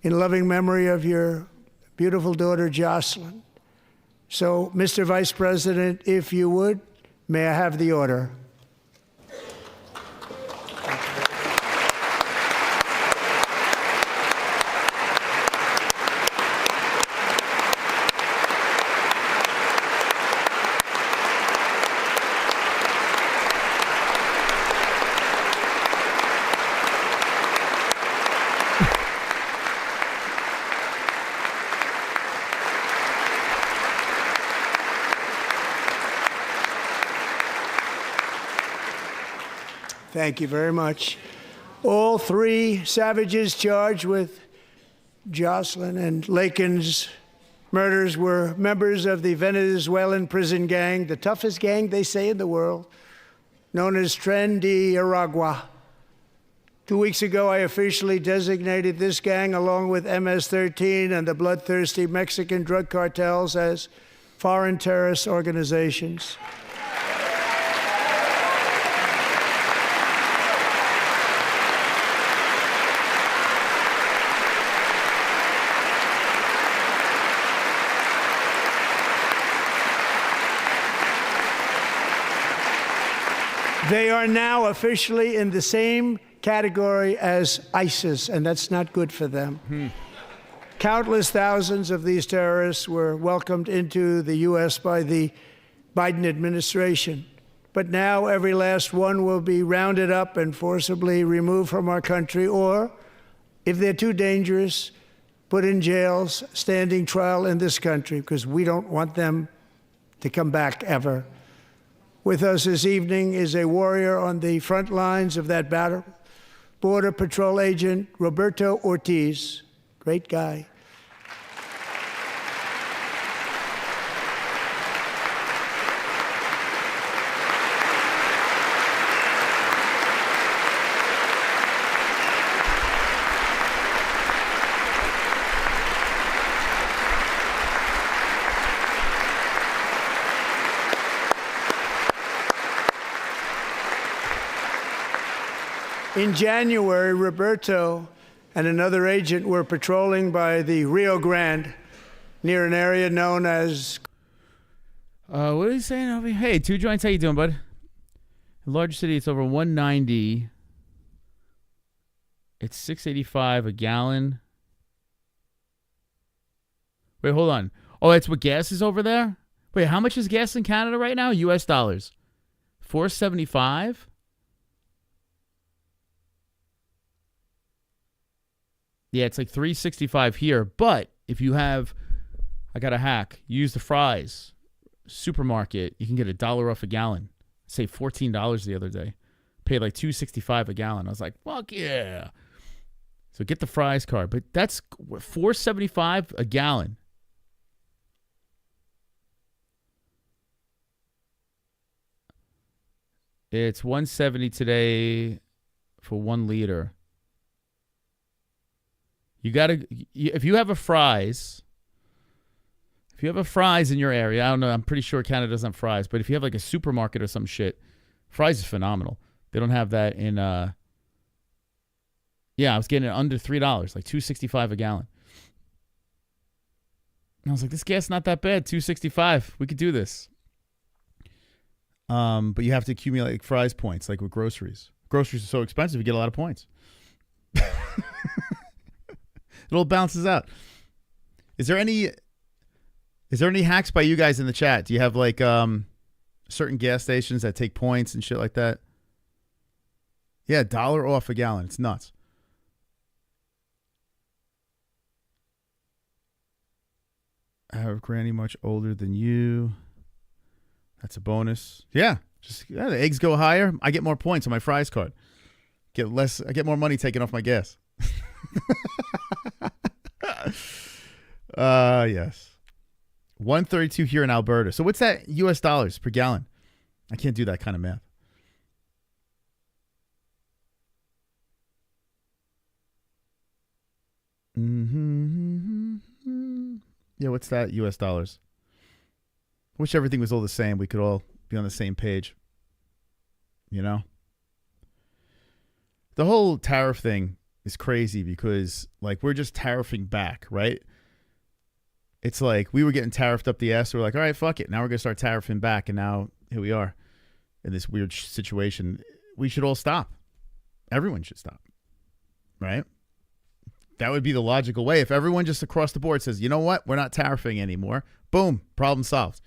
in loving memory of your beautiful daughter, Jocelyn. So, Mr. Vice President, if you would, may I have the order? Thank you very much. All three savages charged with Jocelyn and Lakin's murders were members of the Venezuelan prison gang, the toughest gang, they say, in the world, known as Tren de Aragua. 2 weeks ago, I officially designated this gang, along with MS-13 and the bloodthirsty Mexican drug cartels, as foreign terrorist organizations. They are now officially in the same category as ISIS, and that's not good for them. Countless thousands of these terrorists were welcomed into the U.S. by the Biden administration. But now every last one will be rounded up and forcibly removed from our country, or, if they're too dangerous, put in jails, standing trial in this country, because we don't want them to come back ever. With us this evening is a warrior on the front lines of that battle, Border Patrol Agent Roberto Ortiz. Great guy. In January, Roberto and another agent were patrolling by the Rio Grande near an area known as... What are you saying over here? Hey, Two Joints, how you doing, bud? In a large city, it's over 190. It's $6.85 a gallon. Wait, hold on. Oh, that's what gas is over there? Wait, how much is gas in Canada right now? US dollars. $4.75? Yeah, it's like $3.65 here. But if you have, I got a hack. You use the Fry's supermarket, you can get $1 off a gallon. Say $14 the other day. Paid like $2.65 a gallon. I was like, fuck yeah. So get the Fry's card. But that's $4.75 a gallon. It's $1.70 today for 1 liter. You gotta, if you have a Fry's, in your area, I don't know, I'm pretty sure Canada doesn't have Fry's, but if you have like a supermarket or some shit, Fry's is phenomenal. They don't have that in, yeah, I was getting it under $3, like $2.65 a gallon. And I was like, this gas not that bad, $2.65. We could do this. But you have to accumulate like Fry's points, like with groceries. Groceries are so expensive, you get a lot of points. It all bounces out. Is there any hacks by you guys in the chat? Do you have like certain gas stations that take points and shit like that? Yeah, $1 off a gallon. It's nuts. I have Granny much older than you. That's a bonus. Yeah, the eggs go higher. I get more points on my Fry's card. I get more money taken off my gas. Yes. 132 here in Alberta. So what's that US dollars per gallon? I can't do that kind of math. Yeah, what's that US dollars? Wish everything was all the same. We could all be on the same page. You know? The whole tariff thing is crazy because, like, we're just tariffing back, right? It's like we were getting tariffed up the ass. So we're like, all right, fuck it. Now we're going to start tariffing back. And now here we are in this weird situation. We should all stop. Everyone should stop. Right? That would be the logical way. If everyone just across the board says, you know what? We're not tariffing anymore. Boom. Problem solved.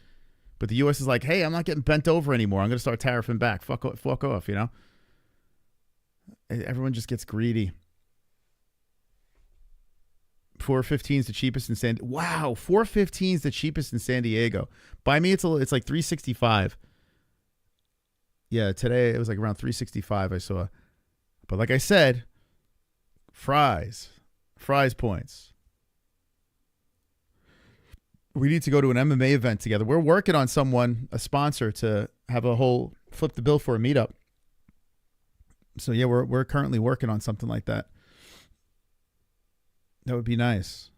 But the U.S. is like, hey, I'm not getting bent over anymore. I'm going to start tariffing back. Fuck off, you know? Everyone just gets greedy. 415 is the cheapest in San. Wow, 415 is the cheapest in San Diego. By me, it's like $3.65. Yeah, today it was like around $3.65. I saw, but like I said, Fry's points. We need to go to an MMA event together. We're working on a sponsor to have a whole flip the bill for a meetup. So yeah, we're currently working on something like that. That would be nice.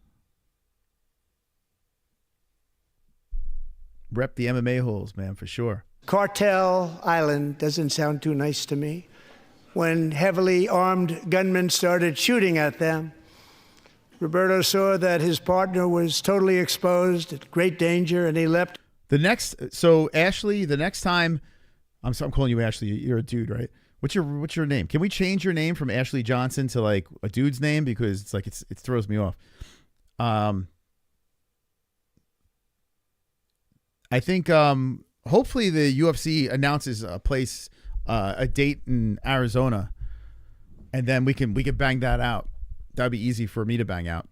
Rep the MMA holes, man, for sure. Cartel Island doesn't sound too nice to me. When heavily armed gunmen started shooting at them, Roberto saw that his partner was totally exposed, at great danger, and he leapt. Ashley, the next time, I'm calling you Ashley. You're a dude, right? What's your name? Can we change your name from Ashley Johnson to like a dude's name, because it's like it throws me off. I think hopefully the UFC announces a date in Arizona, and then we can bang that out. That'd be easy for me to bang out,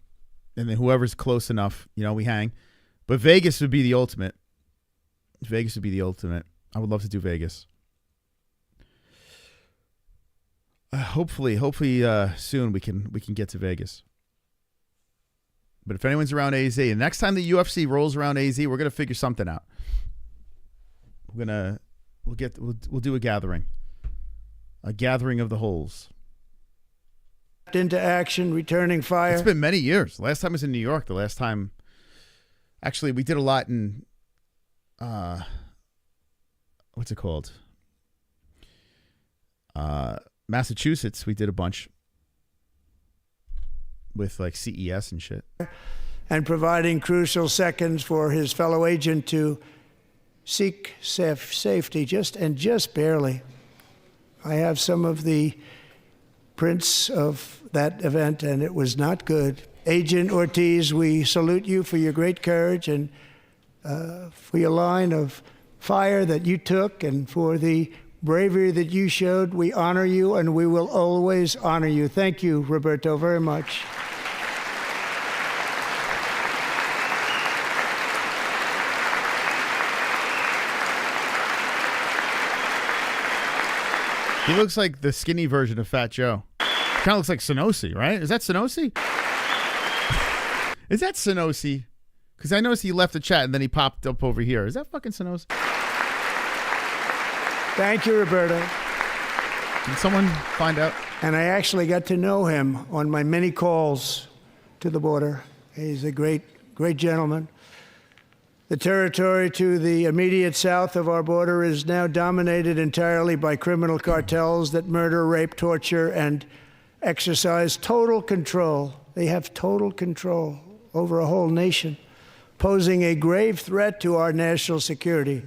and then whoever's close enough, we hang. But Vegas would be the ultimate. Vegas would be the ultimate. I would love to do Vegas. Hopefully, soon we can get to Vegas. But if anyone's around AZ, and next time the UFC rolls around AZ, we're gonna figure something out. We'll do a gathering of the holes. Into action, returning fire. It's been many years. Last time I was in New York. The last time, actually, we did a lot in what's it called? Massachusetts. We did a bunch with like CES and shit. And providing crucial seconds for his fellow agent to seek safety, just barely. I have some of the prints of that event, and it was not good. Agent Ortiz, we salute you for your great courage and for your line of fire that you took and for the bravery that you showed. We honor you, and we will always honor you. Thank you, Roberto, very much. He looks like the skinny version of Fat Joe. Kind of looks like Sonosi, right? Is that Sonosi? Is that Sonosi? Because I noticed he left the chat and then he popped up over here. Is that fucking Sonosi? Thank you, Roberto. Can someone find out? And I actually got to know him on my many calls to the border. He's a great, great gentleman. The territory to the immediate south of our border is now dominated entirely by criminal cartels that murder, rape, torture, and exercise total control. They have total control over a whole nation, posing a grave threat to our national security.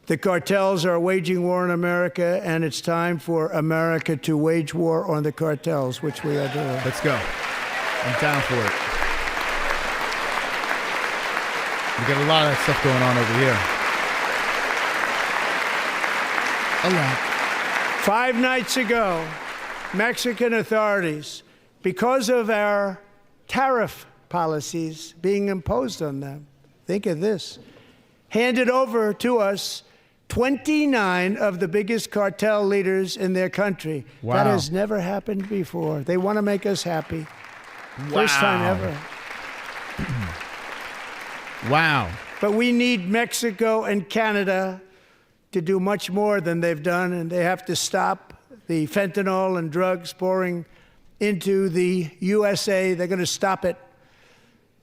The cartels are waging war in America, and it's time for America to wage war on the cartels, which we are doing. Let's go. I'm down for it. We got a lot of that stuff going on over here. A lot. 5 nights ago, Mexican authorities, because of our tariff policies being imposed on them, think of this, handed over to us 29 of the biggest cartel leaders in their country. Wow. That has never happened before. They want to make us happy. First time ever. Wow. But we need Mexico and Canada to do much more than they've done, and they have to stop the fentanyl and drugs pouring into the USA. They're going to stop it.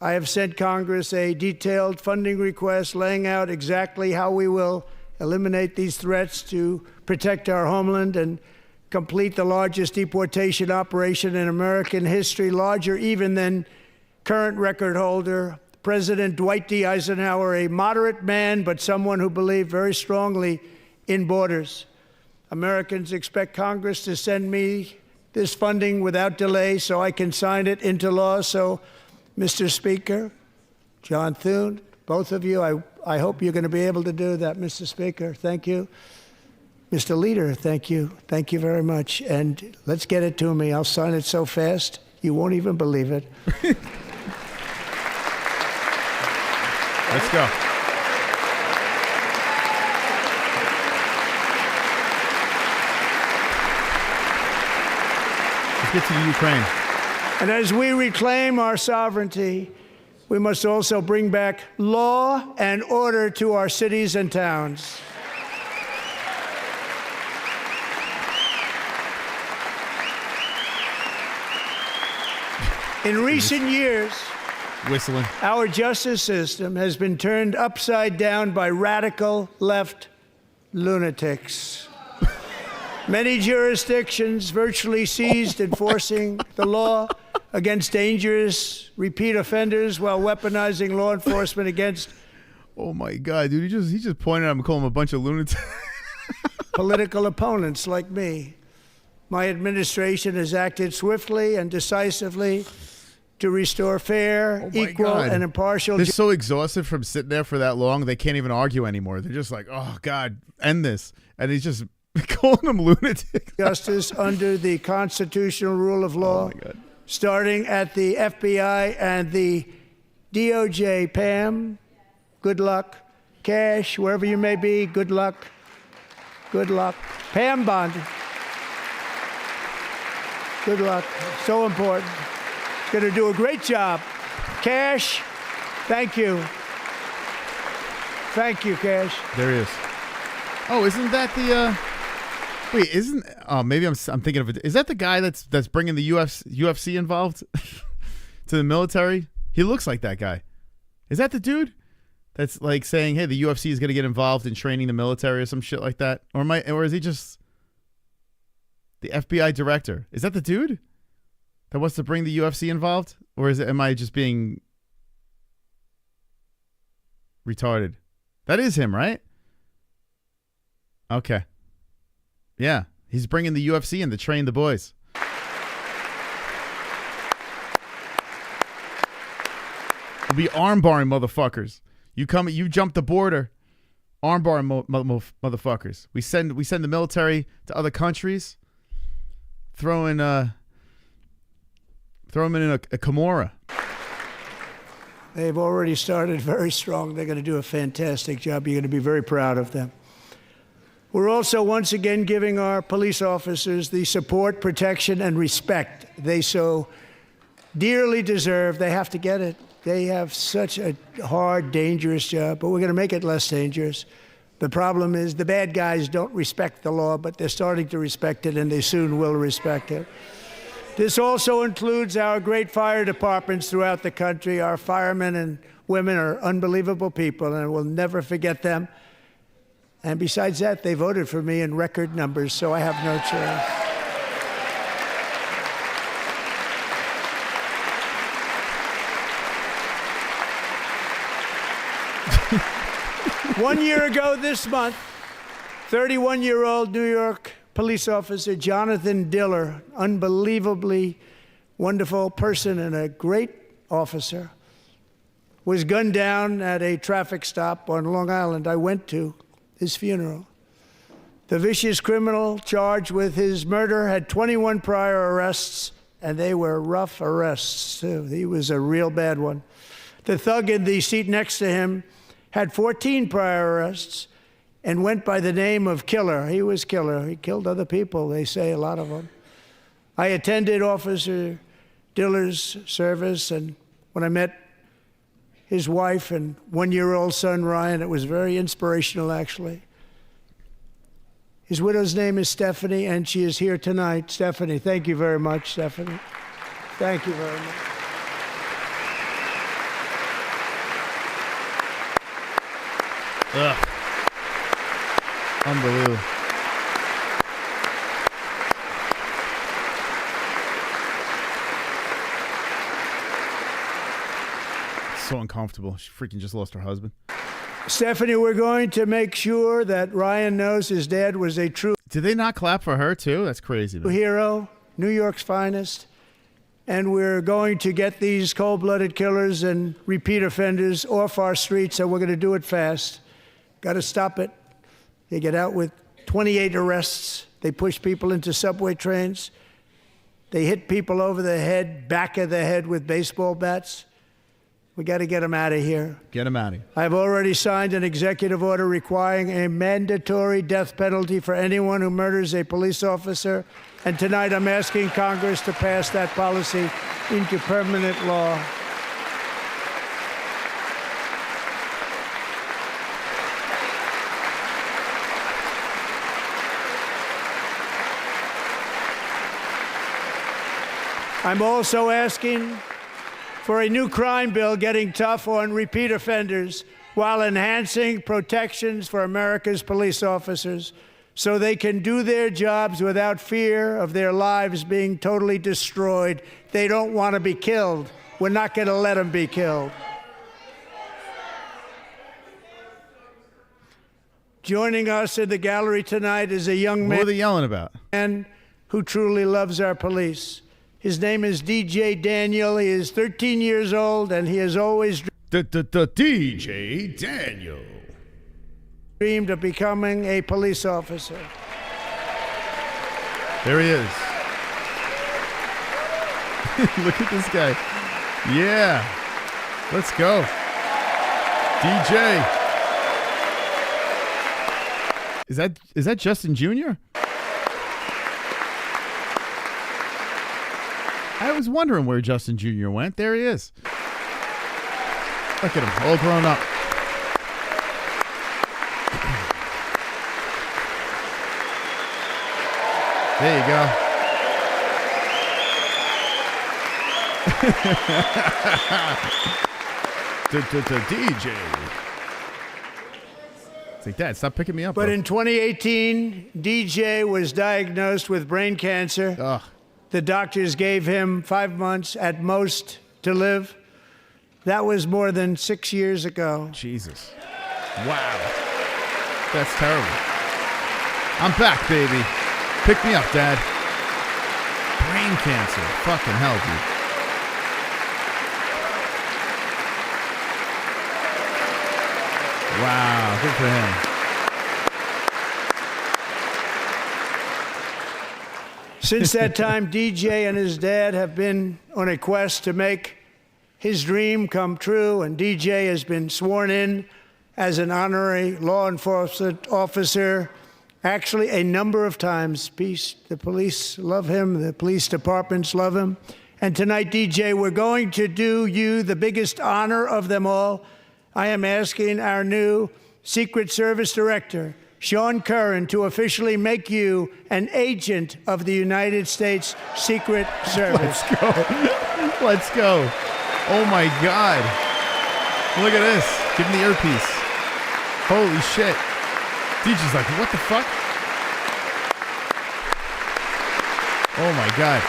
I have sent Congress a detailed funding request laying out exactly how we will eliminate these threats to protect our homeland and complete the largest deportation operation in American history, larger even than current record holder President Dwight D. Eisenhower, a moderate man, but someone who believed very strongly in borders. Americans expect Congress to send me this funding without delay so I can sign it into law. So, Mr. Speaker, John Thune, both of you, I hope you're going to be able to do that, Mr. Speaker. Thank you. Mr. Leader, thank you. Thank you very much. And let's get it to me. I'll sign it so fast, you won't even believe it. Let's go. Let's get to the Ukraine. And as we reclaim our sovereignty, we must also bring back law and order to our cities and towns. In recent years, Whistling. our justice system has been turned upside down by radical left lunatics. Many jurisdictions virtually ceased enforcing the law against dangerous repeat offenders while weaponizing law enforcement against Oh my God, dude! He just pointed at him and called him a bunch of lunatics. political opponents like me. My administration has acted swiftly and decisively to restore fair, equal, and impartial They're so exhausted from sitting there for that long, they can't even argue anymore. They're just like, oh, God, end this. And he's just calling them lunatics. justice under the constitutional rule of law, Oh, my God. starting at the FBI and the DOJ. Pam, good luck. Cash, wherever you may be, good luck. Good luck. Pam Bond, good luck. So important. Going to do a great job. Cash, thank you. Thank you, Cash. There he is. Oh, isn't that the? Wait, isn't? Oh, maybe I'm thinking of it. Is that the guy that's bringing the UFC involved to the military? He looks like that guy. Is that the dude that's like saying, "Hey, the UFC is going to get involved in training the military" or some shit like that? Or is he just the FBI director? Is that the dude that wants to bring the UFC involved, or am I just being retarded? That is him, right? Okay. Yeah, He's bringing the UFC in to train the boys. We'll be armbarring motherfuckers. You jump the border, armbar motherfuckers. We send the military to other countries. Throw them in a Kimura. They've already started very strong. They're going to do a fantastic job. You're going to be very proud of them. We're also once again giving our police officers the support, protection, and respect they so dearly deserve. They have to get it. They have such a hard, dangerous job, but we're going to make it less dangerous. The problem is the bad guys don't respect the law, but they're starting to respect it, and they soon will respect it. This also includes our great fire departments throughout the country. Our firemen and women are unbelievable people, and we'll never forget them. And besides that, they voted for me in record numbers, so I have no choice. 1 year ago this month, 31-year-old New York police officer Jonathan Diller, unbelievably wonderful person and a great officer, was gunned down at a traffic stop on Long Island. I went to his funeral. The vicious criminal charged with his murder had 21 prior arrests, and they were rough arrests, too. He was a real bad one. The thug in the seat next to him had 14 prior arrests and went by the name of Killer. He was Killer. He killed other people, they say, a lot of them. I attended Officer Diller's service, and when I met his wife and one-year-old son, Ryan, it was very inspirational, actually. His widow's name is Stephanie, and she is here tonight. Stephanie, thank you very much, Stephanie. Thank you very much. Ugh. Unbelievable. So uncomfortable. She freaking just lost her husband. Stephanie, we're going to make sure that Ryan knows his dad was a true Did they not clap for her, too? That's crazy, man. hero, New York's finest. And we're going to get these cold-blooded killers and repeat offenders off our streets, and we're going to do it fast. Got to stop it. They get out with 28 arrests. They push people into subway trains. They hit people over the head, back of the head with baseball bats. We got to get them out of here. Get them out of here. I've already signed an executive order requiring a mandatory death penalty for anyone who murders a police officer. And tonight I'm asking Congress to pass that policy into permanent law. I'm also asking for a new crime bill getting tough on repeat offenders while enhancing protections for America's police officers so they can do their jobs without fear of their lives being totally destroyed. They don't want to be killed. We're not going to let them be killed. Joining us in the gallery tonight is a young man. What are they yelling about? Who truly loves our police. His name is DJ Daniel. He is 13 years old, and he has always DJ Daniel dreamed of becoming a police officer. There he is. Look at this guy. Yeah. Let's go. DJ. Is that Justin Jr.? I was wondering where Justin Jr. went. There he is. Look at him, all grown up. There you go. DJ. It's like, Dad, stop picking me up. But bro. in 2018, DJ was diagnosed with brain cancer. Ugh. The doctors gave him 5 months at most to live. That was more than 6 years ago. Jesus. Wow. That's terrible. I'm back, baby. Pick me up, Dad. Brain cancer. Fucking hell, dude. Wow, good for him. Since that time, DJ and his dad have been on a quest to make his dream come true, and DJ has been sworn in as an honorary law enforcement officer actually a number of times. The police love him, the police departments love him. And tonight, DJ, we're going to do you the biggest honor of them all. I am asking our new Secret Service Director, Sean Curran, to officially make you an agent of the United States Secret Service. Let's go. Let's go. Oh my God. Look at this. Give him the earpiece. Holy shit. DJ's like, what the fuck? Oh my God.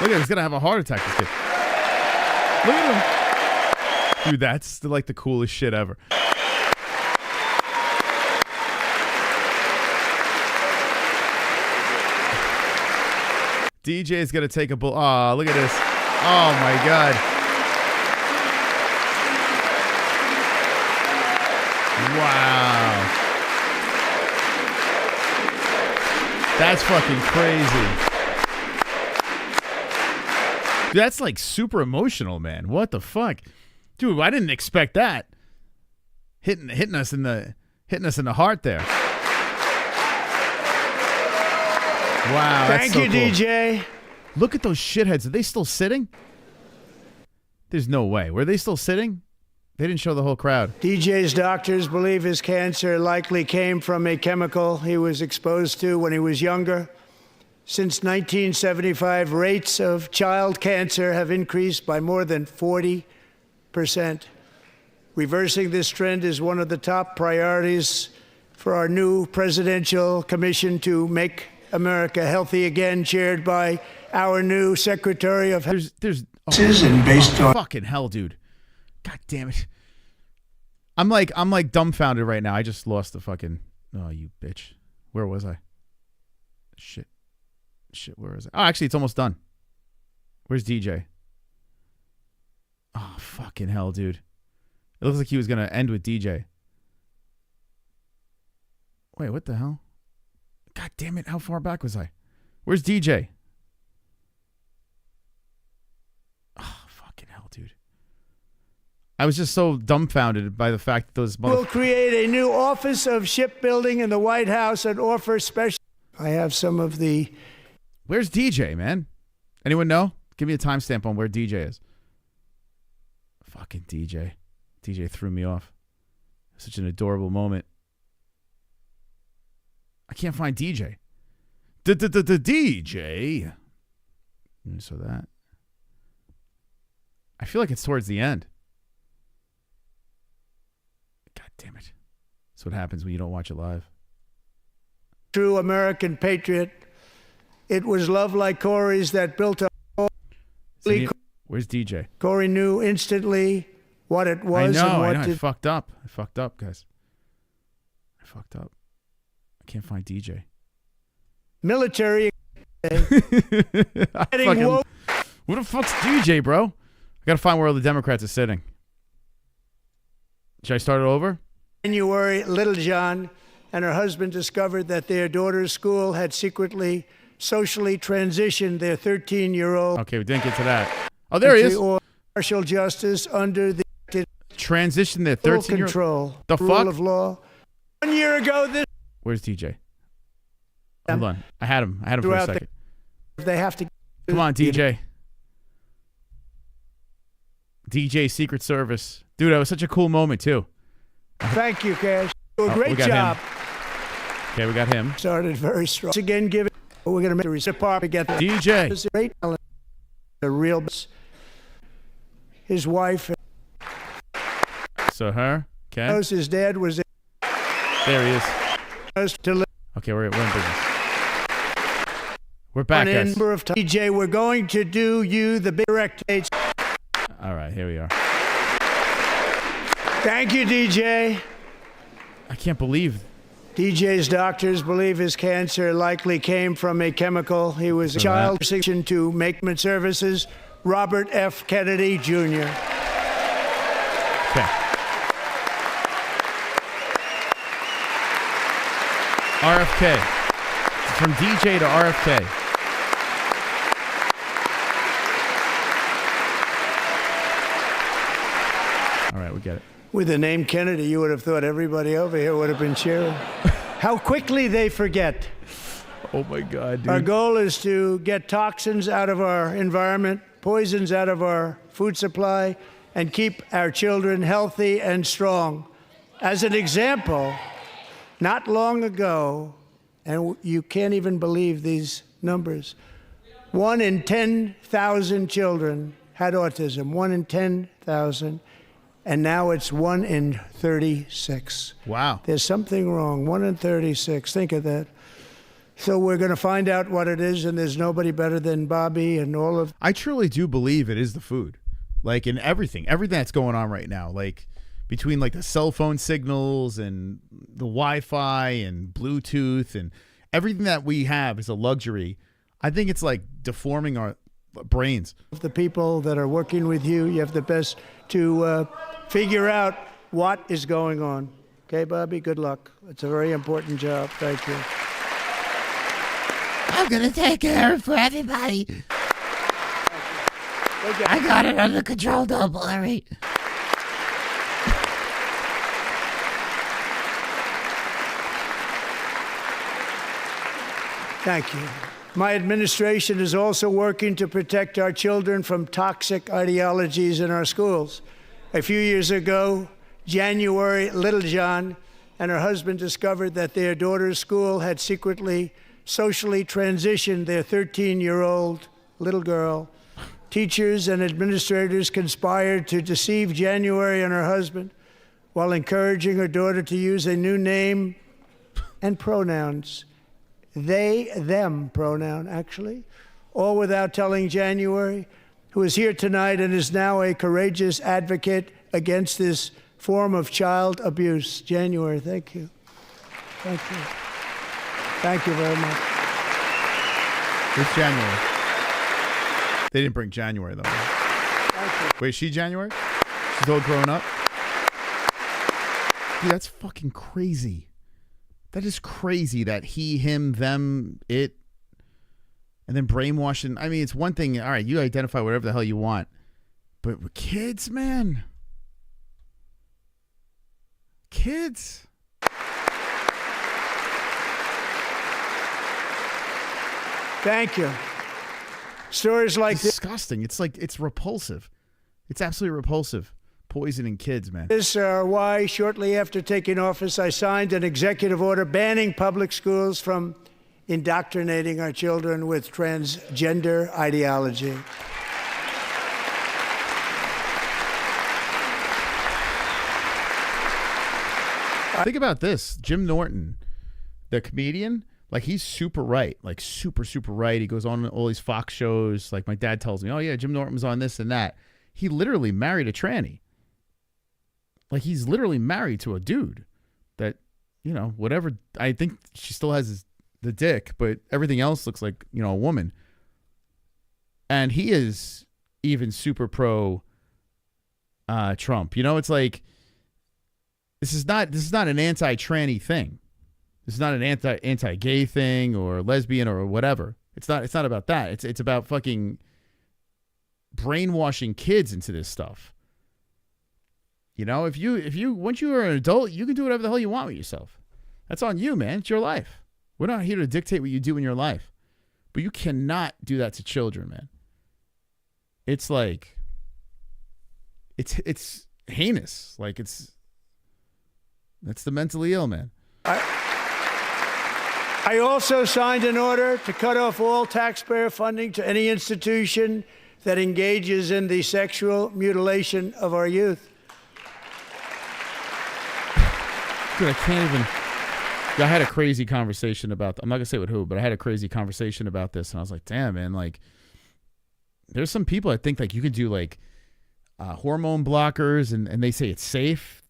Look at him. He's going to have a heart attack, this kid. Look at him. Dude, that's like the coolest shit ever. DJ is going to take a bull. Oh, look at this. Oh my God. Wow. That's fucking crazy. Dude, that's like super emotional, man. What the fuck? Dude, I didn't expect that. Hitting us in the heart there. Wow, that's Thank so you, cool. DJ. Look at those shitheads. Are they still sitting? There's no way. Were they still sitting? They didn't show the whole crowd. DJ's doctors believe his cancer likely came from a chemical he was exposed to when he was younger. Since 1975, rates of child cancer have increased by more than 40%. Reversing this trend is one of the top priorities for our new presidential commission to make America healthy again, chaired by our new Secretary of Health. There's and based on fucking hell, dude. God damn it. I'm like dumbfounded right now. I just lost the fucking. Oh, you bitch. Where was I? Shit, where is it? Oh, actually, it's almost done. Where's DJ? Oh, fucking hell, dude. It looks like he was gonna end with DJ. Wait, what the hell? God damn it, how far back was I? Where's DJ? Oh, fucking hell, dude. I was just so dumbfounded by the fact that those will create a new Office of Shipbuilding in the White House and offer special. I have some of the. Where's DJ, man? Anyone know? Give me a timestamp on where DJ is. Fucking DJ. DJ threw me off. Such an adorable moment. I can't find DJ. DJ. So that. I feel like it's towards the end. God damn it. That's what happens when you don't watch it live. True American patriot. It was love like Corey's that built a. Where's DJ? Corey knew instantly what it was. I know. I fucked up. Guys. I fucked up. I can't find DJ. Military. Who the fuck's DJ, bro? I gotta find where all the Democrats are sitting. Should I start it over? January, Little John and her husband discovered that their daughter's school had secretly, socially transitioned their 13-year-old. Okay, we didn't get to that. Oh, there he is. Partial justice under the transition their 13-year-old control. The rule fuck? of law. 1 year ago, this. Where's DJ? Hold on. I had him for a second. They have to. Come on, DJ. DJ Secret Service. Dude, that was such a cool moment, too. Thank you, Cash. A great job. Him. Okay, we got him. Started very strong. Once again, we're going to make the department get there. DJ. Great talent. A real. His wife. So her. Okay. His dad was. There he is. Okay, we're in business. We're back, guys. DJ, we're going to do you the big direct. All right, here we are. Thank you, DJ. I can't believe DJ's doctors believe his cancer likely came from a chemical. He was a child to make services. Robert F. Kennedy, Jr. Okay. RFK. From DJ to RFK. All right, we get it. With the name Kennedy, you would have thought everybody over here would have been cheering. How quickly they forget. Oh my God, dude. Our goal is to get toxins out of our environment, poisons out of our food supply, and keep our children healthy and strong. As an example, not long ago, and you can't even believe these numbers, 1 in 10,000 children had autism, 1 in 10,000. And now it's 1 in 36. Wow. There's something wrong. 1 in 36. Think of that. So we're going to find out what it is, and there's nobody better than Bobby and all of... I truly do believe it is the food. Like, in everything that's going on right now. Like, between, like, the cell phone signals and the Wi-Fi and Bluetooth and everything that we have is a luxury. I think it's, like, deforming our brains. The people that are working with you, you have the best to figure out what is going on. Okay, Bobby, good luck. It's a very important job. Thank you. I'm going to take care of it for everybody. I got it under control, don't worry. Thank you. My administration is also working to protect our children from toxic ideologies in our schools. A few years ago, January, Littlejohn and her husband discovered that their daughter's school had secretly socially transitioned their 13-year-old little girl. Teachers and administrators conspired to deceive January and her husband while encouraging her daughter to use a new name and pronouns. They, them pronoun, actually, all without telling January, who is here tonight and is now a courageous advocate against this form of child abuse. January, thank you. Thank you. Thank you very much. It's January. They didn't bring January, though. Thank you. Wait, is she January? She's all grown up? Dude, that's fucking crazy. That is crazy that he, him, them, it, and then brainwashing. I mean, it's one thing. All right, you identify whatever the hell you want. But with kids, man. Kids. Thank you. Stories like this. Disgusting. It's like, it's repulsive. It's absolutely repulsive. Poisoning kids, man. This are why, shortly after taking office, I signed an executive order banning public schools from indoctrinating our children with transgender ideology. Think about this. Jim Norton, the comedian, like he's super right. Like super, super right. He goes on all these Fox shows. Like my dad tells me, oh yeah, Jim Norton was on this and that. He literally married a tranny. Like he's literally married to a dude that, you know, whatever. I think she still has the dick, but everything else looks like, you know, a woman. And he is even super pro Trump. You know, it's like this is not an anti-tranny thing. This is not an anti-gay thing or lesbian or whatever. It's not about that. It's about fucking brainwashing kids into this stuff. You know, if you once you are an adult, you can do whatever the hell you want with yourself. That's on you, man. It's your life. We're not here to dictate what you do in your life. But you cannot do that to children, man. It's like it's heinous. Like that's the mentally ill, man. I also signed an order to cut off all taxpayer funding to any institution that engages in the sexual mutilation of our youth. Dude, I can't even. I had a crazy conversation about. I'm not gonna say with who, but I had a crazy conversation about this, and I was like, "Damn, man! Like, there's some people I think like you could do like hormone blockers, and they say it's safe.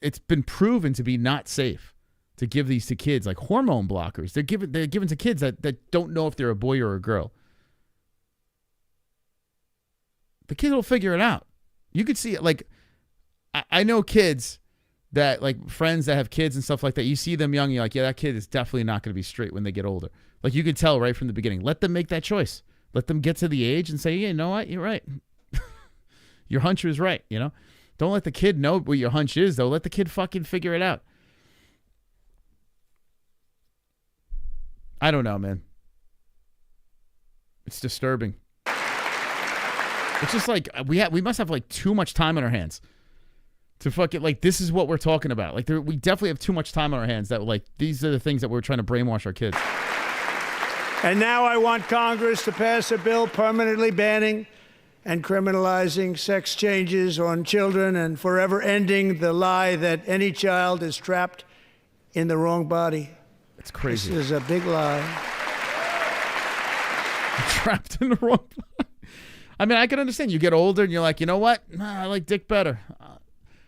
It's been proven to be not safe to give these to kids, like hormone blockers. They're given to kids that don't know if they're a boy or a girl. The kid will figure it out. You could see it. Like, I know kids that, like, friends that have kids and stuff like that. You see them young, you're like, yeah, that kid is definitely not going to be straight when they get older. Like, you could tell right from the beginning. Let them make that choice. Let them get to the age and say, yeah, you know what? You're right. Your hunch was right, you know? Don't let the kid know what your hunch is, though. Let the kid fucking figure it out. I don't know, man. It's disturbing. It's just like we must have like too much time on our hands to fucking, like, this is what we're talking about. Like, we definitely have too much time on our hands that, like, these are the things that we're trying to brainwash our kids. And now I want Congress to pass a bill permanently banning and criminalizing sex changes on children and forever ending the lie that any child is trapped in the wrong body. It's crazy. This is a big lie. Trapped in the wrong body. I mean, I can understand. You get older and you're like, you know what? Nah, I like dick better.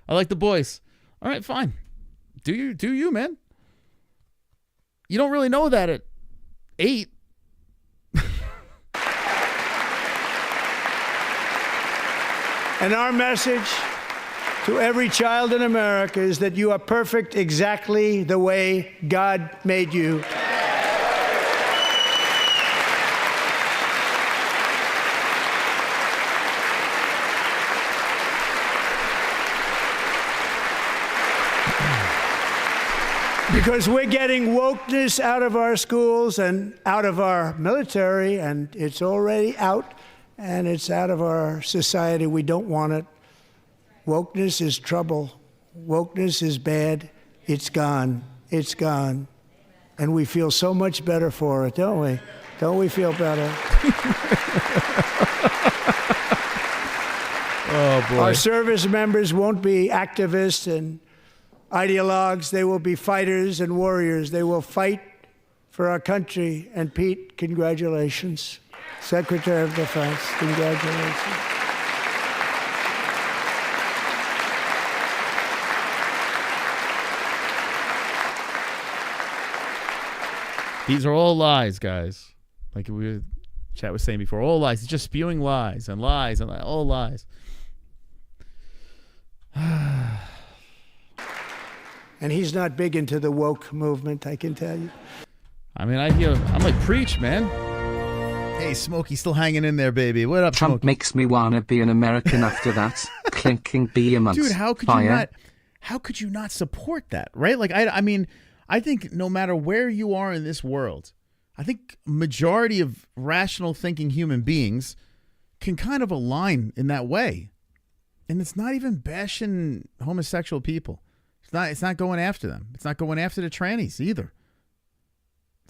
I like the boys. All right, fine. Do you, man? You don't really know that at 8. And our message to every child in America is that you are perfect exactly the way God made you. Because we're getting wokeness out of our schools and out of our military, and it's already out, and it's out of our society. We don't want it. Wokeness is trouble. Wokeness is bad. It's gone. It's gone. And we feel so much better for it, don't we? Don't we feel better? Oh, boy. Our service members won't be activists and ideologues. They will be fighters and warriors. They will fight for our country. And Pete, congratulations. Secretary of Defense, congratulations. These are all lies, guys. Like chat was saying before, all lies. It's just spewing lies and lies and lies, all lies. And he's not big into the woke movement, I can tell you. I mean, I'm like, preach, man. Hey, Smokey, still hanging in there, baby. What up, Trump Smokey? makes me wanna be an American after that. Clinking behemoths. Dude, how could you not support that, right? Like, I mean, I think no matter where you are in this world, I think majority of rational thinking human beings can kind of align in that way. And it's not even bashing homosexual people. It's not going after them. It's not going after the trannies either.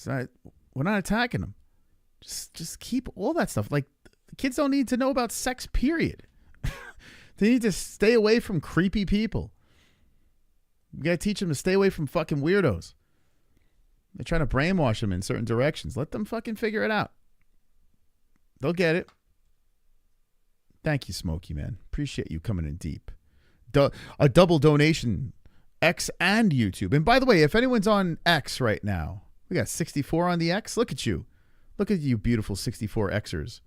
We're not attacking them. Just keep all that stuff. Like, the kids don't need to know about sex, period. They need to stay away from creepy people. You gotta teach them to stay away from fucking weirdos. They're trying to brainwash them in certain directions. Let them fucking figure it out. They'll get it. Thank you, Smokey, man. Appreciate you coming in deep. A double donation, X and YouTube. And by the way, if anyone's on X right now, we got 64 on the X. Look at you. Look at you beautiful 64 Xers.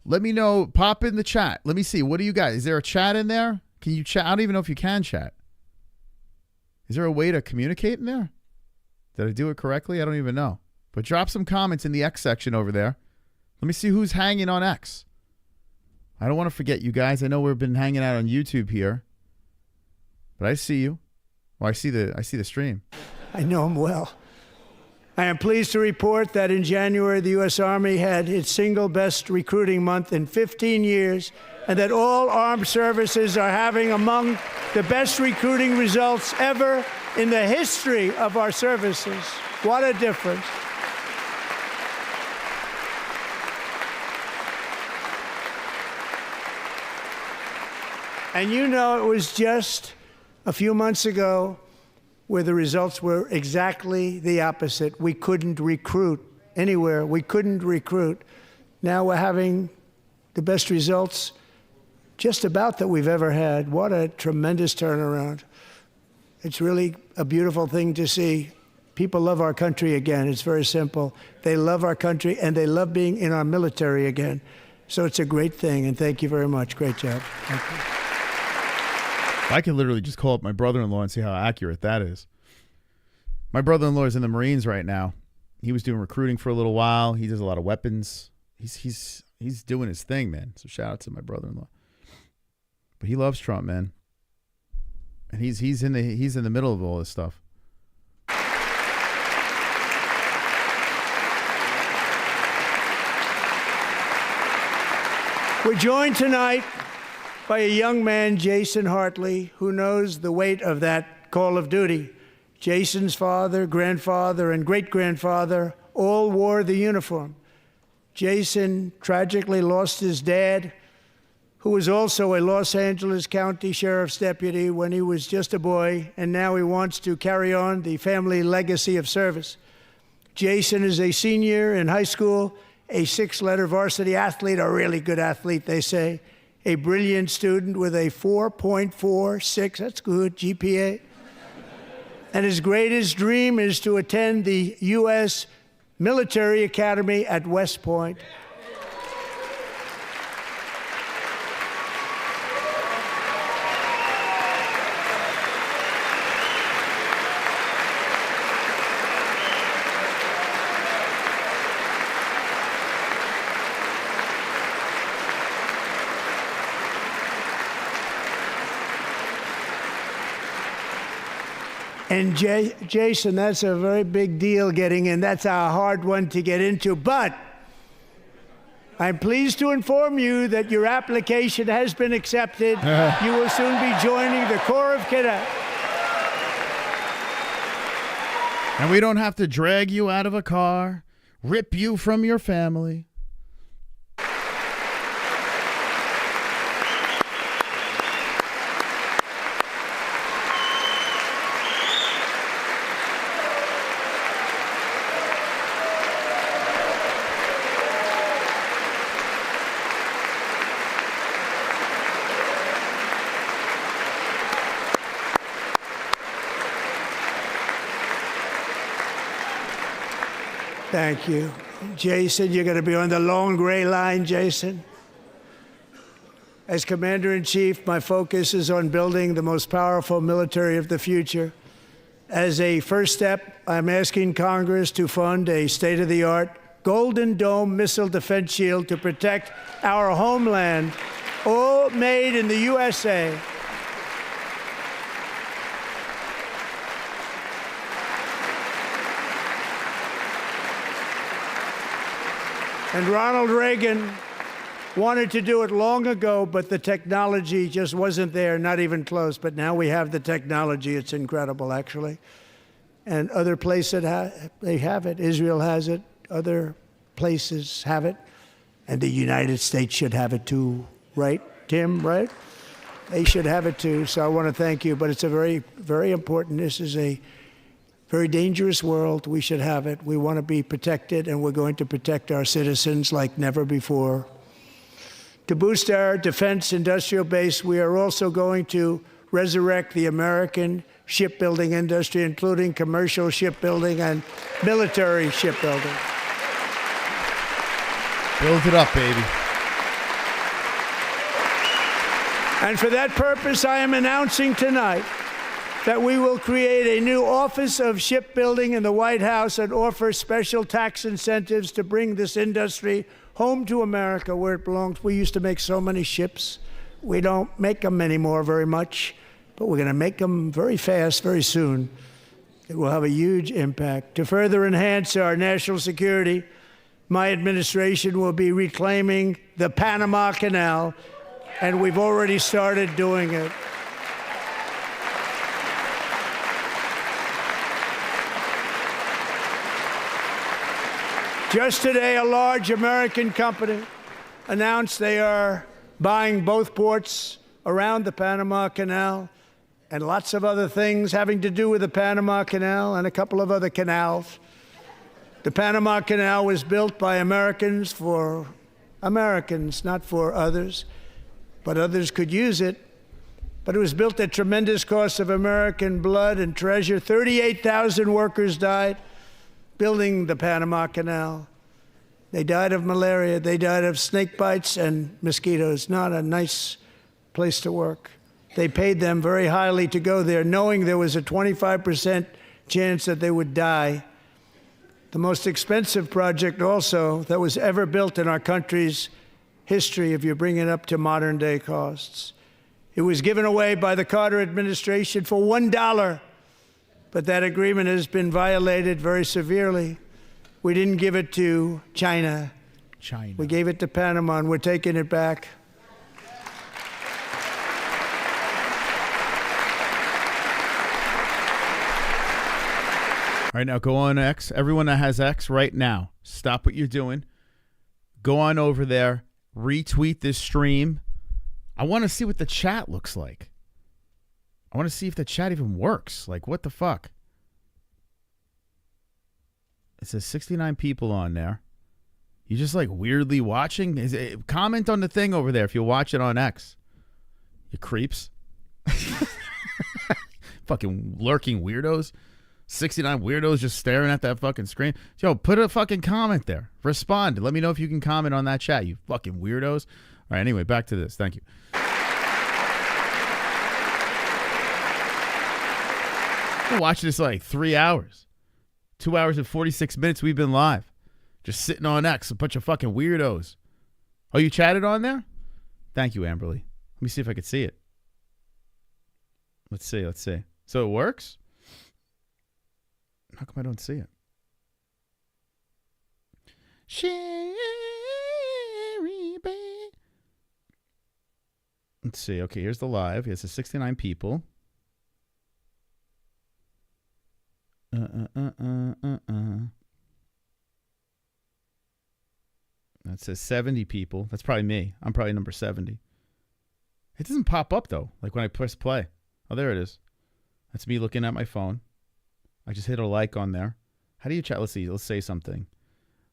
Let me know. Pop in the chat. Let me see. What do you got? Is there a chat in there? Can you chat? I don't even know if you can chat. Is there a way to communicate in there? Did I do it correctly? I don't even know. But drop some comments in the X section over there. Let me see who's hanging on X. I don't want to forget you guys. I know we've been hanging out on YouTube here. But I see you. Well, I see the stream. I know him well. I am pleased to report that in January, the U.S. Army had its single best recruiting month in 15 years, and that all armed services are having among the best recruiting results ever in the history of our services. What a difference. And you know, it was just a few months ago where the results were exactly the opposite. We couldn't recruit anywhere. We couldn't recruit. Now we're having the best results just about that we've ever had. What a tremendous turnaround. It's really a beautiful thing to see. People love our country again. It's very simple. They love our country, and they love being in our military again. So it's a great thing, and thank you very much. Great job. Thank you. I can literally just call up my brother-in-law and see how accurate that is. My brother-in-law is in the Marines right now. He was doing recruiting for a little while. He does a lot of weapons. He's doing his thing, man. So shout out to my brother-in-law. But he loves Trump, man. And he's in the middle of all this stuff. We're joined tonight by a young man, Jason Hartley, who knows the weight of that call of duty. Jason's father, grandfather, and great-grandfather all wore the uniform. Jason tragically lost his dad, who was also a Los Angeles County Sheriff's deputy when he was just a boy, and now he wants to carry on the family legacy of service. Jason is a senior in high school, a 6-letter varsity athlete, a really good athlete, they say, a brilliant student with a 4.46, that's good, GPA. And his greatest dream is to attend the U.S. Military Academy at West Point. And Jason, that's a very big deal getting in. That's a hard one to get into. But I'm pleased to inform you that your application has been accepted. You will soon be joining the Corps of Cadets. And we don't have to drag you out of a car, rip you from your family. Thank you. Jason, you're going to be on the long gray line, Jason. As Commander-in-Chief, my focus is on building the most powerful military of the future. As a first step, I'm asking Congress to fund a state-of-the-art Golden Dome missile defense shield to protect our homeland, all made in the USA. And Ronald Reagan wanted to do it long ago, but the technology just wasn't there, not even close. But now we have the technology. It's incredible, actually. And other places, they have it. Israel has it. Other places have it. And the United States should have it too, right, Tim, right? They should have it too. So I want to thank you. But it's a very, very important. This is a very dangerous world. We should have it. We want to be protected, and we're going to protect our citizens like never before. To boost our defense industrial base, we are also going to resurrect the American shipbuilding industry, including commercial shipbuilding and military shipbuilding. Build it up, baby. And for that purpose, I am announcing tonight that we will create a new Office of Shipbuilding in the White House and offer special tax incentives to bring this industry home to America where it belongs. We used to make so many ships. We don't make them anymore very much, but we're going to make them very fast, very soon. It will have a huge impact. To further enhance our national security, my administration will be reclaiming the Panama Canal, and we've already started doing it. Just today, a large American company announced they are buying both ports around the Panama Canal and lots of other things having to do with the Panama Canal and a couple of other canals. The Panama Canal was built by Americans for Americans, not for others, but others could use it. But it was built at tremendous cost of American blood and treasure. 38,000 workers died building the Panama Canal. They died of malaria. They died of snake bites and mosquitoes. Not a nice place to work. They paid them very highly to go there, knowing there was a 25% chance that they would die. The most expensive project also that was ever built in our country's history, if you bring it up to modern day costs. It was given away by the Carter administration for $1, but that agreement has been violated very severely. We didn't give it to China. We gave it to Panama, and we're taking it back. All right, now go on X. Everyone that has X right now, stop what you're doing. Go on over there, retweet this stream. I want to see what the chat looks like. I want to see if the chat even works. Like, what the fuck? It says 69 people on there. You just like weirdly watching? Comment on the thing over there if you watch it on X. You creeps. Fucking lurking weirdos. 69 weirdos just staring at that fucking screen. Yo, put a fucking comment there. Respond. Let me know if you can comment on that chat, you fucking weirdos. All right, anyway, back to this. Thank you. I've been watching this like 3 hours. 2 hours and 46 minutes we've been live. Just sitting on X, a bunch of fucking weirdos. Oh, you chatted on there? Thank you, Amberly. Let me see if I can see it. Let's see. So it works? How come I don't see it? Sherry, babe. Let's see. Okay, here's the live. It says 69 people. That says 70 people. That's probably me. I'm probably number 70. It doesn't pop up, though, like when I press play. Oh, there it is. That's me looking at my phone. I just hit a like on there. How do you chat? Let's see. Let's say something.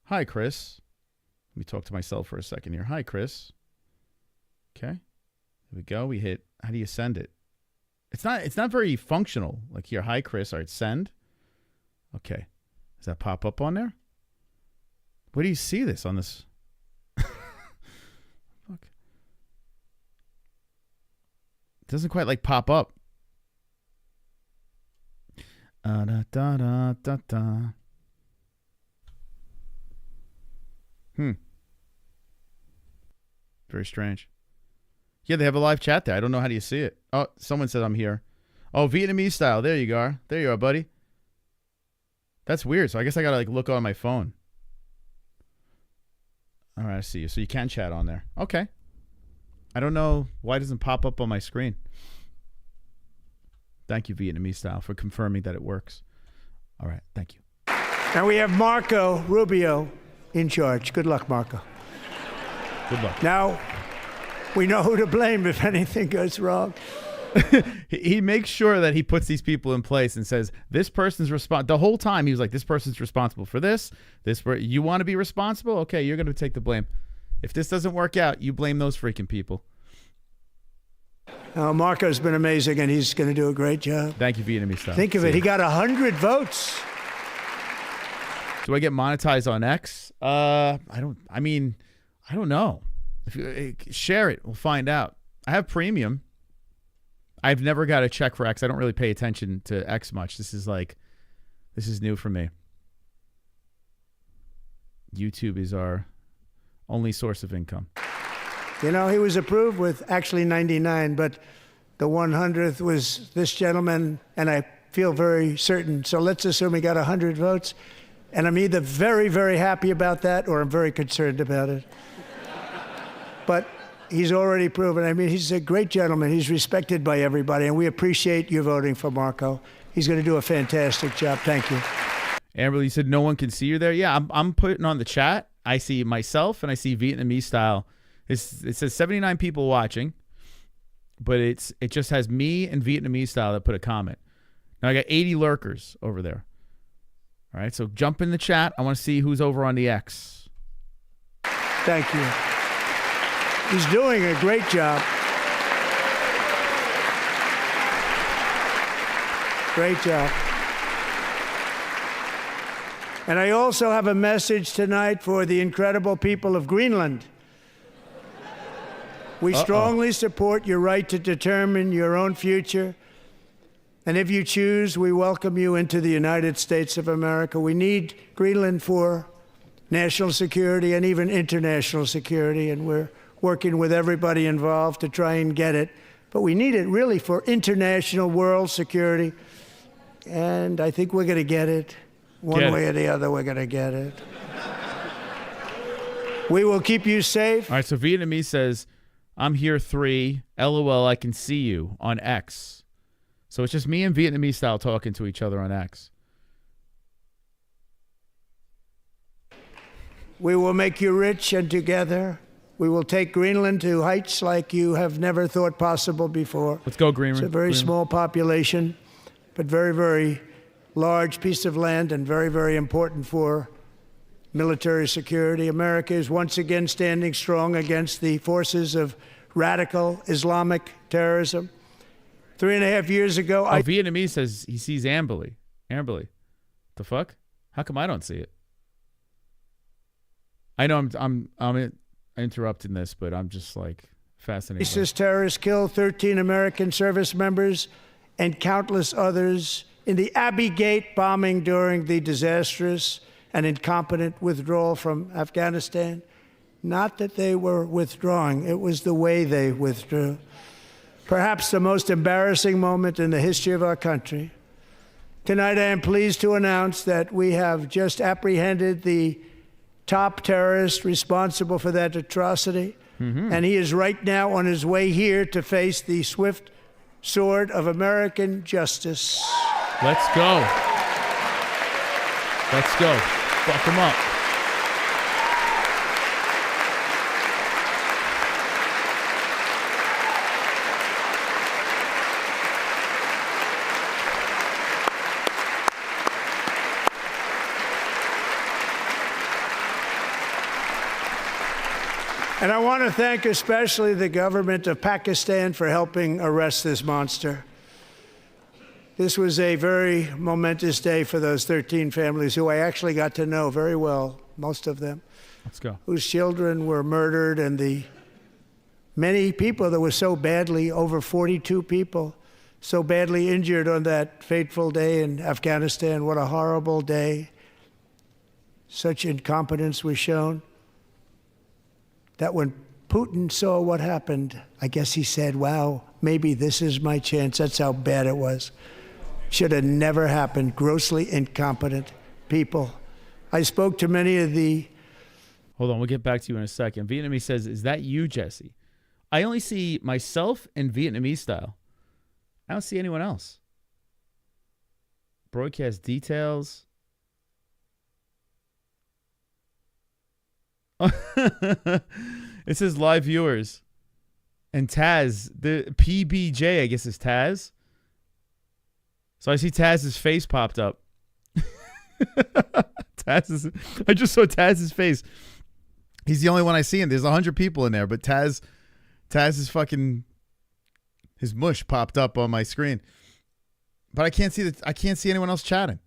Hi, Chris. Let me talk to myself for a second here. Hi, Chris. Okay. There we go. We hit. How do you send it? It's not very functional. Like here, hi, Chris. All right, send. Okay. Does that pop up on there? Where do you see this on this? Fuck. It doesn't quite like pop up. Da, da, da, da, da. Very strange. Yeah, they have a live chat there. I don't know how do you see it. Oh, someone said I'm here. Oh, Vietnamese style. There you are. There you are, buddy. That's weird. So I guess I gotta like look on my phone. All right, I see you. So you can chat on there. Okay. I don't know why it doesn't pop up on my screen. Thank you, Vietnamese style, for confirming that it works. All right, thank you. Now we have Marco Rubio in charge. Good luck, Marco. Good luck. Now, we know who to blame if anything goes wrong. He makes sure that he puts these people in place and says, this person's responsible. The whole time he was like, this person's responsible for this. You want to be responsible? Okay, you're going to take the blame. If this doesn't work out, you blame those freaking people. Marco's been amazing, and he's going to do a great job. Thank you, Vietnamese style. Think of it. He got 100 votes. Do I get monetized on X? I don't know. If you share it, we'll find out. I have premium. I've never got a check for X. I don't really pay attention to X much. This is new for me. YouTube is our only source of income. You know, he was approved with actually 99, but the 100th was this gentleman, and I feel very certain. So let's assume he got 100 votes, and I'm either very, very happy about that or I'm very concerned about it. But he's already proven. I mean, he's a great gentleman. He's respected by everybody, and we appreciate you voting for Marco. He's going to do a fantastic job. Thank you. Amberly, you said no one can see you there. Yeah, I'm putting on the chat. I see myself, and I see Vietnamese style. It says 79 people watching, but it just has me and Vietnamese style that put a comment. Now I got 80 lurkers over there. All right, so jump in the chat. I want to see who's over on the X. Thank you. He's doing a great job. Great job. And I also have a message tonight for the incredible people of Greenland. We strongly support your right to determine your own future. And if you choose, we welcome you into the United States of America. We need Greenland for national security and even international security, and we're working with everybody involved to try and get it. But we need it really for international world security, and I think we're going to get it. One way or the other, we're going to get it. We will keep you safe. All right, so Vietnamese says, I'm here 3, LOL, I can see you on X. So it's just me and Vietnamese style talking to each other on X. We will make you rich, and together we will take Greenland to heights like you have never thought possible before. Let's go, Greenland. It's a very small population, but very, very large piece of land and very, very important for military security. America is once again standing strong against the forces of radical Islamic terrorism. 3.5 years ago, Vietnamese says he sees Amberly. Amberly. The fuck? How come I don't see it? I know I'm interrupting this, but I'm just like fascinated. ISIS terrorists killed 13 American service members and countless others in the Abbey Gate bombing during the disastrous and incompetent withdrawal from Afghanistan. Not that they were withdrawing, it was the way they withdrew. Perhaps the most embarrassing moment in the history of our country. Tonight, I am pleased to announce that we have just apprehended the top terrorist responsible for that atrocity, and he is right now on his way here to face the swift sword of American justice. Let's go. Let's go. Fuck him up. And I want to thank especially the government of Pakistan for helping arrest this monster. This was a very momentous day for those 13 families who I actually got to know very well, most of them. Let's go. Whose children were murdered, and the many people that were so badly, over 42 people, so badly injured on that fateful day in Afghanistan. What a horrible day. Such incompetence was shown. That when Putin saw what happened, I guess he said, wow, maybe this is my chance. That's how bad it was. Should have never happened. Grossly incompetent people. I spoke to many of the... Hold on, we'll get back to you in a second. Vietnamese says, is that you, Jesse? I only see myself in Vietnamese style. I don't see anyone else. Broadcast details. It says live viewers. And Taz, the PBJ, I guess is Taz. So I see Taz's face popped up. I just saw Taz's face. He's the only one I see, and there's 100 people in there, but Taz is fucking, his mush popped up on my screen. But I can't see anyone else chatting.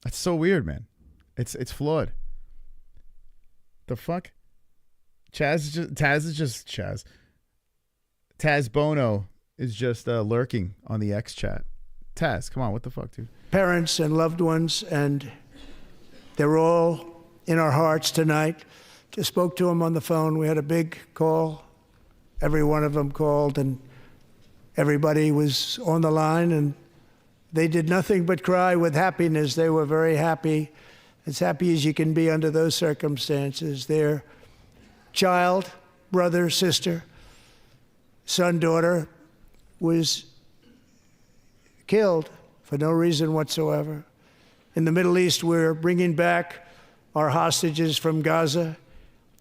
That's so weird, man. It's flawed. The fuck? Taz is just Chaz. Taz Bono is just lurking on the X chat. Taz, come on, what the fuck, dude? Parents and loved ones, and they're all in our hearts tonight. Just spoke to them on the phone. We had a big call. Every one of them called, and everybody was on the line, and they did nothing but cry with happiness. They were very happy, as happy as you can be under those circumstances. Their child, brother, sister, son, daughter was killed for no reason whatsoever. In the Middle East, we're bringing back our hostages from Gaza.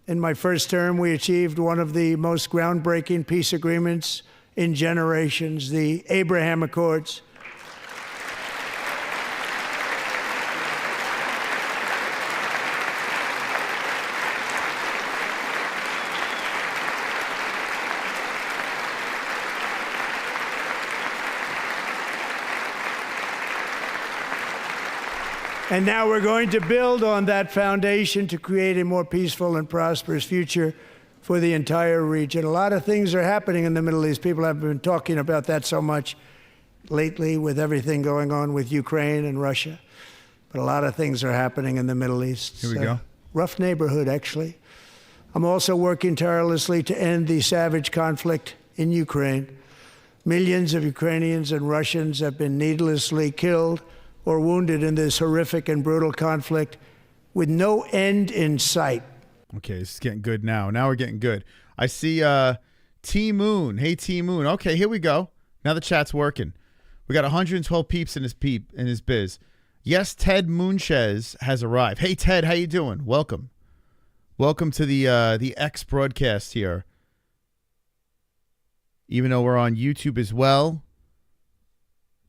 In my first term, we achieved one of the most groundbreaking peace agreements in generations, the Abraham Accords. And now we're going to build on that foundation to create a more peaceful and prosperous future for the entire region. A lot of things are happening in the Middle East. People have been talking about that so much lately with everything going on with Ukraine and Russia. But a lot of things are happening in the Middle East. Here we go. Rough neighborhood, actually. I'm also working tirelessly to end the savage conflict in Ukraine. Millions of Ukrainians and Russians have been needlessly killed or wounded in this horrific and brutal conflict with no end in sight. Okay, this is getting good now. Now we're getting good. I see T Moon. Hey, T Moon. Okay, here we go. Now the chat's working. We got 112 peeps in his biz. Yes, Ted Moonshez has arrived. Hey, Ted, how you doing? Welcome. Welcome to the X broadcast here. Even though we're on YouTube as well,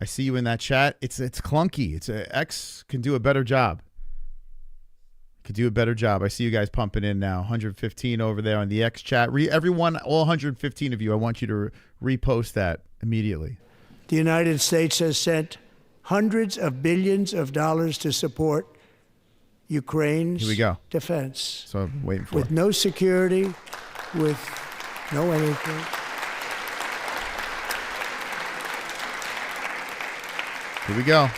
I see you in that chat. It's clunky. X can do a better job. Could do a better job. I see you guys pumping in now. 115 over there on the X chat. Everyone, all 115 of you, I want you to repost that immediately. The United States has sent hundreds of billions of dollars to support Ukraine's Here we go. defense. So I'm waiting for with it. no security, with no anything. Here we go.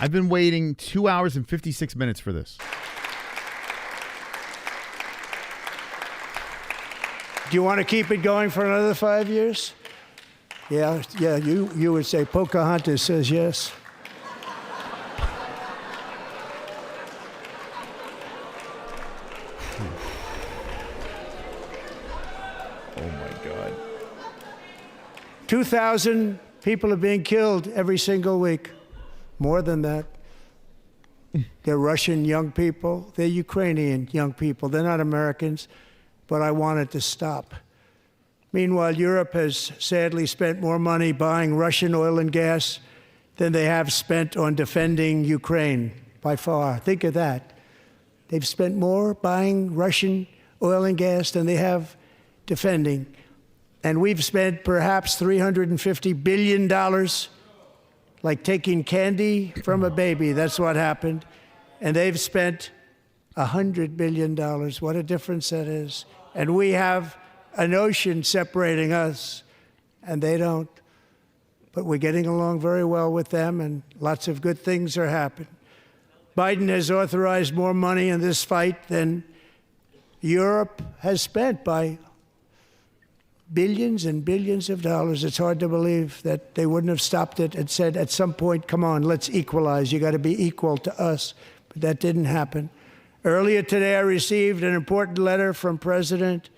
I've been waiting 2 hours and 56 minutes for this. Do you want to keep it going for another 5 years? Yeah, you would say Pocahontas says yes. Oh my God. 2,000 people are being killed every single week. More than that. They're Russian young people. They're Ukrainian young people. They're not Americans, but I want it to stop. Meanwhile, Europe has sadly spent more money buying Russian oil and gas than they have spent on defending Ukraine, by far. Think of that. They've spent more buying Russian oil and gas than they have defending. And we've spent perhaps $350 billion, like taking candy from a baby. That's what happened. And they've spent $100 billion. What a difference that is. And we have an ocean separating us, and they don't. But we're getting along very well with them, and lots of good things are happening. Biden has authorized more money in this fight than Europe has spent by billions and billions of dollars. It's hard to believe that they wouldn't have stopped it and said at some point, come on, let's equalize. You got to be equal to us. But that didn't happen. Earlier today, I received an important letter from President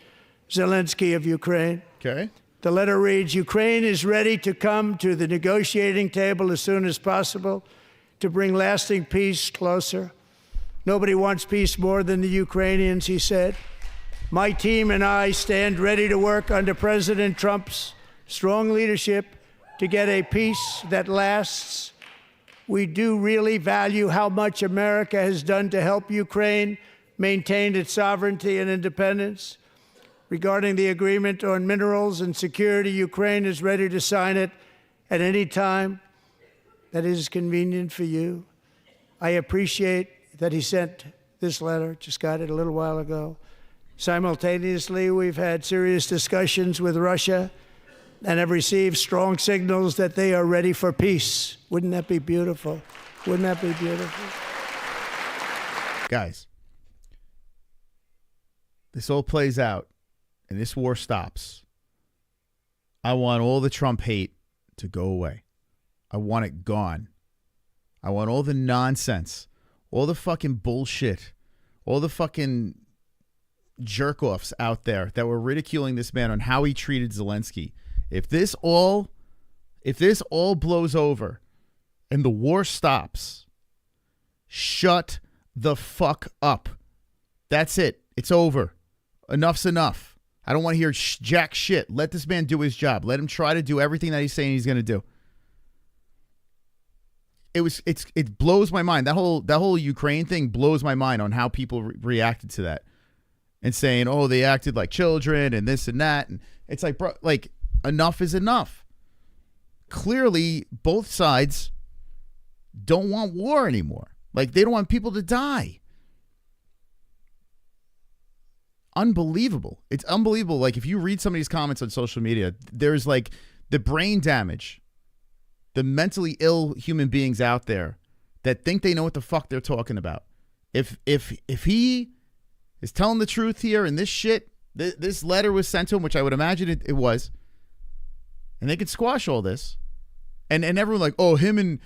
Zelensky of Ukraine. Okay. The letter reads, Ukraine is ready to come to the negotiating table as soon as possible to bring lasting peace closer. Nobody wants peace more than the Ukrainians, he said. My team and I stand ready to work under President Trump's strong leadership to get a peace that lasts. We do really value how much America has done to help Ukraine maintain its sovereignty and independence. Regarding the agreement on minerals and security, Ukraine is ready to sign it at any time that is convenient for you. I appreciate that he sent this letter, just got it a little while ago. Simultaneously, we've had serious discussions with Russia and have received strong signals that they are ready for peace. Wouldn't that be beautiful? Wouldn't that be beautiful? Guys, this all plays out and this war stops. I want all the Trump hate to go away. I want it gone. I want all the nonsense, all the fucking bullshit, all the fucking jerk-offs out there that were ridiculing this man on how he treated Zelensky. If this all blows over and the war stops, shut the fuck up. That's it. It's over. Enough's enough. I don't want to hear jack shit. Let this man do his job. Let him try to do everything that he's saying he's going to do. It blows my mind. That whole Ukraine thing blows my mind on how people reacted to that. And saying, oh, they acted like children and this and that. And it's like, bro, like, enough is enough. Clearly, both sides don't want war anymore. Like, they don't want people to die. Unbelievable. It's unbelievable. Like, if you read some of these comments on social media, there's like the brain damage, the mentally ill human beings out there that think they know what the fuck they're talking about. If he is telling the truth here and this shit, this letter was sent to him, which I would imagine it was, and they could squash all this, and everyone like, oh, him and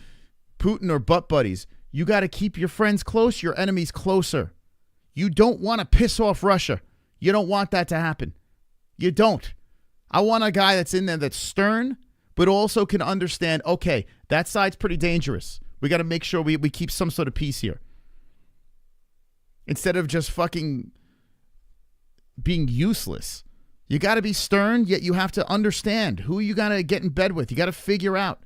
Putin are butt buddies. You got to keep your friends close, your enemies closer. You don't want to piss off Russia. You don't want that to happen. You don't. I want a guy that's in there that's stern, but also can understand, okay, that side's pretty dangerous. We got to make sure we keep some sort of peace here. Instead of just fucking being useless. You got to be stern, yet you have to understand who you got to get in bed with. You got to figure out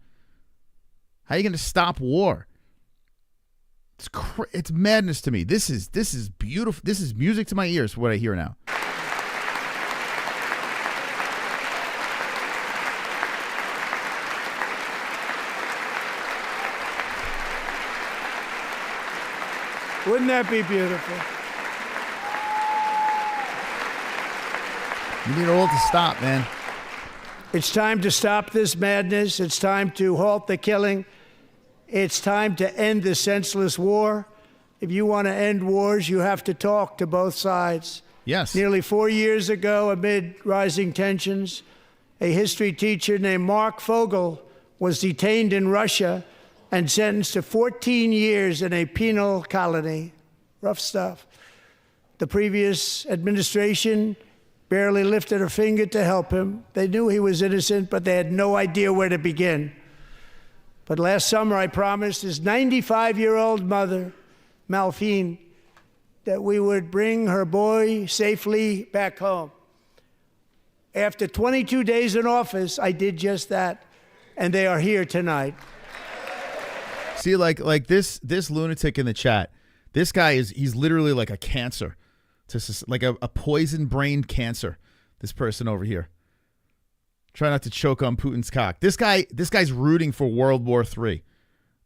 how you're going to stop war. It's madness to me. This is beautiful. This is music to my ears for what I hear now. Wouldn't that be beautiful? You need it all to stop, man. It's time to stop this madness. It's time to halt the killing. It's time to end the senseless war. If you want to end wars, you have to talk to both sides. Yes. Nearly 4 years ago, amid rising tensions, a history teacher named Mark Fogel was detained in Russia and sentenced to 14 years in a penal colony. Rough stuff. The previous administration barely lifted a finger to help him. They knew he was innocent, but they had no idea where to begin. But last summer, I promised his 95-year-old mother, Malphine, that we would bring her boy safely back home. After 22 days in office, I did just that, and they are here tonight. See, like this lunatic in the chat, this guy he's literally like a cancer, like a poison-brained cancer. This person over here. Try not to choke on Putin's cock. This guy's rooting for World War III.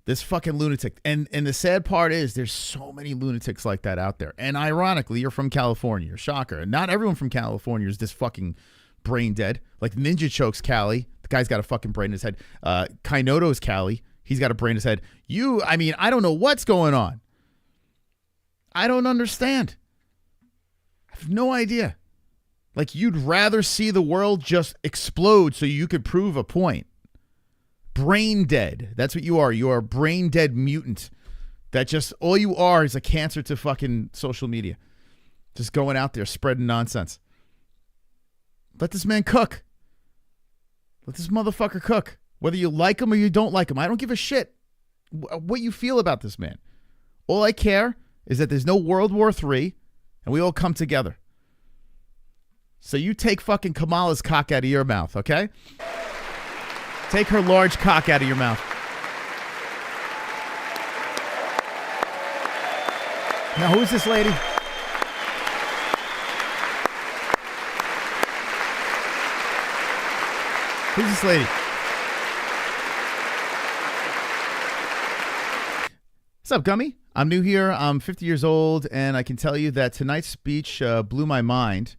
This fucking lunatic. And the sad part is there's so many lunatics like that out there. And ironically, you're from California. Shocker. Not everyone from California is this fucking brain dead. Like Ninja Choke's Cali. The guy's got a fucking brain in his head. Kainoto's Cali. He's got a brain in his head. I don't know what's going on. I don't understand. I have no idea. Like, you'd rather see the world just explode so you could prove a point. Brain dead. That's what you are. You are a brain dead mutant. That just, all you are is a cancer to fucking social media. Just going out there spreading nonsense. Let this man cook. Let this motherfucker cook. Whether you like him or you don't like him. I don't give a shit what you feel about this man. All I care is that there's no World War III and we all come together. So you take fucking Kamala's cock out of your mouth, okay? Take her large cock out of your mouth. Now, who's this lady? Who's this lady? What's up, Gummy? I'm new here. I'm 50 years old, and I can tell you that tonight's speech blew my mind.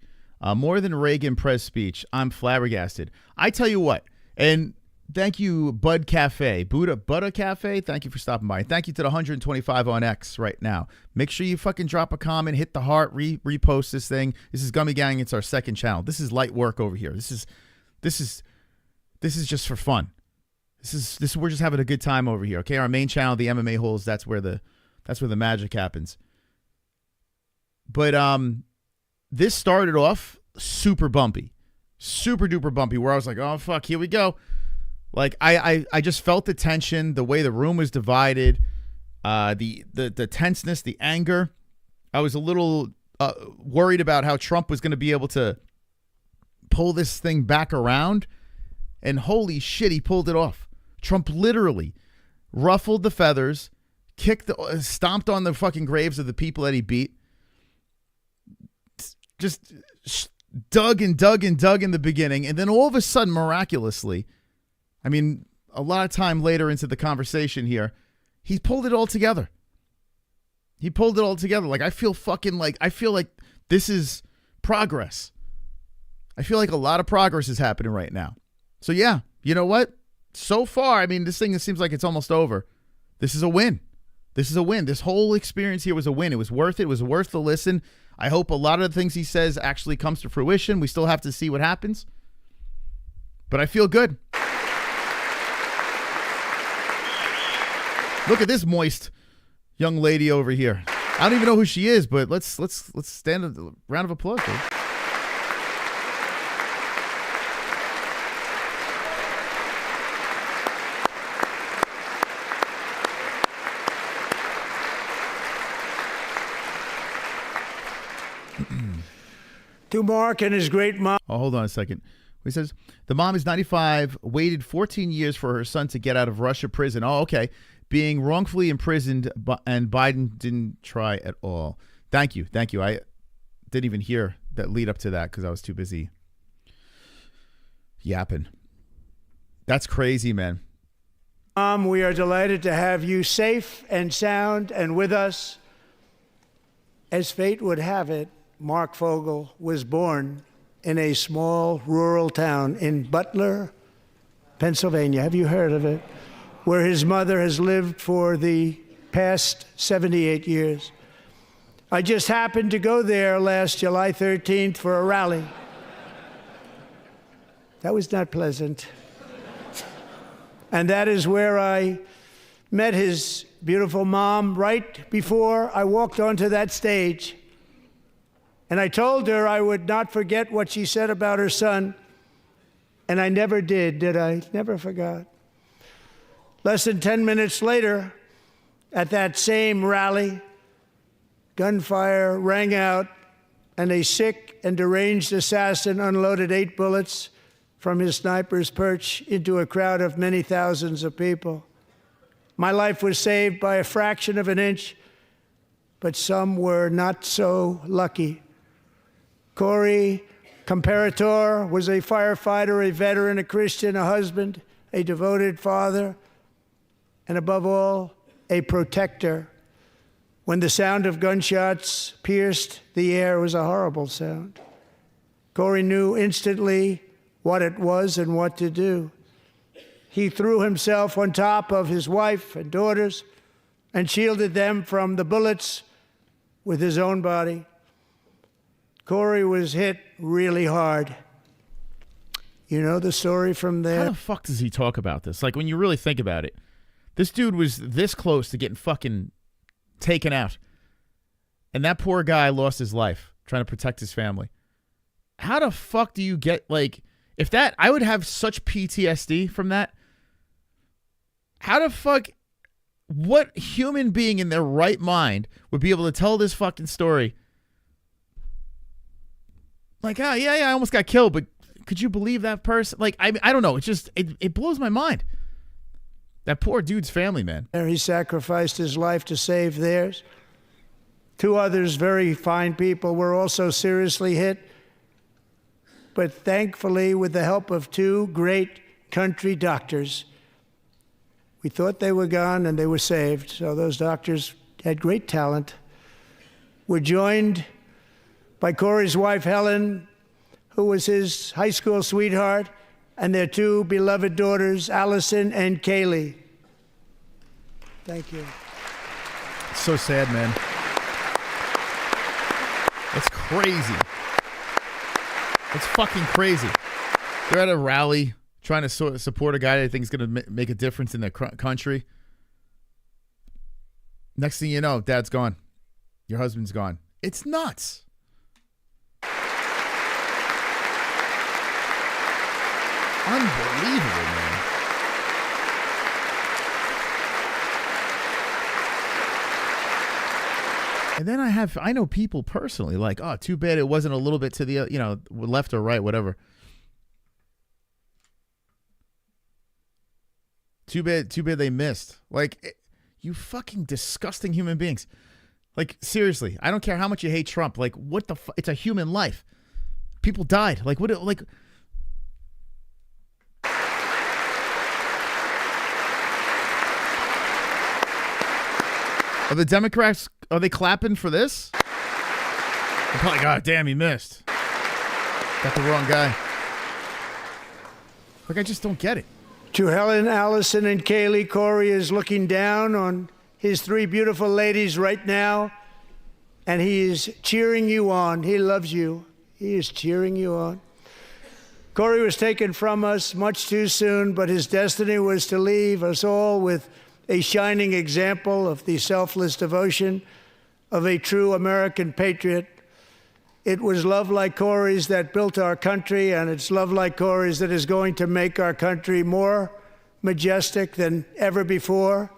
More than Reagan Press speech. I'm flabbergasted. I tell you what, and thank you, Bud Cafe, Buddha Cafe. Thank you for stopping by. Thank you to the 125 on X right now. Make sure you fucking drop a comment, hit the heart, repost this thing. This is Gummy Gang. It's our second channel. This is light work over here. This is just for fun. We're just having a good time over here. Okay, our main channel, the MMA-HOLES. That's where the magic happens. But this started off super bumpy, super duper bumpy, where I was like, oh, fuck, here we go. Like, I just felt the tension, the way the room was divided, the tenseness, the anger. I was a little worried about how Trump was going to be able to pull this thing back around. And holy shit, he pulled it off. Trump literally ruffled the feathers, stomped on the fucking graves of the people that he beat. Just dug in the beginning, and then all of a sudden, miraculously, I mean, a lot of time later into the conversation here, he pulled it all together. He pulled it all together. Like, I feel like this is progress. I feel like a lot of progress is happening right now. So yeah, you know what? So far, I mean, this thing, it seems like it's almost over. This is a win. This is a win. This whole experience here was a win. It was worth it. It was worth the listen. I hope a lot of the things he says actually comes to fruition. We still have to see what happens. But I feel good. Look at this moist young lady over here. I don't even know who she is, but let's stand a round of applause, dude. To Mark and his great mom. Oh, hold on a second. He says, the mom is 95, waited 14 years for her son to get out of Russia prison. Oh, okay. Being wrongfully imprisoned, and Biden didn't try at all. Thank you. Thank you. I didn't even hear that lead up to that because I was too busy yapping. That's crazy, man. Mom, we are delighted to have you safe and sound and with us. As fate would have it, Mark Fogel was born in a small rural town in Butler, Pennsylvania. Have you heard of it? Where his mother has lived for the past 78 years. I just happened to go there last July 13th for a rally. That was not pleasant. And that is where I met his beautiful mom right before I walked onto that stage. And I told her I would not forget what she said about her son. And I never did I? Never forgot. Less than 10 minutes later, at that same rally, gunfire rang out, and a sick and deranged assassin unloaded 8 bullets from his sniper's perch into a crowd of many thousands of people. My life was saved by a fraction of an inch, but some were not so lucky. Corey Comparator was a firefighter, a veteran, a Christian, a husband, a devoted father, and above all, a protector. When the sound of gunshots pierced the air, it was a horrible sound. Corey knew instantly what it was and what to do. He threw himself on top of his wife and daughters and shielded them from the bullets with his own body. Corey was hit really hard. You know the story from there? How the fuck does he talk about this? Like, when you really think about it, this dude was this close to getting fucking taken out. And that poor guy lost his life trying to protect his family. How the fuck do you get, like, if that, I would have such PTSD from that. How the fuck, what human being in their right mind would be able to tell this fucking story? Like, oh, yeah, I almost got killed, but could you believe that person? Like, I don't know. It's just, it blows my mind. That poor dude's family, man. He sacrificed his life to save theirs. 2 others, very fine people, were also seriously hit. But thankfully, with the help of 2 great country doctors, we thought they were gone and they were saved. So those doctors had great talent. We're joined by Corey's wife, Helen, who was his high school sweetheart, and their 2 beloved daughters, Allison and Kaylee. Thank you. It's so sad, man. It's crazy. It's fucking crazy. They're at a rally trying to support a guy they think is going to make a difference in their country. Next thing you know, dad's gone. Your husband's gone. It's nuts. Unbelievable, man. And then I know people personally like, oh, too bad it wasn't a little bit to the, left or right, whatever. Too bad they missed. Like, you fucking disgusting human beings. Like, seriously, I don't care how much you hate Trump. Like, what the fuck? It's a human life. People died. Like, what, like... Are the Democrats, are they clapping for this? They're probably, God damn, he missed. Got the wrong guy. Like, I just don't get it. To Helen, Allison, and Kaylee, Corey is looking down on his three beautiful ladies right now, and he is cheering you on. He loves you. He is cheering you on. Corey was taken from us much too soon, but his destiny was to leave us all with a shining example of the selfless devotion of a true American patriot. It was love like Corey's that built our country, and it's love like Corey's that is going to make our country more majestic than ever before.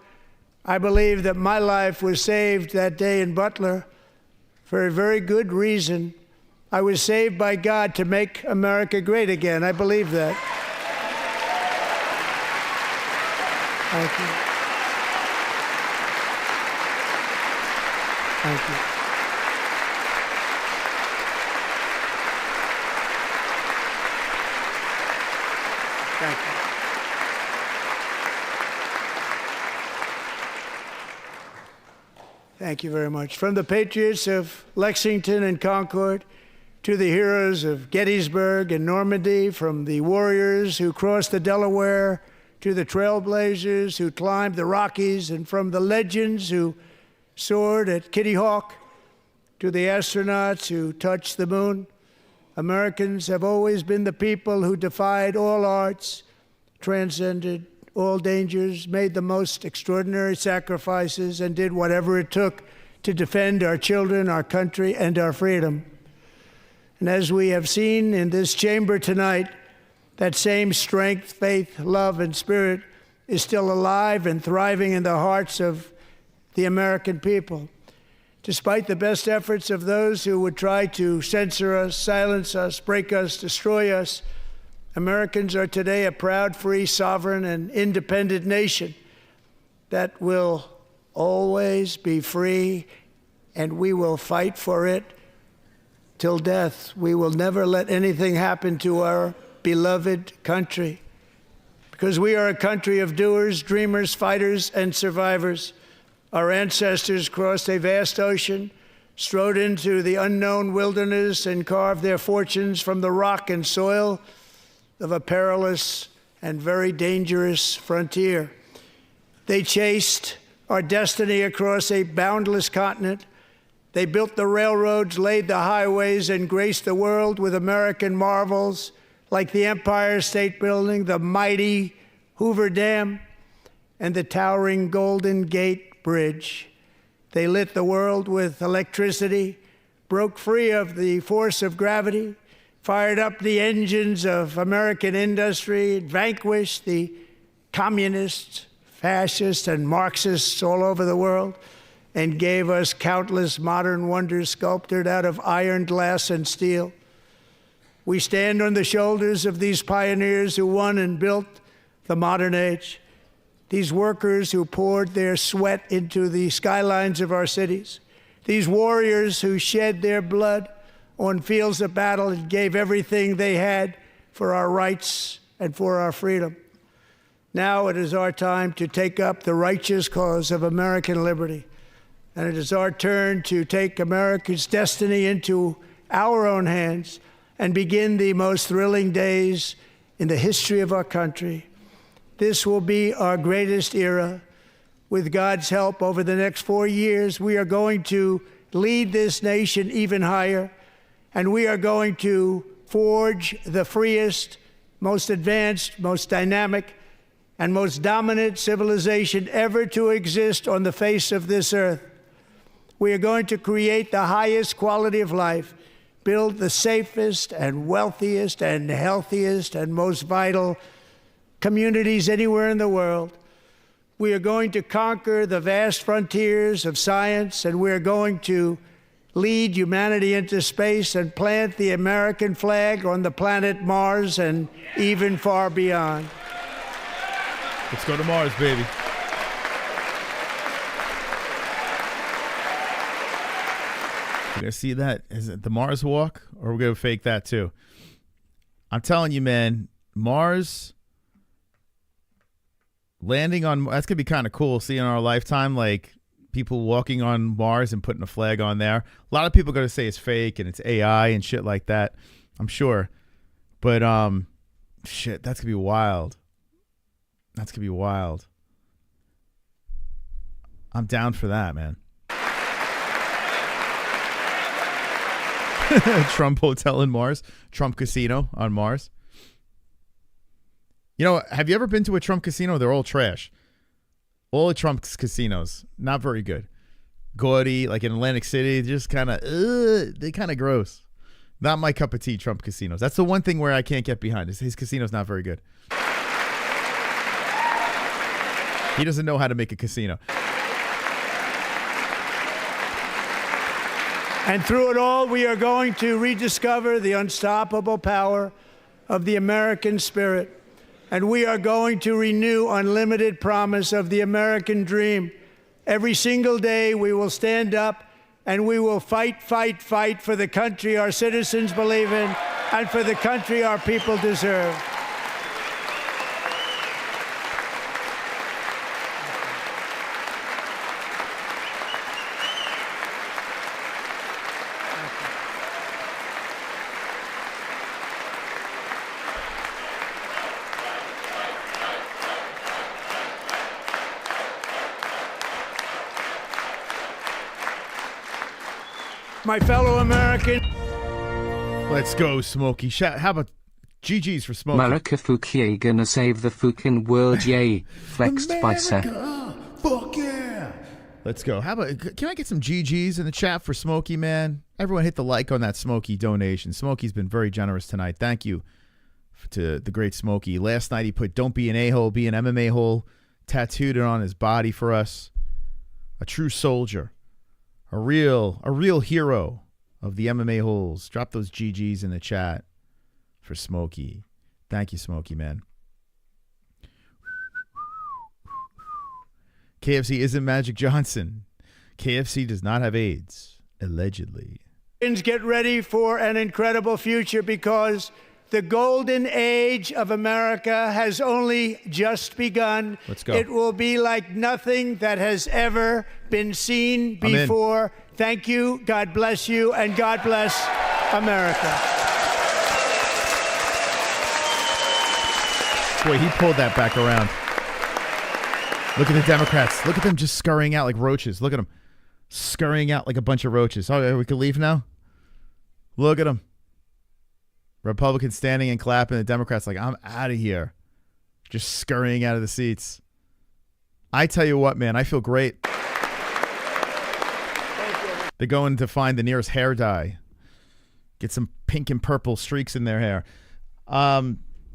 I believe that my life was saved that day in Butler for a very good reason. I was saved by God to make America great again. I believe that. Thank you. Thank you. Thank you. Thank you very much. From the patriots of Lexington and Concord to the heroes of Gettysburg and Normandy, from the warriors who crossed the Delaware to the trailblazers who climbed the Rockies, and from the legends who soared at Kitty Hawk to the astronauts who touched the moon, Americans have always been the people who defied all odds, transcended all dangers, made the most extraordinary sacrifices, and did whatever it took to defend our children, our country, and our freedom. And as we have seen in this chamber tonight, that same strength, faith, love, and spirit is still alive and thriving in the hearts of the American people. Despite the best efforts of those who would try to censor us, silence us, break us, destroy us, Americans are today a proud, free, sovereign, and independent nation that will always be free, and we will fight for it till death. We will never let anything happen to our beloved country, because we are a country of doers, dreamers, fighters, and survivors. Our ancestors crossed a vast ocean, strode into the unknown wilderness, and carved their fortunes from the rock and soil of a perilous and very dangerous frontier. They chased our destiny across a boundless continent. They built the railroads, laid the highways, and graced the world with American marvels like the Empire State Building, the mighty Hoover Dam, and the towering Golden Gate Bridge. They lit the world with electricity, broke free of the force of gravity, fired up the engines of American industry, vanquished the communists, fascists, and Marxists all over the world, and gave us countless modern wonders sculptured out of iron, glass, and steel. We stand on the shoulders of these pioneers who won and built the modern age, these workers who poured their sweat into the skylines of our cities, these warriors who shed their blood on fields of battle and gave everything they had for our rights and for our freedom. Now it is our time to take up the righteous cause of American liberty, and it is our turn to take America's destiny into our own hands and begin the most thrilling days in the history of our country. This will be our greatest era. With God's help, over the next 4 years, we are going to lead this nation even higher, and we are going to forge the freest, most advanced, most dynamic, and most dominant civilization ever to exist on the face of this earth. We are going to create the highest quality of life, build the safest and wealthiest and healthiest and most vital communities anywhere in the world. We are going to conquer the vast frontiers of science, and we are going to lead humanity into space and plant the American flag on the planet Mars and even far beyond. Let's go to Mars, baby. You guys see that? Is it the Mars walk, or we're going to fake that too? I'm telling you, man, Mars landing on, that's going to be kind of cool, seeing our lifetime, like people walking on Mars and putting a flag on there. A lot of people are going to say it's fake and it's AI and shit like that, I'm sure. But shit, that's going to be wild. That's going to be wild. I'm down for that, man. Trump Hotel in Mars. Trump Casino on Mars. You know, have you ever been to a Trump casino? They're all trash. All of Trump's casinos, not very good. Gaudy, like in Atlantic City, just kind of, they kind of gross. Not my cup of tea, Trump casinos. That's the one thing where I can't get behind. His casino's not very good. He doesn't know how to make a casino. And through it all, we are going to rediscover the unstoppable power of the American spirit. And we are going to renew unlimited promise of the American dream. Every single day we will stand up and we will fight, fight, fight for the country our citizens believe in and for the country our people deserve. My fellow Americans. Let's go, Smokey. How about GG's for Smokey? America Fukie gonna save the fucking world, yay. Flexed by Seth. Fuck yeah. Let's go. How about, can I get some GG's in the chat for Smokey, man? Everyone hit the like on that Smokey donation. Smokey's been very generous tonight. Thank you to the great Smokey. Last night he put, don't be an a-hole, be an MMA hole, tattooed it on his body for us. A true soldier. A real hero of the MMA holes. Drop those GG's in the chat for Smokey. Thank you, Smokey, man. KFC isn't Magic Johnson. KFC does not have AIDS, allegedly. Get ready for an incredible future because the golden age of America has only just begun. Let's go. It will be like nothing that has ever been seen before. Thank you. God bless you. And God bless America. Boy, he pulled that back around. Look at the Democrats. Look at them just scurrying out like roaches. Look at them. Scurrying out like a bunch of roaches. Oh, we can leave now? Look at them. Republicans standing and clapping. The Democrats like, I'm out of here. Just scurrying out of the seats. I tell you what, man, I feel great. They're going to find the nearest hair dye. Get some pink and purple streaks in their hair.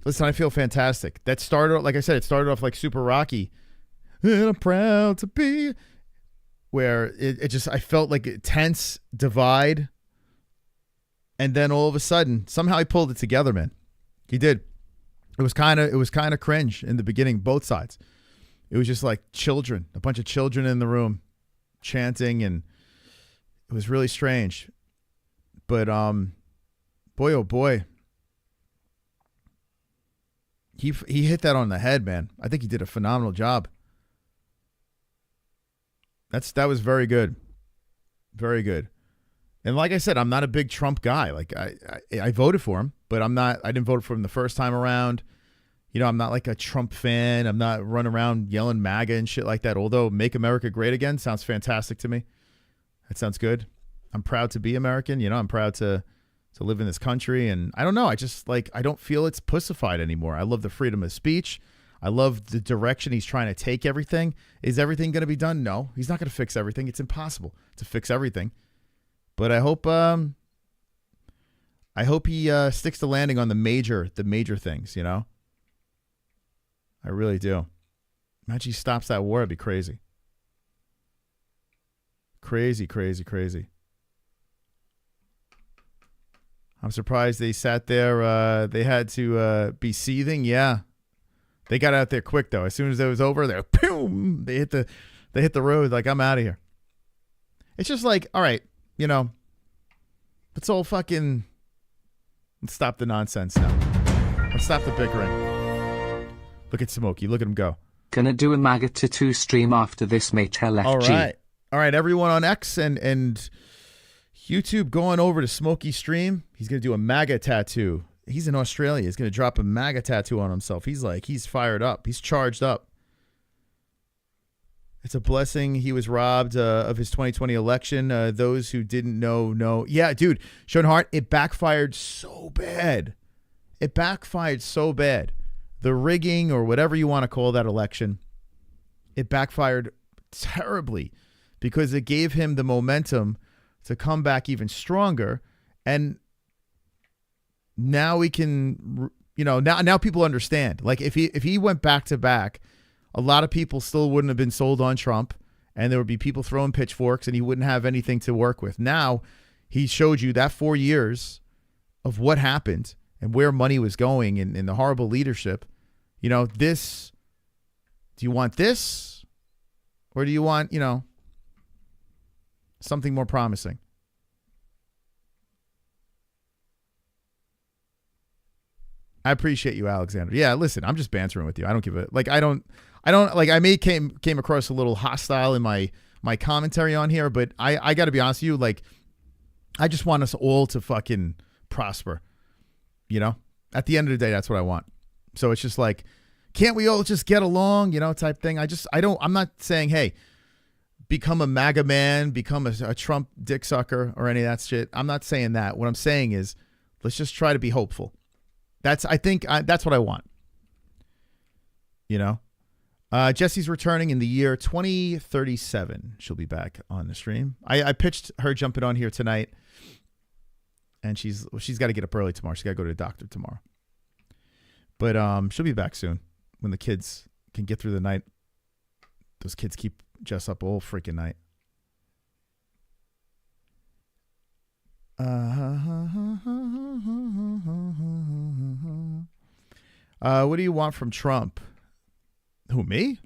Listen, I feel fantastic. That started, like I said, it started off like super rocky. And I'm proud to be. Where it just, I felt like a tense divide. And then all of a sudden, somehow he pulled it together, man. He did. It was kind of cringe in the beginning, both sides. It was just like children, a bunch of children in the room chanting, and it was really strange. But boy, oh boy, he hit that on the head, man. I think he did a phenomenal job. That was very good, very good. And like I said, I'm not a big Trump guy. Like I voted for him, but I didn't vote for him the first time around. You know, I'm not like a Trump fan. I'm not running around yelling MAGA and shit like that. Although Make America Great Again sounds fantastic to me. That sounds good. I'm proud to be American. You know, I'm proud to live in this country. And I don't know. I just like, I don't feel it's pussified anymore. I love the freedom of speech. I love the direction he's trying to take everything. Is everything going to be done? No, he's not going to fix everything. It's impossible to fix everything. But I hope he sticks to landing on the major things, you know? I really do. Imagine he stops that war. It'd be crazy. Crazy, crazy, crazy. I'm surprised they sat there. They had to be seething. Yeah. They got out there quick, though. As soon as it was over, they boom, they hit the road like, I'm out of here. It's just like, all right, you know, let's stop the nonsense now. Let's stop the bickering. Look at Smokey. Look at him go. Gonna do a MAGA tattoo stream after this, mate. LFG. All right, everyone on X and YouTube going over to Smokey Stream. He's going to do a MAGA tattoo. He's in Australia. He's going to drop a MAGA tattoo on himself. He's fired up. He's charged up. It's a blessing he was robbed of his 2020 election. Those who didn't know. Yeah, dude, Sean Hart, it backfired so bad. It backfired so bad. The rigging or whatever you want to call that election, it backfired terribly because it gave him the momentum to come back even stronger. And now we can, now people understand. Like if he went back to back, a lot of people still wouldn't have been sold on Trump, and there would be people throwing pitchforks, and he wouldn't have anything to work with. Now he showed you that 4 years of what happened and where money was going and the horrible leadership. This, do you want this or do you want, something more promising? I appreciate you, Alexander. Yeah, listen, I'm just bantering with you. I don't give a I may came across a little hostile in my commentary on here, but I got to be honest with you, like I just want us all to fucking prosper. At the end of the day, that's what I want. So it's just like, can't we all just get along, type thing. I'm not saying, hey, become a MAGA man, become a Trump dick sucker or any of that shit. I'm not saying that. What I'm saying is let's just try to be hopeful. That's what I want. Jessie's returning in the year 2037. She'll be back on the stream. I pitched her jumping on here tonight, and she's got to get up early tomorrow. She's got to go to the doctor tomorrow. But she'll be back soon when the kids can get through the night. Those kids keep Jess up all freaking night. What do you want from Trump? Who, me?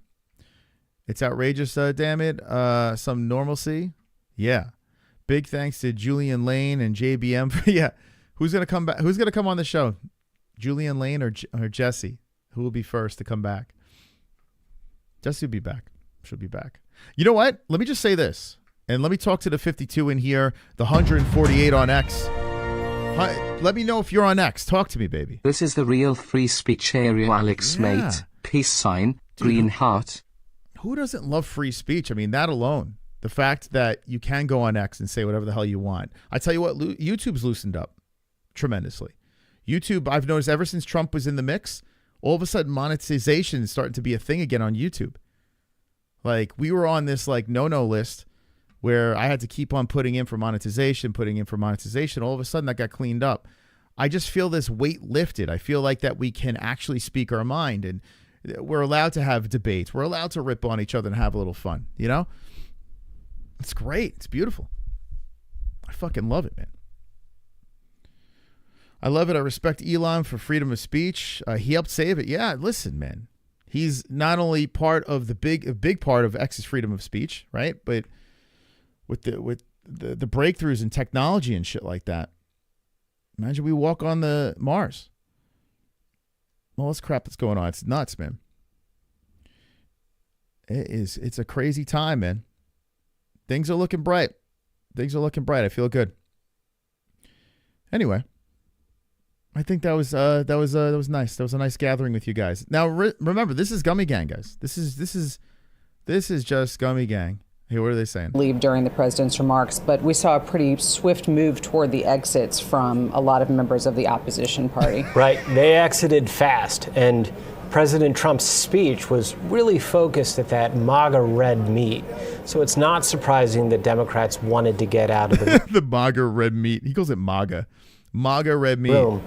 It's outrageous, damn it. Some normalcy. Yeah. Big thanks to Julian Lane and JBM. Yeah. Who's going to come back? Who's going to come on the show? Julian Lane or Jessie? Who will be first to come back? Jessie will be back. She'll be back. You know what? Let me just say this. And let me talk to the 52 in here, the 148 on X. Hi, let me know if you're on X. Talk to me, baby. This is the real free speech area, Alex, mate. Peace sign, green heart. Who doesn't love free speech? I mean, that alone. The fact that you can go on X and say whatever the hell you want. I tell you what, YouTube's loosened up tremendously. YouTube, I've noticed ever since Trump was in the mix, all of a sudden monetization is starting to be a thing again on YouTube. Like, we were on this like no-no list where I had to keep on putting in for monetization. All of a sudden that got cleaned up. I just feel this weight lifted. I feel like that we can actually speak our mind, and we're allowed to have debates. We're allowed to rip on each other and have a little fun, It's great. It's beautiful. I fucking love it, man. I love it. I respect Elon for freedom of speech. He helped save it. Yeah, listen, man. He's not only part of a big part of X's freedom of speech, right? But with the breakthroughs in technology and shit like that, imagine we walk on the Mars. All this crap that's going on, it's nuts, man. It's a crazy time, man. Things are looking bright. I feel good. Anyway, I think that was nice. That was a nice gathering with you guys. Now remember, this is Gummy Gang, guys. This is just Gummy Gang. Hey, what are they saying? Leave during the president's remarks, but we saw a pretty swift move toward the exits from a lot of members of the opposition party. Right, they exited fast, and President Trump's speech was really focused at that MAGA red meat. So it's not surprising that Democrats wanted to get out of the the MAGA red meat. He calls it MAGA. MAGA red meat. Room.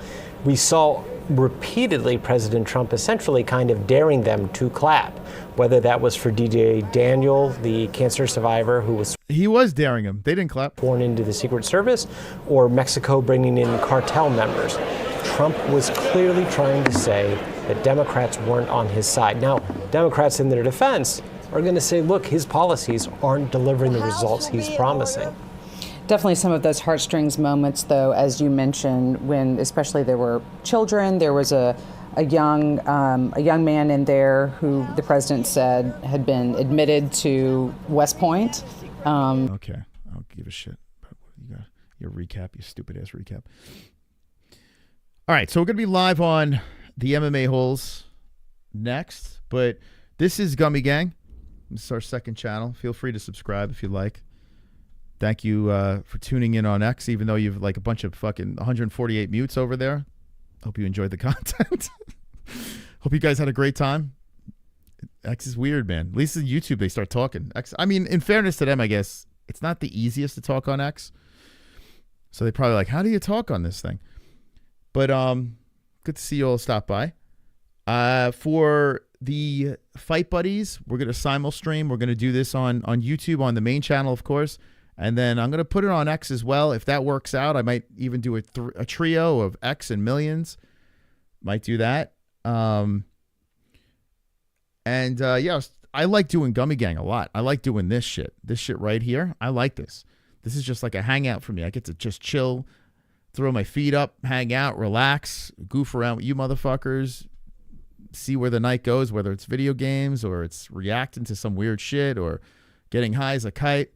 We saw repeatedly President Trump essentially kind of daring them to clap, whether that was for DJ Daniel, the cancer survivor he was daring him. They didn't clap. Born into the Secret Service, or Mexico bringing in cartel members. Trump was clearly trying to say that Democrats weren't on his side. Now, Democrats in their defense are going to say, look, his policies aren't delivering the results he's promising. Definitely some of those heartstrings moments, though, as you mentioned, when especially there were children. There was a young man in there who the president said had been admitted to West Point Okay, I don't give a shit. You got your recap, your stupid ass recap. All right, so we're gonna be live on the MMA Holes next, but this is Gummy Gang. This is our second channel. Feel free to subscribe if you like. Thank you for tuning in on X, even though you've like a bunch of fucking 148 mutes over there. Hope you enjoyed the content. Hope you guys had a great time. X is weird, man. At least on YouTube, they start talking. X, I mean, in fairness to them, I guess, it's not the easiest to talk on X. So they probably like, how do you talk on this thing? But good to see you all stop by. For the Fight Buddies, we're going to simul stream. We're going to do this on YouTube, on the main channel, of course. And then I'm going to put it on X as well. If that works out, I might even do a trio of X and Millions. Might do that. Yeah, I like doing Gummy Gang a lot. I like doing this shit. This shit right here. I like this. This is just like a hangout for me. I get to just chill, throw my feet up, hang out, relax, goof around with you motherfuckers, see where the night goes, whether it's video games or it's reacting to some weird shit or getting high as a kite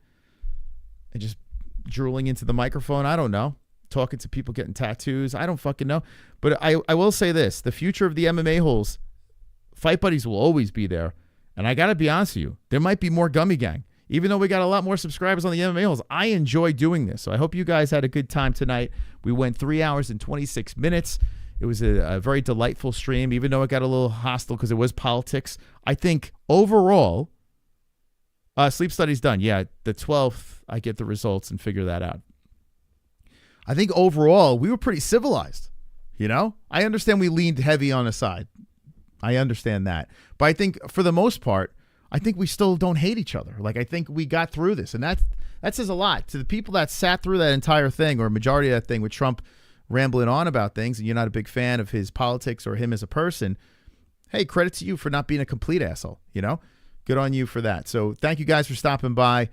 and just drooling into the microphone. I don't know. Talking to people getting tattoos. I don't fucking know. But I will say this. The future of the MMA Holes, Fight Buddies will always be there. And I got to be honest with you. There might be more Gummy Gang. Even though we got a lot more subscribers on the MMA Holes, I enjoy doing this. So I hope you guys had a good time tonight. We went 3 hours and 26 minutes. It was a very delightful stream, even though it got a little hostile because it was politics. I think overall, sleep study's done. Yeah, the 12th, I get the results and figure that out. I think overall, we were pretty civilized. You know, I understand we leaned heavy on a side. I understand that. But I think for the most part, I think we still don't hate each other. Like, I think we got through this. And that says a lot to the people that sat through that entire thing, or a majority of that thing with Trump rambling on about things, and you're not a big fan of his politics or him as a person. Hey, credit to you for not being a complete asshole. You know, good on you for that. So thank you guys for stopping by.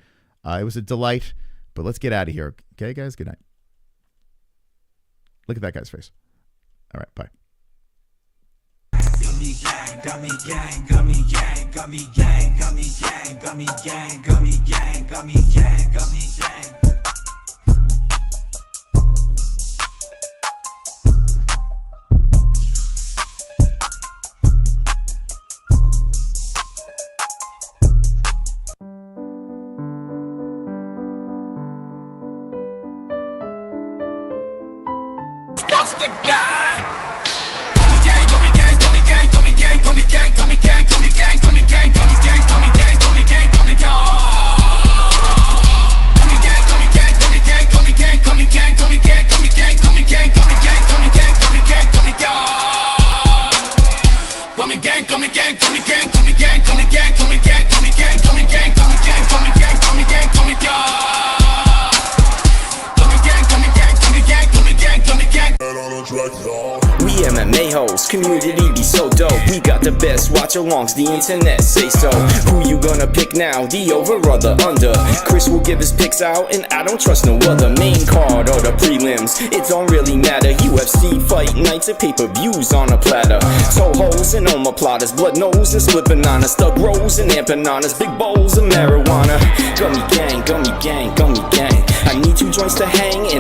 It was a delight, but let's get out of here. Okay, guys, good night. Look at that guy's face. All right, bye. Gummy gang, gummy gang, gummy gang, gummy gang, gummy gang, gummy gang, gummy gang, gummy gang, gummy gang. That's the guy. We MMA hoes, community be so dope. We got the best watch-alongs, the internet say so. Who you gonna pick now, the over or the under? Chris will give his picks out, and I don't trust no other. Main card or the prelims, it don't really matter. UFC fight nights and pay-per-views on a platter. So holes and omoplatas, blood nose and split bananas, thug rolls and empanadas, big bowls of marijuana. Gummy gang, gummy gang, gummy gang. I need 2 joints to hang